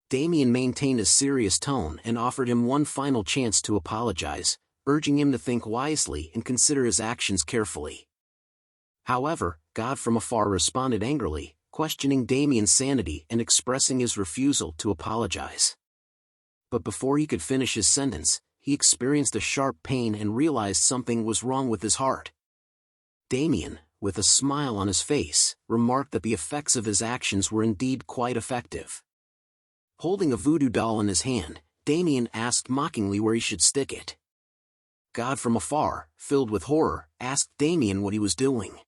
Damian maintained a serious tone and offered him one final chance to apologize, urging him to think wisely and consider his actions carefully. However, God from afar responded angrily, questioning Damian's sanity and expressing his refusal to apologize. But before he could finish his sentence, he experienced a sharp pain and realized something was wrong with his heart. Damian, with a smile on his face, remarked that the effects of his actions were indeed quite effective. Holding a voodoo doll in his hand, Damian asked mockingly where he should stick it. God from afar, filled with horror, asked Damian what he was doing.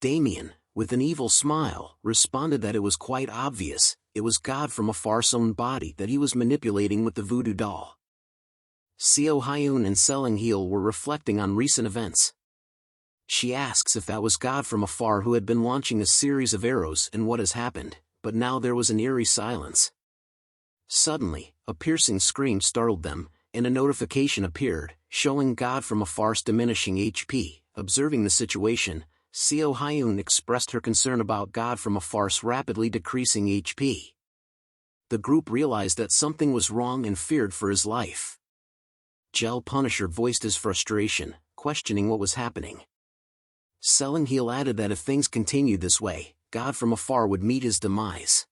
Damian, with an evil smile, responded that it was quite obvious, it was God from afar's own body that he was manipulating with the voodoo doll. Seo Hyun and Selling Heel were reflecting on recent events. She asks if that was God from afar who had been launching a series of arrows and what has happened, but now there was an eerie silence. Suddenly, a piercing scream startled them, and a notification appeared, showing God from afar's diminishing HP. Observing the situation, Seo Hyun expressed her concern about God from afar's rapidly decreasing HP. The group realized that something was wrong and feared for his life. Gel Punisher voiced his frustration, questioning what was happening. Selling Heel added that if things continued this way, God from afar would meet his demise.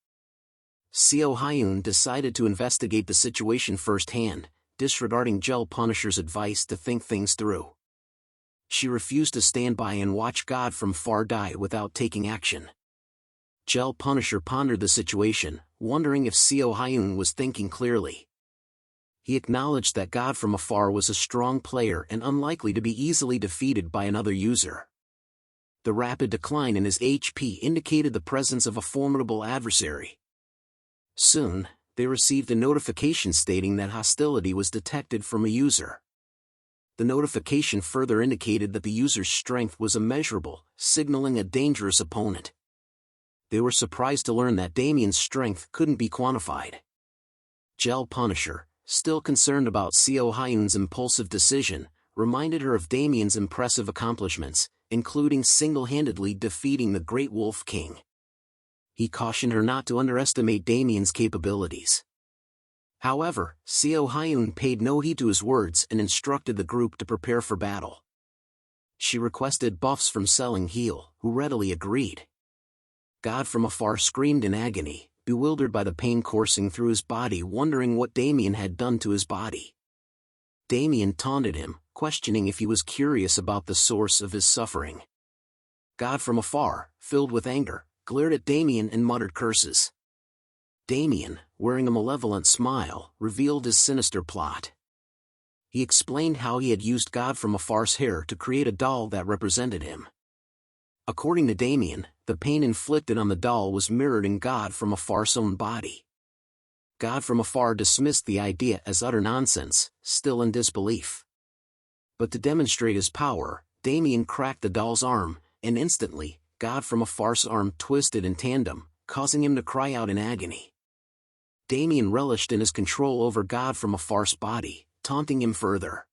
Seo Hyun decided to investigate the situation firsthand, disregarding Gel Punisher's advice to think things through. She refused to stand by and watch God from far die without taking action. Gel Punisher pondered the situation, wondering if Seo Hyun was thinking clearly. He acknowledged that God from afar was a strong player and unlikely to be easily defeated by another user. The rapid decline in his HP indicated the presence of a formidable adversary. Soon, they received a notification stating that hostility was detected from a user. The notification further indicated that the user's strength was immeasurable, signaling a dangerous opponent. They were surprised to learn that Damian's strength couldn't be quantified. Gel Punisher, still concerned about Seo Hyun's impulsive decision, reminded her of Damian's impressive accomplishments, including single-handedly defeating the Great Wolf King. He cautioned her not to underestimate Damian's capabilities. However, Seo Hyun paid no heed to his words and instructed the group to prepare for battle. She requested buffs from Selling Heel, who readily agreed. God from afar screamed in agony, bewildered by the pain coursing through his body, wondering what Damian had done to his body. Damian taunted him, questioning if he was curious about the source of his suffering. God from afar, filled with anger, glared at Damian and muttered curses. Damian, wearing a malevolent smile, revealed his sinister plot. He explained how he had used God from afar's hair to create a doll that represented him. According to Damian, the pain inflicted on the doll was mirrored in God from afar's own body. God from afar dismissed the idea as utter nonsense, still in disbelief. But to demonstrate his power, Damian cracked the doll's arm, and instantly, God from afar's arm twisted in tandem, causing him to cry out in agony. Damian relished in his control over God from afar's body, taunting him further.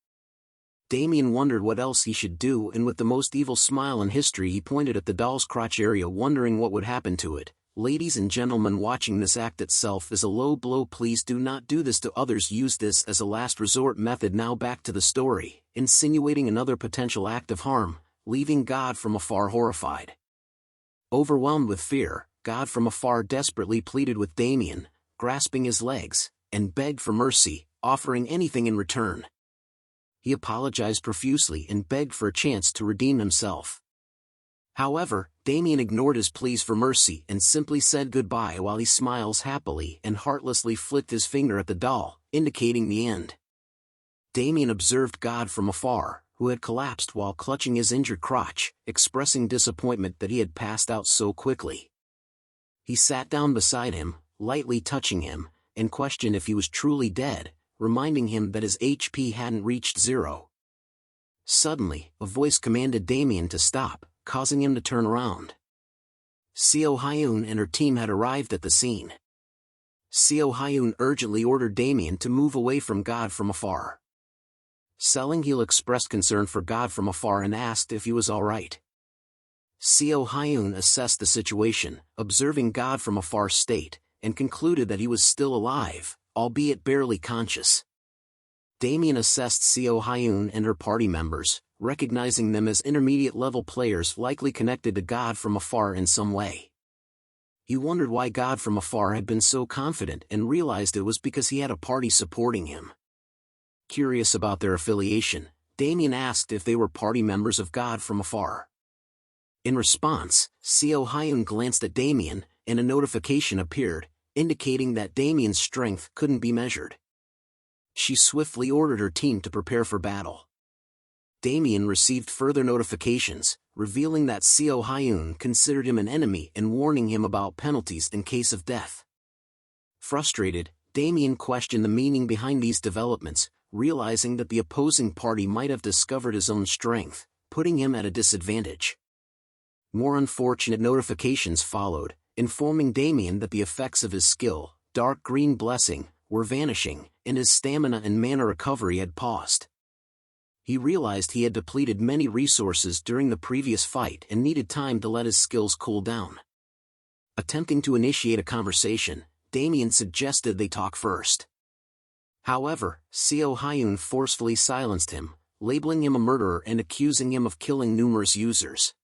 Damian wondered what else he should do, and with the most evil smile in history he pointed at the doll's crotch area, wondering what would happen to it. Ladies and gentlemen, watching this act itself is a low blow. Please do not do this to others. Use this as a last resort method. Now back to the story, insinuating another potential act of harm, leaving God from afar horrified. Overwhelmed with fear, God from afar desperately pleaded with Damian, grasping his legs, and begged for mercy, offering anything in return. He apologized profusely and begged for a chance to redeem himself. However, Damian ignored his pleas for mercy and simply said goodbye while he smiles happily and heartlessly flicked his finger at the doll, indicating the end. Damian observed God from afar, who had collapsed while clutching his injured crotch, expressing disappointment that he had passed out so quickly. He sat down beside him, lightly touching him, and questioned if he was truly dead, reminding him that his HP hadn't reached 0. Suddenly, a voice commanded Damian to stop, causing him to turn around. Seo Hyun and her team had arrived at the scene. Seo Hyun urgently ordered Damian to move away from God from afar. Selling-Heel expressed concern for God from afar and asked if he was alright. Seo Hyun assessed the situation, observing God from afar's state, and concluded that he was still alive, albeit barely conscious. Damian assessed Seo Hyun and her party members, recognizing them as intermediate-level players likely connected to God from afar in some way. He wondered why God from afar had been so confident and realized it was because he had a party supporting him. Curious about their affiliation, Damian asked if they were party members of God from afar. In response, Seo Hyun glanced at Damian, and a notification appeared, indicating that Damian's strength couldn't be measured. She swiftly ordered her team to prepare for battle. Damian received further notifications, revealing that Seo Hyun considered him an enemy and warning him about penalties in case of death. Frustrated, Damian questioned the meaning behind these developments, realizing that the opposing party might have discovered his own strength, putting him at a disadvantage. More unfortunate notifications followed, informing Damian that the effects of his skill, Dark Green Blessing, were vanishing, and his stamina and mana recovery had paused. He realized he had depleted many resources during the previous fight and needed time to let his skills cool down. Attempting to initiate a conversation, Damian suggested they talk first. However, Seo Hyun forcefully silenced him, labeling him a murderer and accusing him of killing numerous users.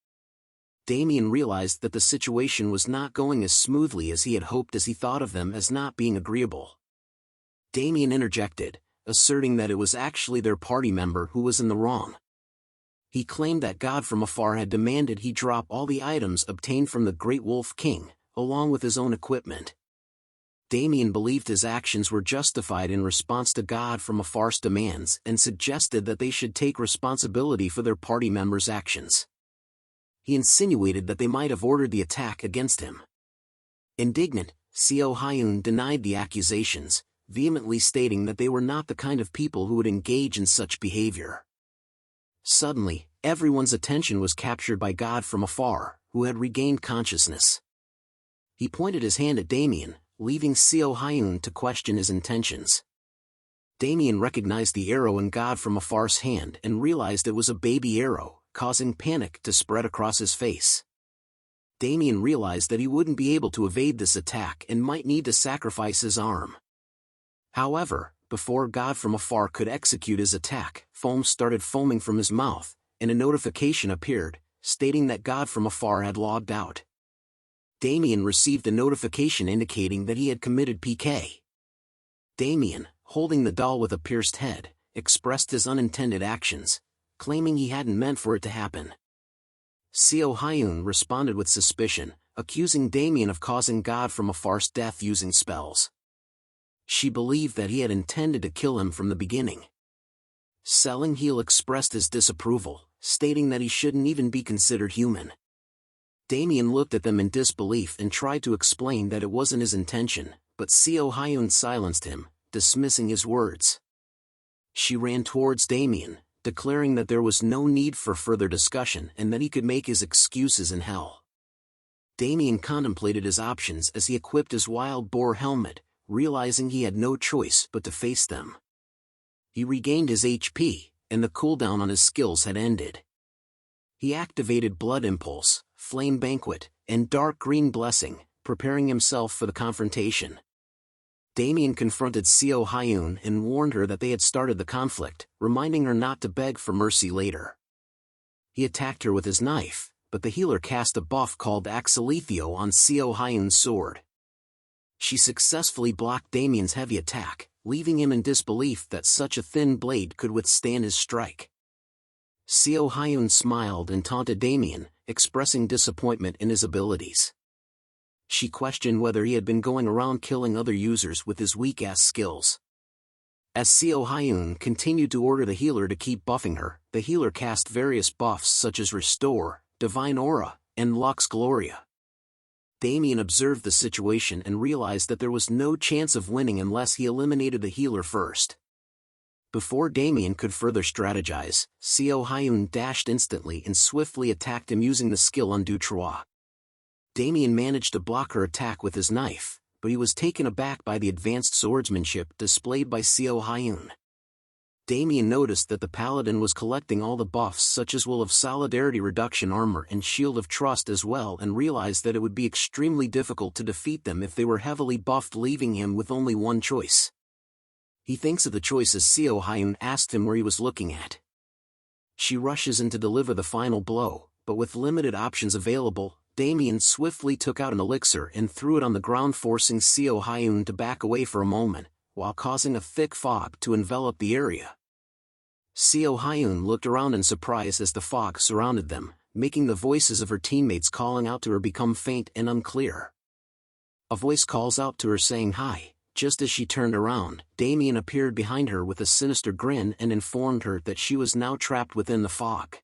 Damian realized that the situation was not going as smoothly as he had hoped as he thought of them as not being agreeable. Damian interjected, asserting that it was actually their party member who was in the wrong. He claimed that God from afar had demanded he drop all the items obtained from the Great Wolf King, along with his own equipment. Damian believed his actions were justified in response to God from afar's demands and suggested that they should take responsibility for their party members' actions. He insinuated that they might have ordered the attack against him. Indignant, Seo Hyun denied the accusations, vehemently stating that they were not the kind of people who would engage in such behavior. Suddenly, everyone's attention was captured by God from afar, who had regained consciousness. He pointed his hand at Damian, leaving Seo Hyun to question his intentions. Damian recognized the arrow in God from afar's hand and realized it was a baby arrow, causing panic to spread across his face. Damian realized that he wouldn't be able to evade this attack and might need to sacrifice his arm. However, before God from afar could execute his attack, foam started foaming from his mouth, and a notification appeared, stating that God from afar had logged out. Damian received a notification indicating that he had committed PK. Damian, holding the doll with a pierced head, expressed his unintended actions, claiming he hadn't meant for it to happen. Seo Hyun responded with suspicion, accusing Damian of causing God from afar's death using spells. She believed that he had intended to kill him from the beginning. Selling-Heel expressed his disapproval, stating that he shouldn't even be considered human. Damian looked at them in disbelief and tried to explain that it wasn't his intention, but Seo Hyun silenced him, dismissing his words. She ran towards Damian, declaring that there was no need for further discussion and that he could make his excuses in hell. Damian contemplated his options as he equipped his wild boar helmet, realizing he had no choice but to face them. He regained his HP, and the cooldown on his skills had ended. He activated Blood Impulse, Flame Banquet, and Dark Green Blessing, preparing himself for the confrontation. Damian confronted Seo Hyun and warned her that they had started the conflict, reminding her not to beg for mercy later. He attacked her with his knife, but the healer cast a buff called Axolethio on Seo Hyun's sword. She successfully blocked Damian's heavy attack, leaving him in disbelief that such a thin blade could withstand his strike. Seo Hyun smiled and taunted Damian, expressing disappointment in his abilities. She questioned whether he had been going around killing other users with his weak-ass skills. As Seo Hyun continued to order the healer to keep buffing her, the healer cast various buffs such as Restore, Divine Aura, and Lux Gloria. Damian observed the situation and realized that there was no chance of winning unless he eliminated the healer first. Before Damian could further strategize, Seo Hyun dashed instantly and swiftly attacked him using the skill Undo Trois. Damian managed to block her attack with his knife, but he was taken aback by the advanced swordsmanship displayed by Seo Hyun. Damian noticed that the paladin was collecting all the buffs such as Will of Solidarity Reduction Armor and Shield of Trust as well, and realized that it would be extremely difficult to defeat them if they were heavily buffed, leaving him with only one choice. He thinks of the choice as Seo Hyun asked him where he was looking at. She rushes in to deliver the final blow, but with limited options available, Damian swiftly took out an elixir and threw it on the ground, forcing Seo Hyun to back away for a moment, while causing a thick fog to envelop the area. Seo Hyun looked around in surprise as the fog surrounded them, making the voices of her teammates calling out to her become faint and unclear. A voice calls out to her saying hi. Just as she turned around, Damian appeared behind her with a sinister grin and informed her that she was now trapped within the fog.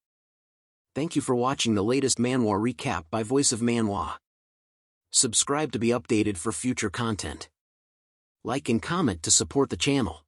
Thank you for watching the latest manhwa recap by Voice of Manhwa. Subscribe to be updated for future content. Like and comment to support the channel.